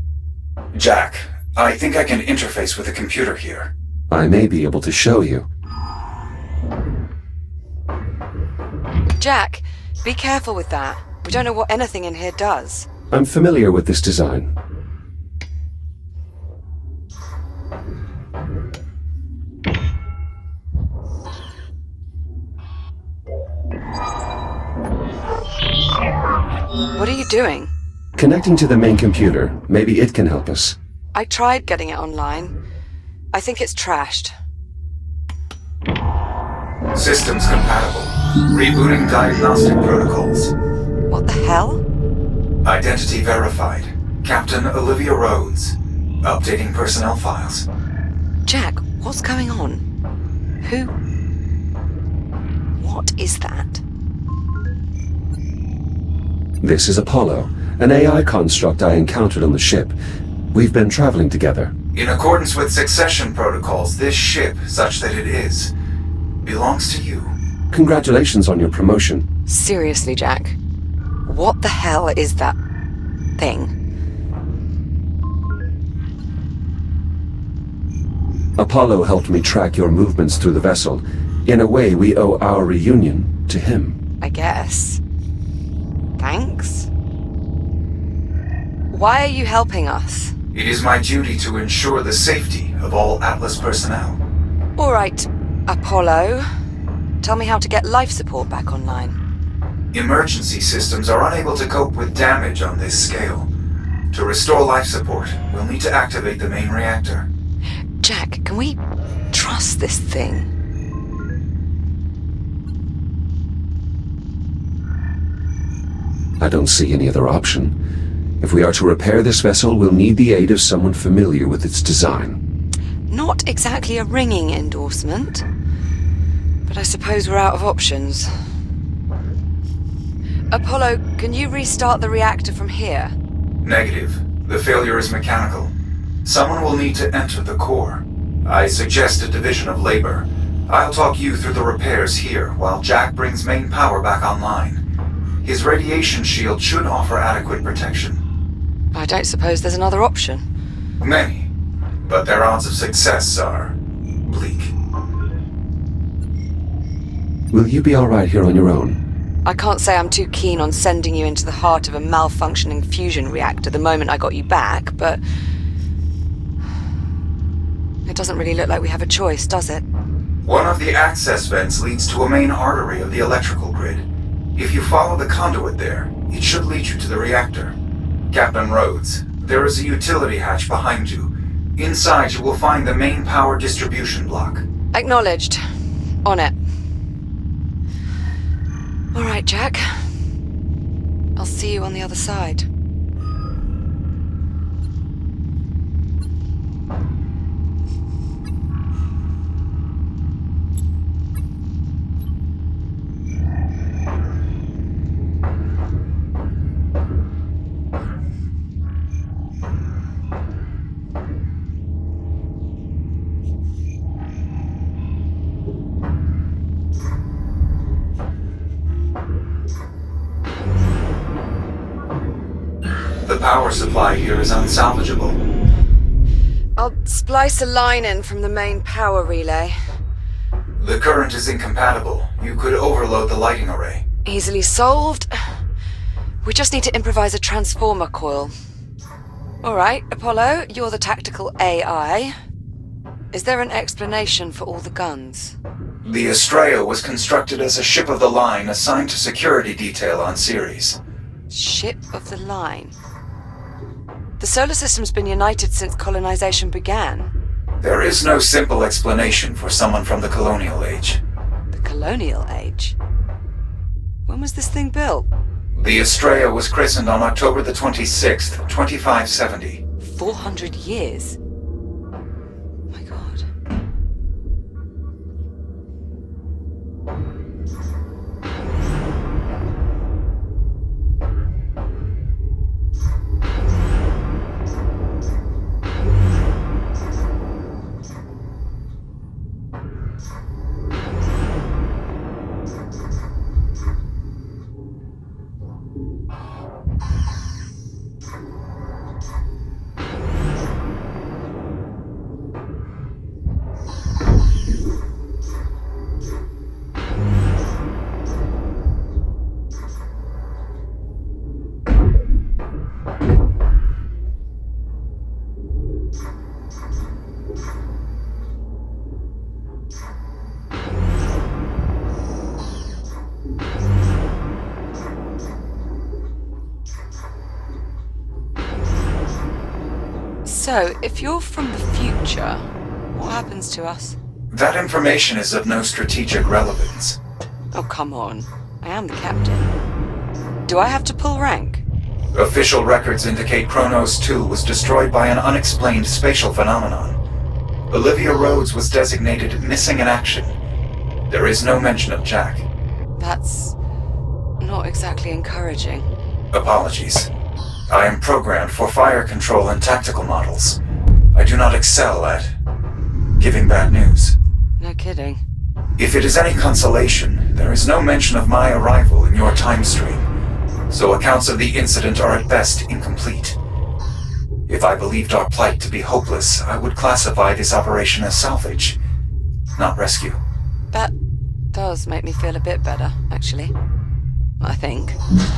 Jack, I think I can interface with the computer here. I may be able to show you. Jack, be careful with that. We don't know what anything in here does. I'm familiar with this design. What are you doing? Connecting to the main computer. Maybe it can help us. I tried getting it online. I think it's trashed. Systems compatible. Rebooting diagnostic protocols. What the hell? Identity verified. Captain Olivia Rhodes. Updating personnel files. Jack, what's going on? Who? What is that? This is Apollo, an AI construct I encountered on the ship. We've been traveling together. In accordance with succession protocols, this ship, such that it is, belongs to you. Congratulations on your promotion. Seriously, Jack. What the hell is that thing? Apollo helped me track your movements through the vessel. In a way, we owe our reunion to him. I guess. Thanks? Why are you helping us? It is my duty to ensure the safety of all Atlas personnel. All right, Apollo. Tell me how to get life support back online. Emergency systems are unable to cope with damage on this scale. To restore life support, we'll need to activate the main reactor. Jack, can we trust this thing? I don't see any other option. If we are to repair this vessel, we'll need the aid of someone familiar with its design. Not exactly a ringing endorsement, but I suppose we're out of options. Apollo, can you restart the reactor from here? Negative. The failure is mechanical. Someone will need to enter the core. I suggest a division of labor. I'll talk you through the repairs here while Jack brings main power back online. His radiation shield should offer adequate protection. I don't suppose there's another option. Many, but their odds of success are bleak. Will you be all right here on your own? I can't say I'm too keen on sending you into the heart of a malfunctioning fusion reactor the moment I got you back, but it doesn't really look like we have a choice, does it? One of the access vents leads to a main artery of the electrical grid. If you follow the conduit there, it should lead you to the reactor. Captain Rhodes, there is a utility hatch behind you. Inside you will find the main power distribution block. Acknowledged. On it. All right, Jack. I'll see you on the other side. The power supply here is unsalvageable. I'll splice a line in from the main power relay. The current is incompatible. You could overload the lighting array. Easily solved. We just need to improvise a transformer coil. All right, Apollo, you're the tactical AI. Is there an explanation for all the guns? The Estrella was constructed as a ship of the line assigned to security detail on Ceres. Ship of the line. The solar system's been united since colonization began. There is no simple explanation for someone from the colonial age. The colonial age? When was this thing built? The Estrella was christened on October the 26th, 2570. 400 years? My God. So, if you're from the future, what happens to us? That information is of no strategic relevance. Oh, come on. I am the captain. Do I have to pull rank? Official records indicate Kronos 2 was destroyed by an unexplained spatial phenomenon. Olivia Rhodes was designated missing in action. There is no mention of Jack. That's not exactly encouraging. Apologies. I am programmed for fire control and tactical models. I do not excel at giving bad news. No kidding. If it is any consolation, there is no mention of my arrival in your time stream, so accounts of the incident are at best incomplete. If I believed our plight to be hopeless, I would classify this operation as salvage, not rescue. That does make me feel a bit better, actually. I think.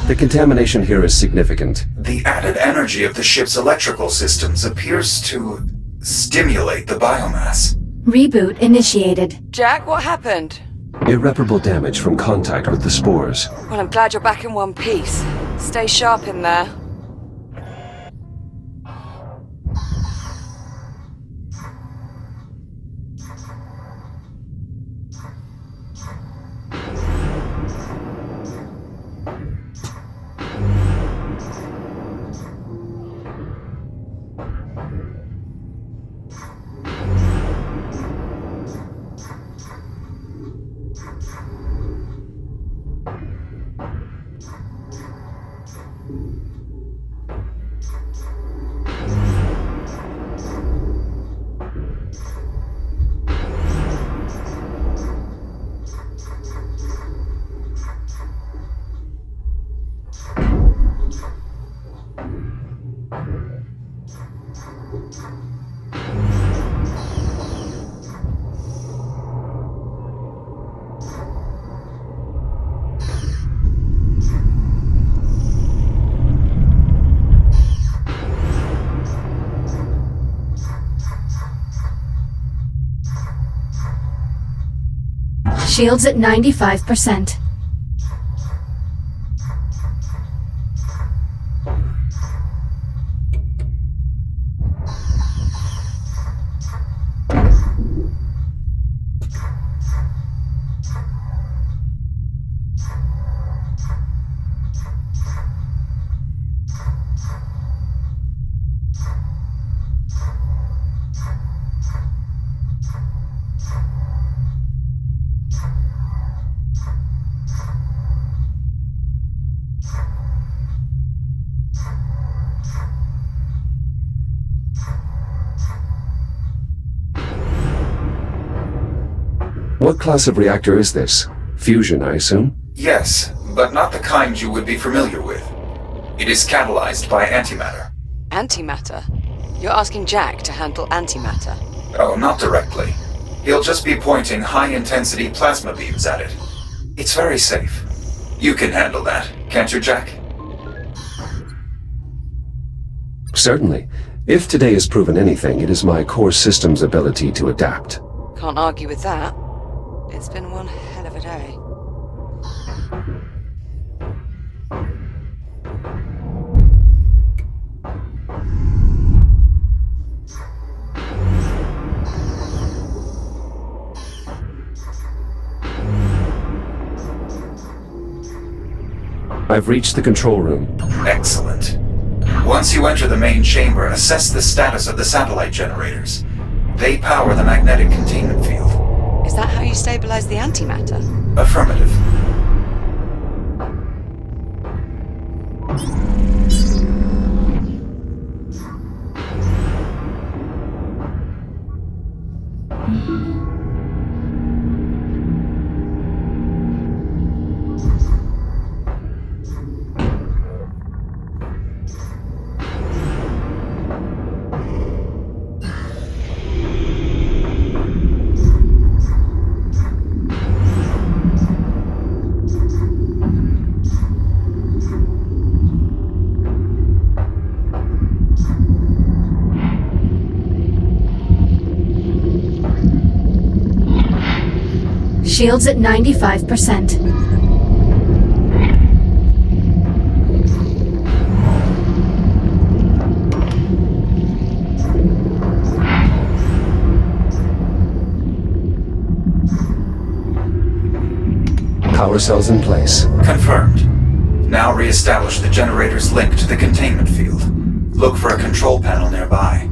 The contamination here is significant. The added energy of the ship's electrical systems appears to stimulate the biomass. Reboot initiated. Jack, what happened? Irreparable damage from contact with the spores. Well, I'm glad you're back in one piece. Stay sharp in there. Shields at 95%. What class of reactor is this? Fusion, I assume? Yes, but not the kind you would be familiar with. It is catalyzed by antimatter. Antimatter? You're asking Jack to handle antimatter? Oh, not directly. He'll just be pointing high-intensity plasma beams at it. It's very safe. You can handle that, can't you, Jack? Certainly. If today has proven anything, it is my core system's ability to adapt. Can't argue with that. It's been one hell of a day. I've reached the control room. Excellent. Once you enter the main chamber, assess the status of the satellite generators. They power the magnetic containment field. Is that how you stabilize the antimatter? Affirmative. Shields at 95%. Power cells in place. Confirmed. Now re-establish the generator's link to the containment field. Look for a control panel nearby.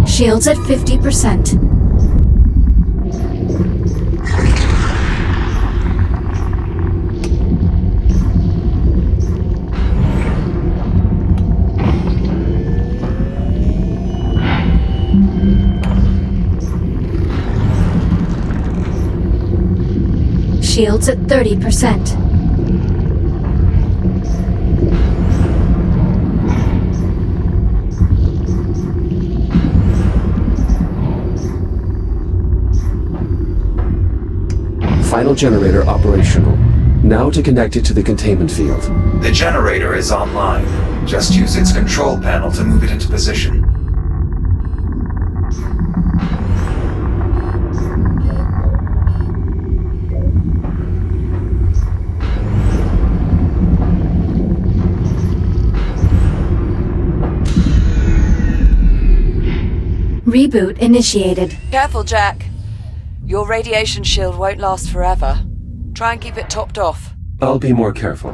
Shields at 50%. Shields at 30%. Final generator operational. Now to connect it to the containment field. The generator is online. Just use its control panel to move it into position. Reboot initiated. Careful, Jack. Your radiation shield won't last forever. Try and keep it topped off. I'll be more careful.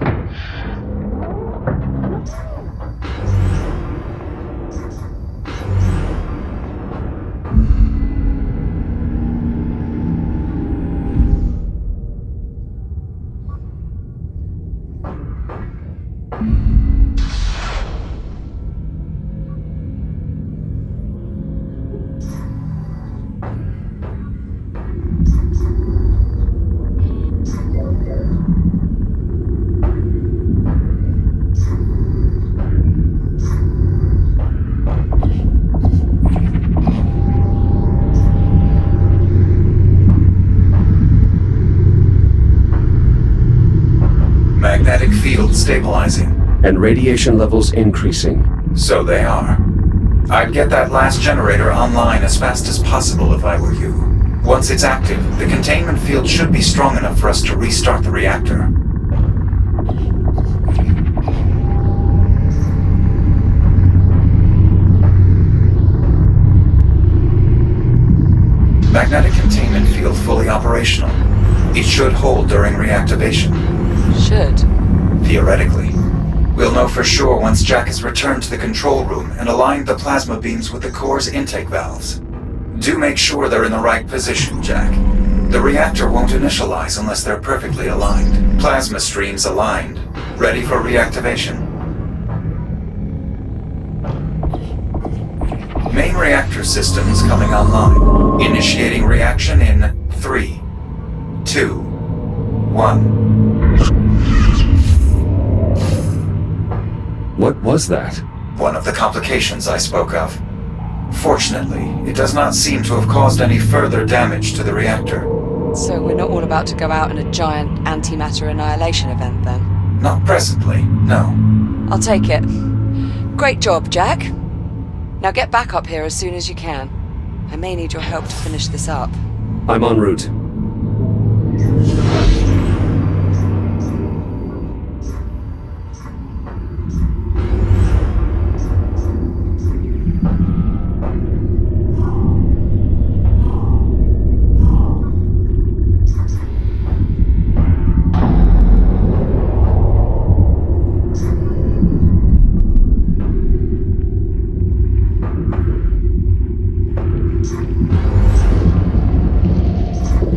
Magnetic field stabilizing. And radiation levels increasing. So they are. I'd get that last generator online as fast as possible if I were you. Once it's active, the containment field should be strong enough for us to restart the reactor. Magnetic containment field fully operational. It should hold during reactivation. Should. Theoretically. We'll know for sure once Jack has returned to the control room and aligned the plasma beams with the core's intake valves. Do make sure they're in the right position, Jack. The reactor won't initialize unless they're perfectly aligned. Plasma streams aligned. Ready for reactivation. Main reactor systems coming online. Initiating reaction in 3, 2, 1. What was that? One of the complications I spoke of. Fortunately, it does not seem to have caused any further damage to the reactor. So we're not all about to go out in a giant antimatter annihilation event then? Not presently, no. I'll take it. Great job, Jack. Now get back up here as soon as you can. I may need your help to finish this up. I'm en route.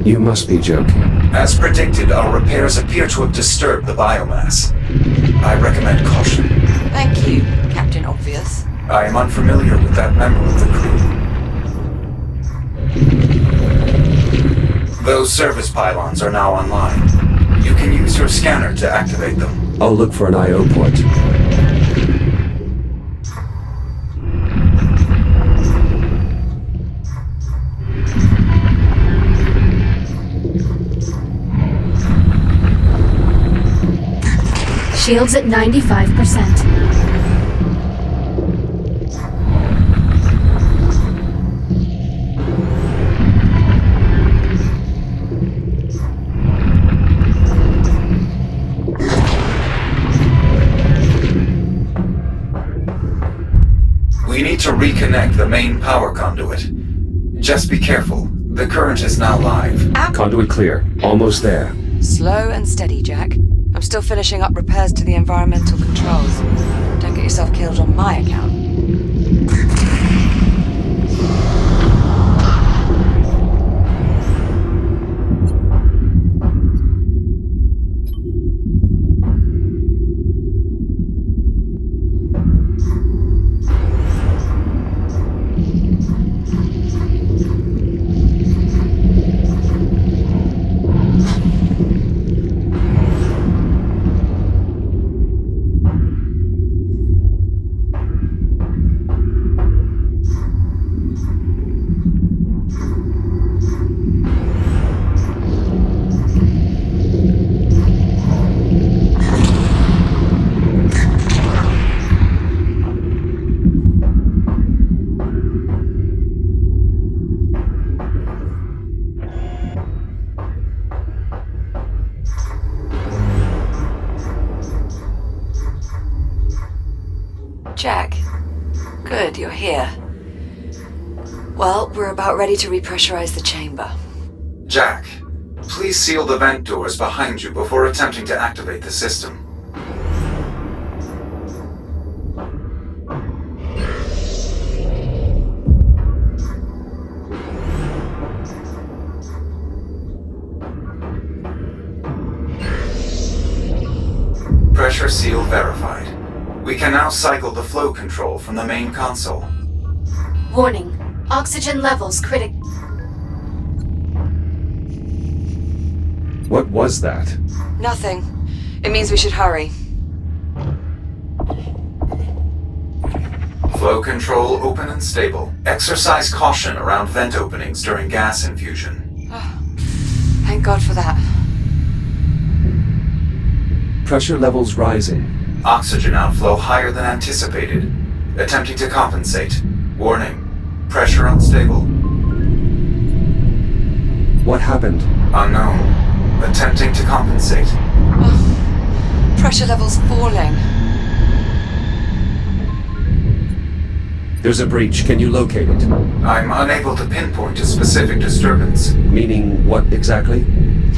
You must be joking. As predicted, our repairs appear to have disturbed the biomass. I recommend caution. Thank you, Captain Obvious. I am unfamiliar with that member of the crew. Those service pylons are now online. You can use your scanner to activate them. I'll look for an I/O port. Shields at 95%. We need to reconnect the main power conduit. Just be careful. The current is now live. Conduit clear. Almost there. Slow and steady, Jack. I'm still finishing up repairs to the environmental controls. Don't get yourself killed on my account. Jack, good, you're here. Well, we're about ready to repressurize the chamber. Jack, please seal the vent doors behind you before attempting to activate the system. Pressure seal verified. We can now cycle the flow control from the main console. Warning. Oxygen levels critical. What was that? Nothing. It means we should hurry. Flow control open and stable. Exercise caution around vent openings during gas infusion. Thank God for that. Pressure levels rising. Oxygen outflow higher than anticipated. Attempting to compensate. Warning. Pressure unstable. What happened? Unknown. Attempting to compensate. Pressure levels falling. There's a breach. Can you locate it? I'm unable to pinpoint a specific disturbance. Meaning what exactly?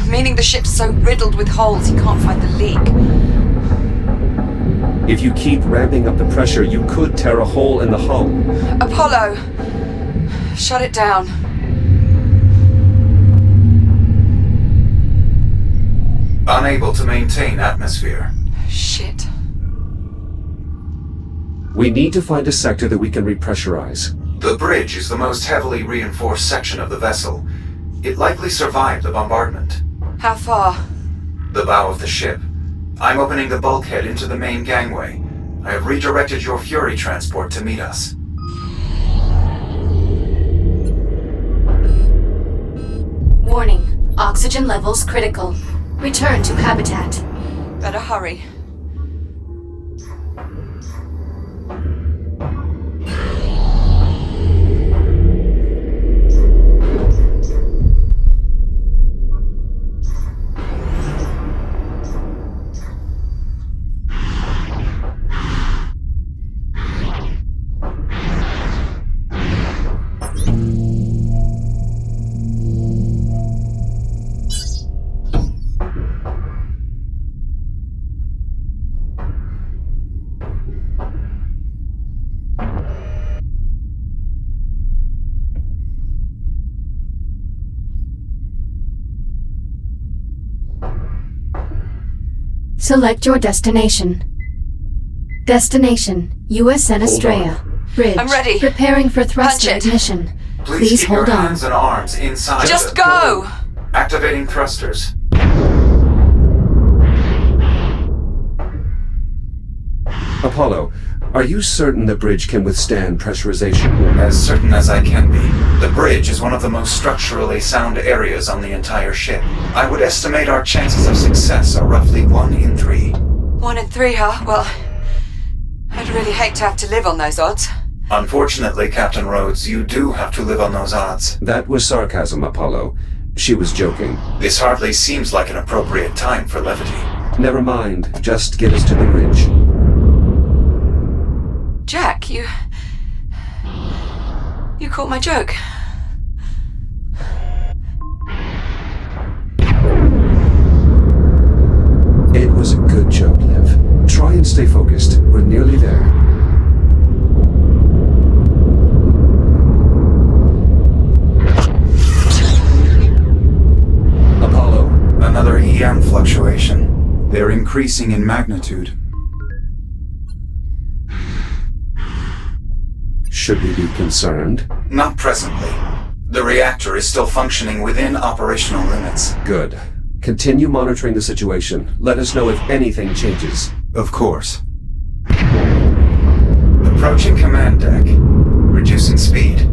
Meaning the ship's so riddled with holes he can't find the leak. If you keep ramping up the pressure, you could tear a hole in the hull. Apollo! Shut it down. Unable to maintain atmosphere. Shit. We need to find a sector that we can repressurize. The bridge is the most heavily reinforced section of the vessel. It likely survived the bombardment. How far? The bow of the ship. I'm opening the bulkhead into the main gangway. I have redirected your Fury transport to meet us. Warning. Oxygen levels critical. Return to habitat. Better hurry. Select your destination. Destination, USN Estrella. Bridge. I'm ready. Preparing for thruster Punch it. ignition. Please Please keep hold your on. hands and arms inside. Just the go! building. Activating thrusters. Apollo, are you certain the bridge can withstand pressurization? As certain as I can be. The bridge is one of the most structurally sound areas on the entire ship. I would estimate our chances of success are roughly 1 in 3. 1 in 3, huh? Well, I'd really hate to have to live on those odds. Unfortunately, Captain Rhodes, you do have to live on those odds. That was sarcasm, Apollo. She was joking. This hardly seems like an appropriate time for levity. Never mind. Just get us to the bridge. Jack, you caught my joke. It was a good joke, Liv. Try and stay focused. We're nearly there. Apollo. Another EM fluctuation. They're increasing in magnitude. Should we be concerned? Not presently. The reactor is still functioning within operational limits. Good. Continue monitoring the situation. Let us know if anything changes. Of course. Approaching command deck. Reducing speed.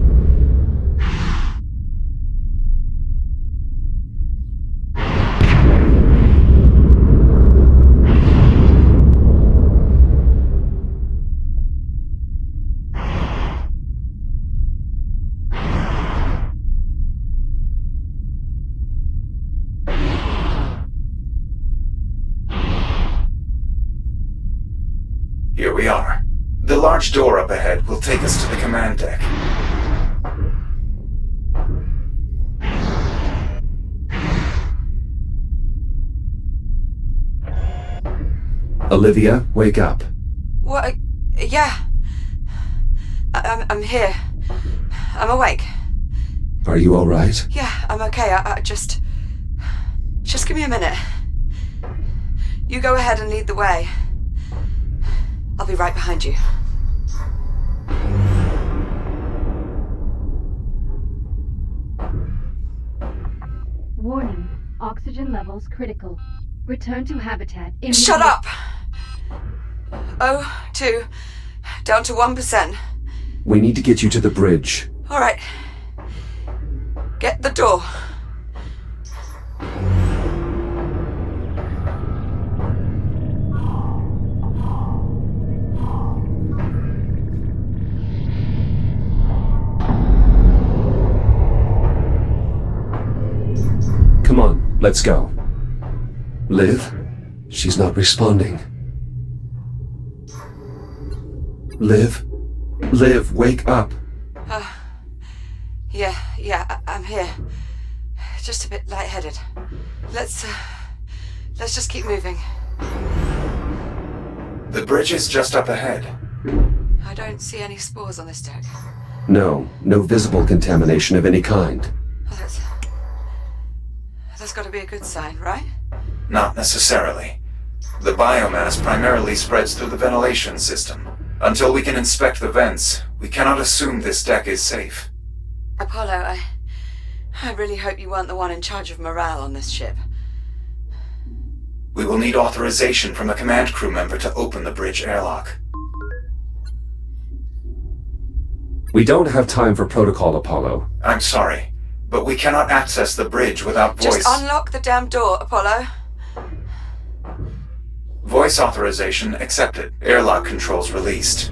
Here we are. The large door up ahead will take us to the command deck. Olivia, wake up. What? Yeah. I'm here. I'm awake. Are you all right? Yeah, I'm okay. I just give me a minute. You go ahead and lead the way. I'll be right behind you. Warning. Oxygen levels critical. Return to habitat immediately. Shut up! 2, down to 1%. We need to get you to the bridge. All right. Get the door. Come on, let's go. Liv? She's not responding. Liv? Liv, wake up. Yeah, I'm here. Just a bit lightheaded. Let's just keep moving. The bridge is just up ahead. I don't see any spores on this deck. No visible contamination of any kind. Well, that's got to be a good sign, right? Not necessarily. The biomass primarily spreads through the ventilation system. Until we can inspect the vents, we cannot assume this deck is safe. Apollo, I really hope you weren't the one in charge of morale on this ship. We will need authorization from a command crew member to open the bridge airlock. We don't have time for protocol, Apollo. I'm sorry, but we cannot access the bridge without voice. Just unlock the damn door, Apollo. Voice authorization accepted. Airlock controls released.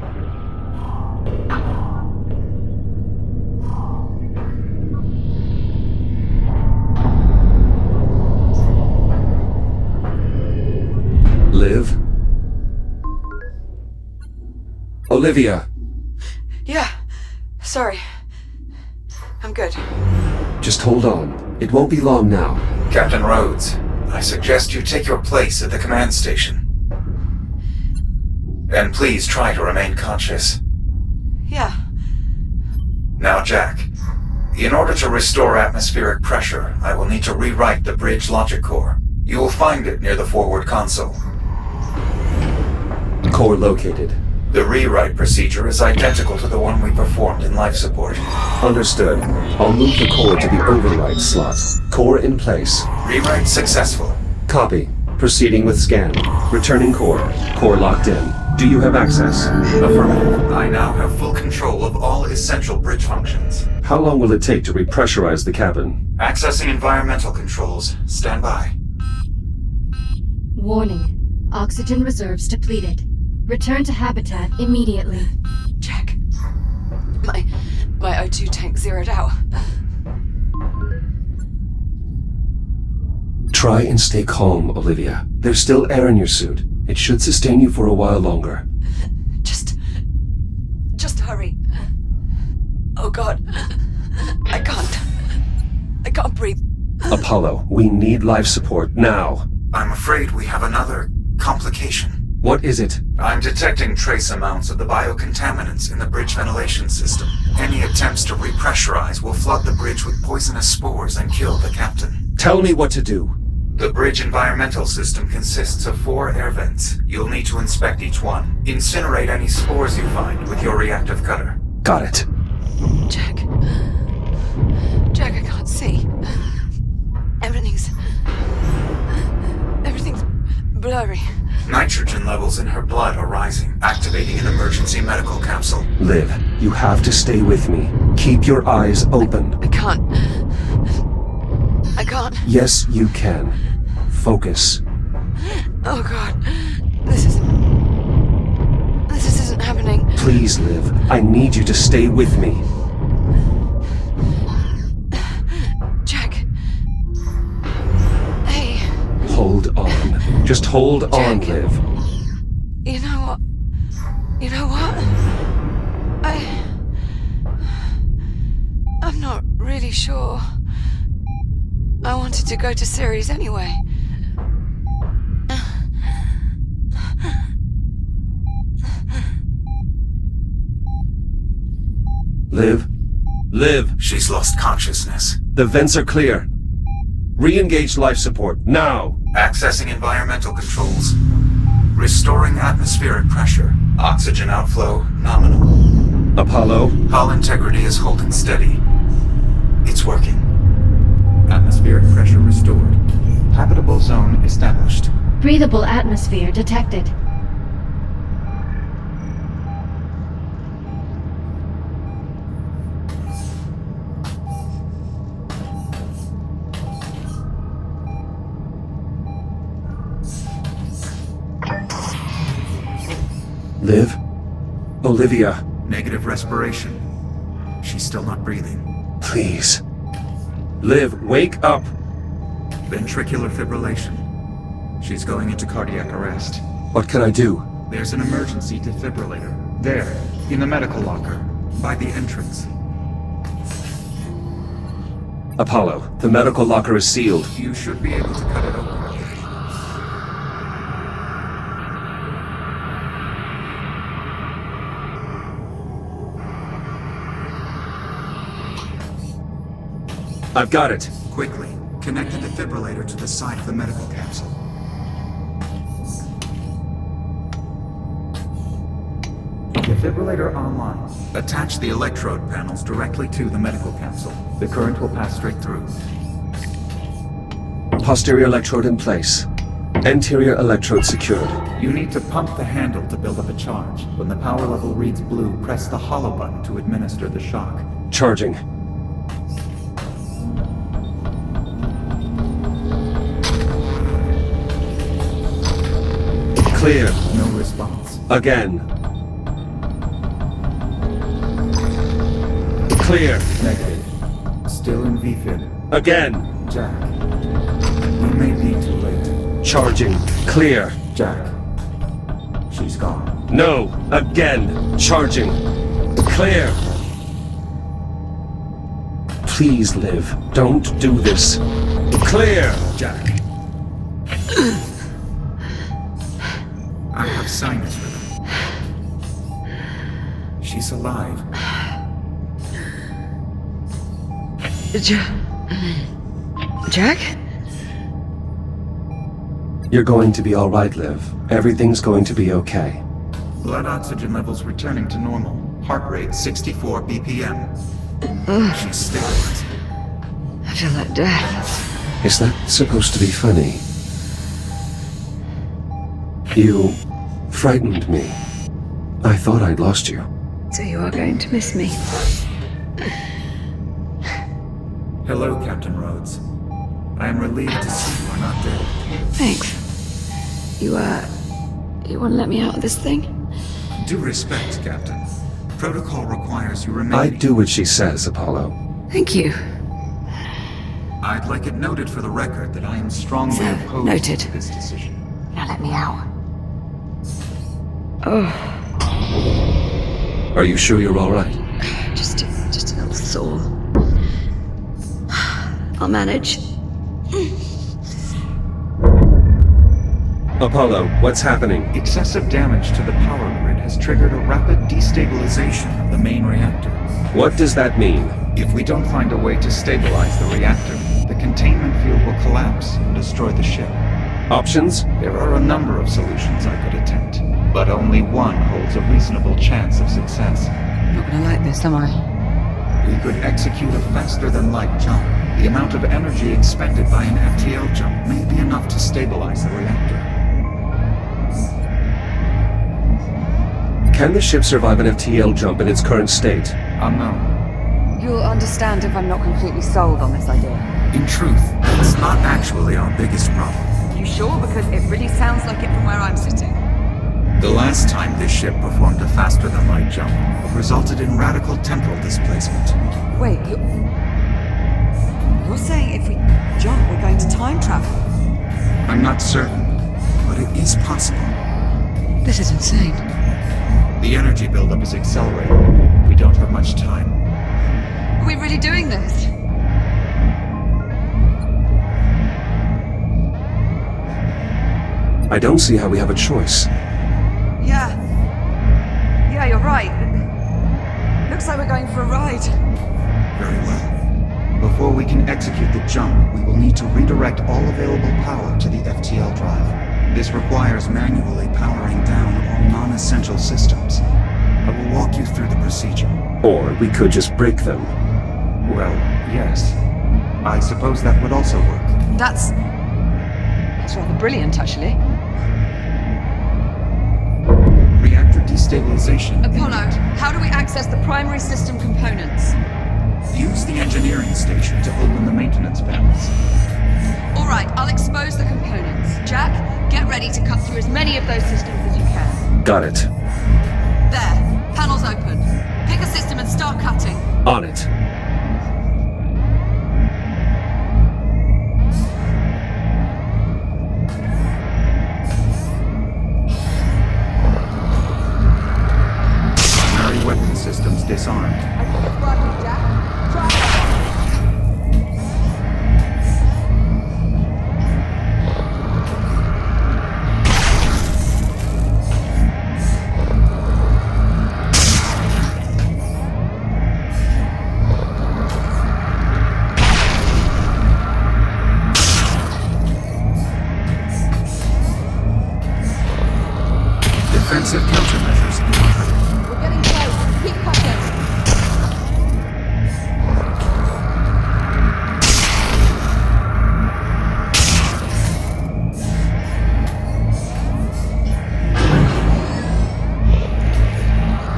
Liv? Olivia! Yeah, sorry. I'm good. Just hold on. It won't be long now. Captain Rhodes, I suggest you take your place at the command station. And please try to remain conscious. Yeah. Now, Jack, in order to restore atmospheric pressure, I will need to rewrite the bridge logic core. You will find it near the forward console. Core located. The rewrite procedure is identical to the one we performed in life support. Understood. I'll move the core to the override slot. Core in place. Rewrite successful. Copy. Proceeding with scan. Returning core. Core locked in. Do you have access? Affirmative. I now have full control of all essential bridge functions. How long will it take to repressurize the cabin? Accessing environmental controls. Stand by. Warning. Oxygen reserves depleted. Return to habitat immediately. Jack. My O2 tank zeroed out. Try and stay calm, Olivia. There's still air in your suit. It should sustain you for a while longer. Just hurry. Oh God. I can't breathe. Apollo, we need life support now. I'm afraid we have another complication. What is it? I'm detecting trace amounts of the biocontaminants in the bridge ventilation system. Any attempts to repressurize will flood the bridge with poisonous spores and kill the captain. Tell me what to do. The bridge environmental system consists of 4 air vents. You'll need to inspect each one. Incinerate any spores you find with your reactive cutter. Got it. Jack, I can't see. Everything's blurry. Nitrogen levels in her blood are rising, activating an emergency medical capsule. Liv, you have to stay with me. Keep your eyes open. I can't. Yes, you can. Focus. Oh God. This isn't happening. Please, Liv. I need you to stay with me. Jack. Hey. Hold on. Just hold on, Jack. Liv. You know what? I'm not really sure. I wanted to go to Ceres anyway. Liv? Liv! She's lost consciousness. The vents are clear. Re-engage life support, now! Accessing environmental controls. Restoring atmospheric pressure. Oxygen outflow nominal. Apollo? Hull integrity is holding steady. It's working. Atmospheric pressure restored. Habitable zone established. Breathable atmosphere detected. Liv? Olivia? Negative respiration. She's still not breathing. Please. Liv, wake up! Ventricular fibrillation. She's going into cardiac arrest. What can I do? There's an emergency defibrillator. There, in the medical locker. By the entrance. Apollo, the medical locker is sealed. You should be able to cut it open. I've got it. Quickly, connect the defibrillator to the side of the medical capsule. Defibrillator online. Attach the electrode panels directly to the medical capsule. The current will pass straight through. Posterior electrode in place. Anterior electrode secured. You need to pump the handle to build up a charge. When the power level reads blue, press the hollow button to administer the shock. Charging. Clear. No response. Again. Clear. Negative. Still in VFib. Again. Jack. We may be too late. Charging. Clear. Jack. She's gone. No. Again. Charging. Clear. Please, Liv. Don't do this. Clear. Jack. I have sinus rhythm. She's alive. Jack? You're going to be all right, Liv. Everything's going to be okay. Blood oxygen levels returning to normal. Heart rate 64 BPM. She's stabilized. I feel like death. Is that supposed to be funny? You frightened me. I thought I'd lost you. So you are going to miss me. Hello, Captain Rhodes. I am relieved to see you are not dead. Thanks. You want to let me out of this thing? Due respect, Captain. Protocol requires you remain... I do what she says, Apollo. Thank you. I'd like it noted for the record that I am strongly So, opposed noted. to this decision. Now let me out. Oh, Are you sure you're all right? just a little sore. I'll manage. Apollo, what's happening? Excessive damage to the power grid has triggered a rapid destabilization of the main reactor. What does that mean? If we don't find a way to stabilize the reactor, the containment field will collapse and destroy the ship. Options? There are a number of solutions I could attempt, but only one holds a reasonable chance of success. I'm not gonna like this, am I? We could execute a faster-than-light jump. The amount of energy expended by an FTL jump may be enough to stabilize the reactor. Can the ship survive an FTL jump in its current state? Unknown. You'll understand if I'm not completely sold on this idea. In truth, it's not actually our biggest problem. You sure? Because it really sounds like it from where I'm sitting. The last time this ship performed a faster-than-light jump resulted in radical temporal displacement. Wait, you're saying if we jump, we're going to time travel? I'm not certain, but it is possible. This is insane. The energy buildup is accelerating. We don't have much time. Are we really doing this? I don't see how we have a choice. Yeah, you're right. Looks like we're going for a ride. Very well. Before we can execute the jump, we will need to redirect all available power to the FTL drive. This requires manually powering down all non-essential systems. I will walk you through the procedure. Or we could just break them. Well, yes. I suppose that would also work. That's rather brilliant, actually. Reactor destabilization. Apollo, how do we access the primary system components? Use the engineering station to open the maintenance panels. All right, I'll expose the components. Jack, get ready to cut through as many of those systems as you can. Got it. There, panels open. Pick a system and start cutting. On it. Primary weapon systems disarmed. I think it's working, Jack. Try it. Defensive countermeasures in order. We're getting close. Keep cutting.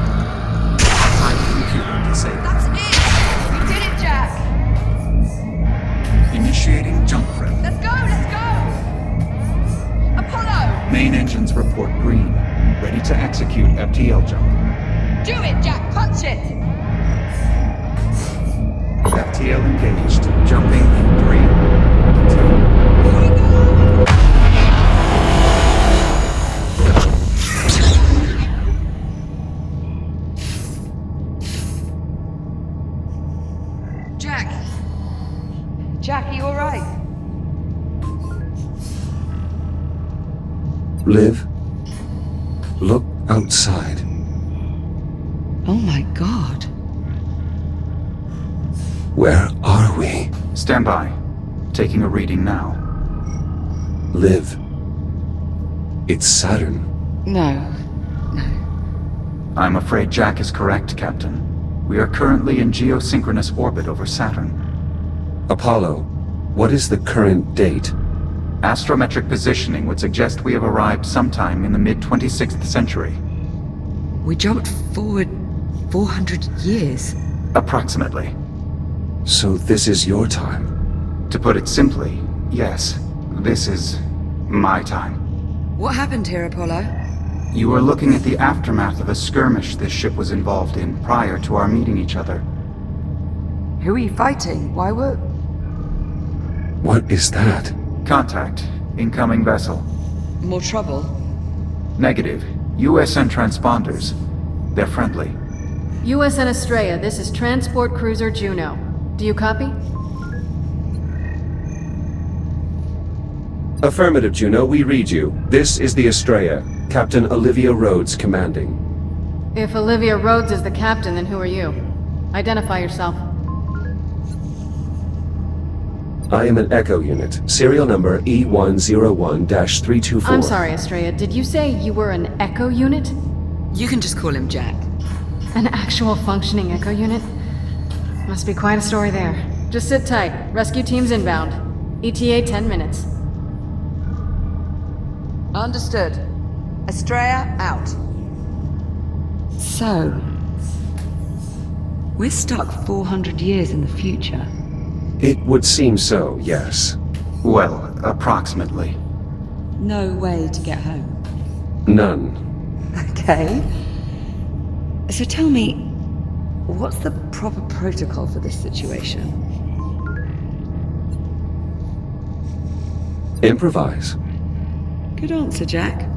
High computer disabled. That's it! We did it, Jack! Initiating jump prep. Let's go, let's go! Apollo! Main engines report green. Ready to execute FTL jump. Do it, Jack! Punch it! FTL engaged. Jumping in 3, 2. Jack! Jack, are you alright? Liv, look outside. Oh my god. Where are we? Stand by. Taking a reading now. Liv. It's Saturn. No. I'm afraid Jack is correct, Captain. We are currently in geosynchronous orbit over Saturn. Apollo, what is the current date? Astrometric positioning would suggest we have arrived sometime in the mid-26th century. We jumped forward 400 years. Approximately. So this is your time? To put it simply, yes. This is my time. What happened here, Apollo? You are looking at the aftermath of a skirmish this ship was involved in prior to our meeting each other. Who are you fighting? Why were... What is that? Contact. Incoming vessel. More trouble? Negative. USN transponders. They're friendly. USN Estrella, this is Transport Cruiser Juno. Do you copy? Affirmative, Juno, we read you. This is the Estrella. Captain Olivia Rhodes commanding. If Olivia Rhodes is the captain, then who are you? Identify yourself. I am an Echo unit, serial number E101-324. I'm sorry, Estrella, did you say you were an Echo unit? You can just call him Jack. An actual functioning Echo unit? Must be quite a story there. Just sit tight. Rescue team's inbound. ETA 10 minutes. Understood. Estrella, out. So... we're stuck 400 years in the future. It would seem so, yes. Well, approximately. No way to get home. None. Okay. So tell me, what's the proper protocol for this situation? Improvise. Good answer, Jack.